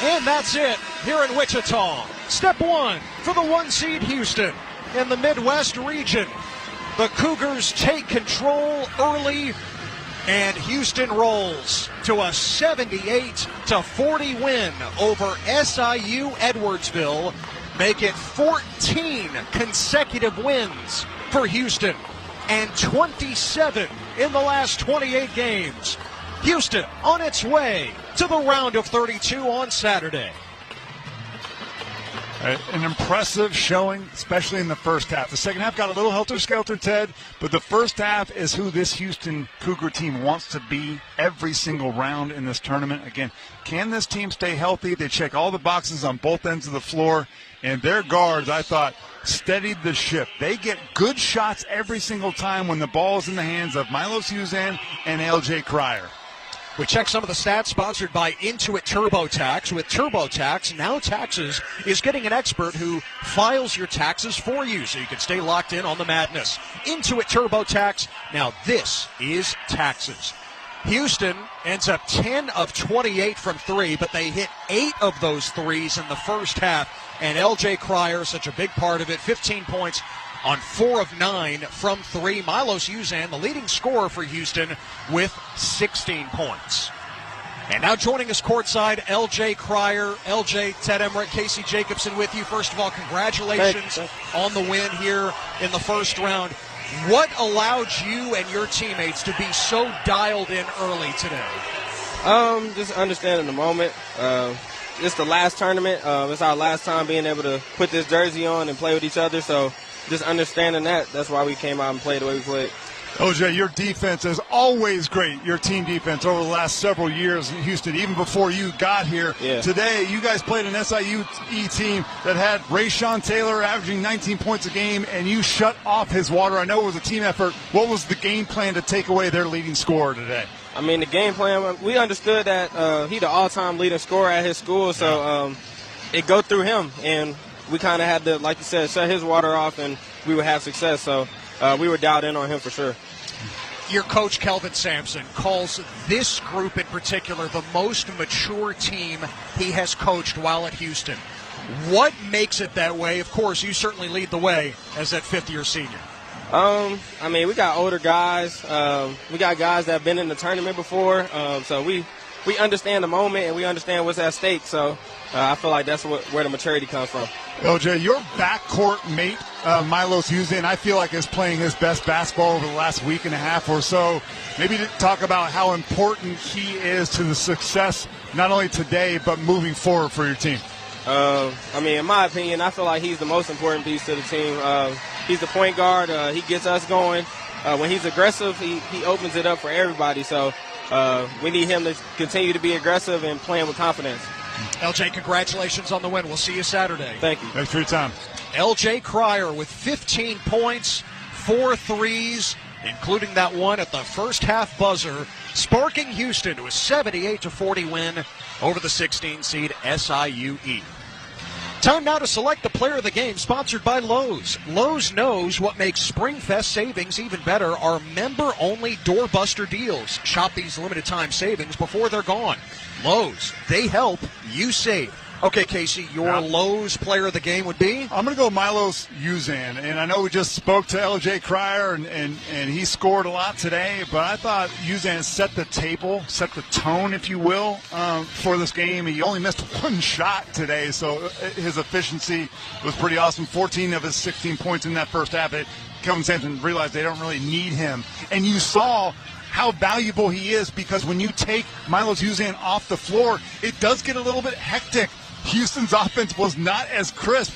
And that's it here in Wichita. Step one for the 1 seed Houston in the Midwest region. The Cougars take control early, and Houston rolls to a 78-40 win over SIU Edwardsville. Make it 14 consecutive wins for Houston and 27 in the last 28 games. Houston on its way to the round of 32 on Saturday. An impressive showing, especially in the first half. The second half got a little helter-skelter, Ted, but the first half is who this Houston Cougar team wants to be every single round in this tournament. Again, can this team stay healthy? They check all the boxes on both ends of the floor, and their guards, I thought, steadied the ship. They get good shots every single time when the ball is in the hands of Milo Suzanne and L.J. Cryer. We check some of the stats sponsored by Intuit TurboTax. With TurboTax, now Taxes is getting an expert who files your taxes for you so you can stay locked in on the madness. Intuit TurboTax, now this is Taxes. Houston ends up 10 of 28 from 3, but they hit 8 of those threes in the first half. And L.J. Cryer, such a big part of it, 15 points on 4 of 9 from 3. Milos Uzan, the leading scorer for Houston, with 16 points. And now joining us courtside, L.J. Cryer. L.J., Ted Emmerich, Casey Jacobson with you. First of all, congratulations on the win here in the first round. What allowed you and your teammates to be so dialed in early today? Just understanding the moment. It's the last tournament. It's our last time being able to put this jersey on and play with each other. So just understanding that's why we came out and played the way we played. OJ, your defense is always great, your team defense over the last several years in Houston, even before you got here. Yeah. Today, you guys played an SIU team that had Rayshawn Taylor averaging 19 points a game, and you shut off his water. I know it was a team effort. What was the game plan to take away their leading scorer today? I mean, the game plan, we understood that he's the all-time leading scorer at his school, so it go through him. And we kind of had to, like you said, shut his water off, and we would have success. So we were dialed in on him for sure. Your coach, Kelvin Sampson, calls this group in particular the most mature team he has coached while at Houston. What makes it that way? Of course, you certainly lead the way as that fifth-year senior. I mean, we got older guys. We got guys that have been in the tournament before. So we understand the moment and we understand what's at stake. So I feel like that's where the maturity comes from. LJ, your backcourt mate, Milos Uzan, I feel like is playing his best basketball over the last week and a half or so. Maybe to talk about how important he is to the success, not only today, but moving forward for your team. I mean, in my opinion, I feel like he's the most important piece to the team. He's the point guard. He gets us going. When he's aggressive, he opens it up for everybody. So we need him to continue to be aggressive and playing with confidence. LJ, congratulations on the win. We'll see you Saturday. Thank you. Thanks for your time. LJ Cryer with 15 points, 4 threes, including that one at the first half buzzer, sparking Houston to a 78-40 win over the 16-seed SIU Edwardsville. Time now to select the player of the game, sponsored by Lowe's. Lowe's knows what makes SpringFest savings even better are member-only doorbuster deals. Shop these limited-time savings before they're gone. Lowe's, they help, you save. Okay, Casey, your Lowe's player of the game would be? I'm going to go Milos Uzan. And I know we just spoke to L.J. Cryer, and he scored a lot today, but I thought Uzan set the table, set the tone, if you will, for this game. He only missed one shot today, so his efficiency was pretty awesome. 14 of his 16 points in that first half. Kelvin Sampson realized they don't really need him. And you saw how valuable he is, because when you take Milos Uzan off the floor, it does get a little bit hectic. Houston's offense was not as crisp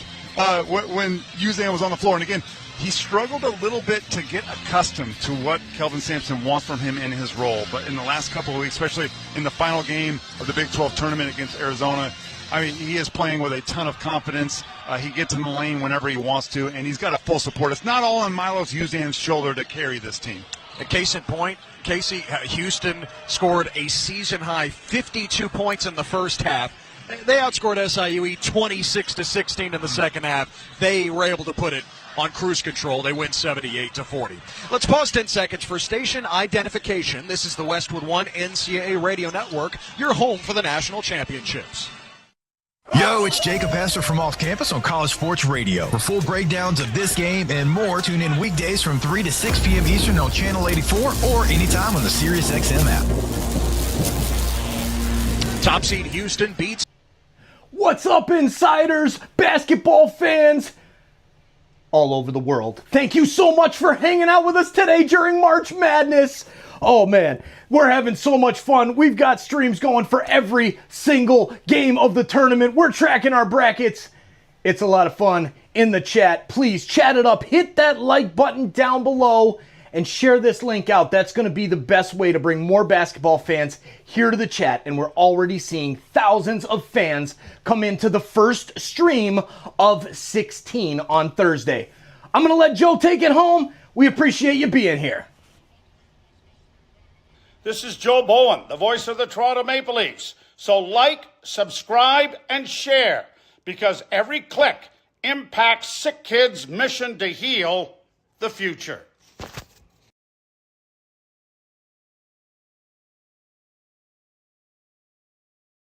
when Uzan was on the floor. And again, he struggled a little bit to get accustomed to what Kelvin Sampson wants from him in his role. But in the last couple of weeks, especially in the final game of the Big 12 tournament against Arizona, I mean, he is playing with a ton of confidence. He gets in the lane whenever he wants to, and he's got a full support. It's not all on Milos Uzan's shoulder to carry this team. A case in point, Casey, Houston scored a season-high 52 points in the first half. They outscored SIU 26-16 in the second half. They were able to put it on cruise control. They win 78-40. Let's pause 10 seconds for station identification. This is the Westwood One NCAA Radio Network, your home for the national championships. Yo, it's Jacob Hester from Off Campus on College Sports Radio. For full breakdowns of this game and more, tune in weekdays from 3 to 6 p.m. Eastern on Channel 84 or anytime on the SiriusXM app. Top seed Houston beats. What's up, insiders, basketball fans all over the world? Thank you so much for hanging out with us today during March Madness. Oh man, we're having so much fun. We've got streams going for every single game of the tournament. We're tracking our brackets. It's a lot of fun in the chat. Please chat it up. Hit that like button down below and share this link out. That's going to be the best way to bring more basketball fans here to the chat. And we're already seeing thousands of fans come into the first stream of 16 on Thursday. I'm going to let Joe take it home. We appreciate you being here. This is Joe Bowen, the voice of the Toronto Maple Leafs. So like, subscribe, and share, because every click impacts SickKids' mission to heal the future.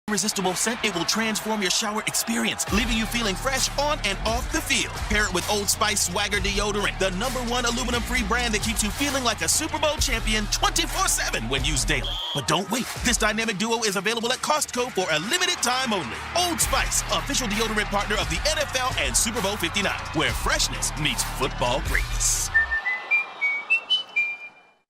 Irresistible scent, it will transform your shower experience, leaving you feeling fresh on and off the field. Pair it with Old Spice Swagger Deodorant, the #1 aluminum-free brand that keeps you feeling like a Super Bowl champion 24/7 when used daily. But don't wait. This dynamic duo is available at Costco for a limited time only. Old Spice, official deodorant partner of the NFL and Super Bowl 59, where freshness meets football greatness.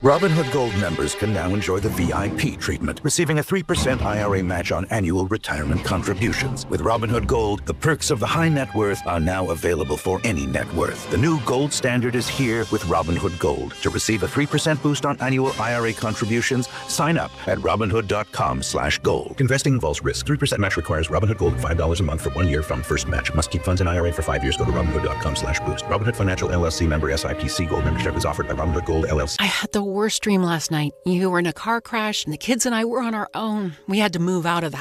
Robinhood Gold members can now enjoy the VIP treatment, receiving a 3% IRA match on annual retirement contributions. With Robinhood Gold, the perks of the high net worth are now available for any net worth. The new gold standard is here with Robinhood Gold. To receive a 3% boost on annual IRA contributions, sign up at Robinhood.com/gold. Investing involves risk. 3% match requires Robinhood Gold $5 a month for 1 year from first match. Must keep funds in IRA for 5 years. Go to Robinhood.com/boost. Robinhood Financial LLC member SIPC. Gold membership is offered by Robinhood Gold LLC. I had the worst dream last night. You were in a car crash and the kids and I were on our own. We had to move out of the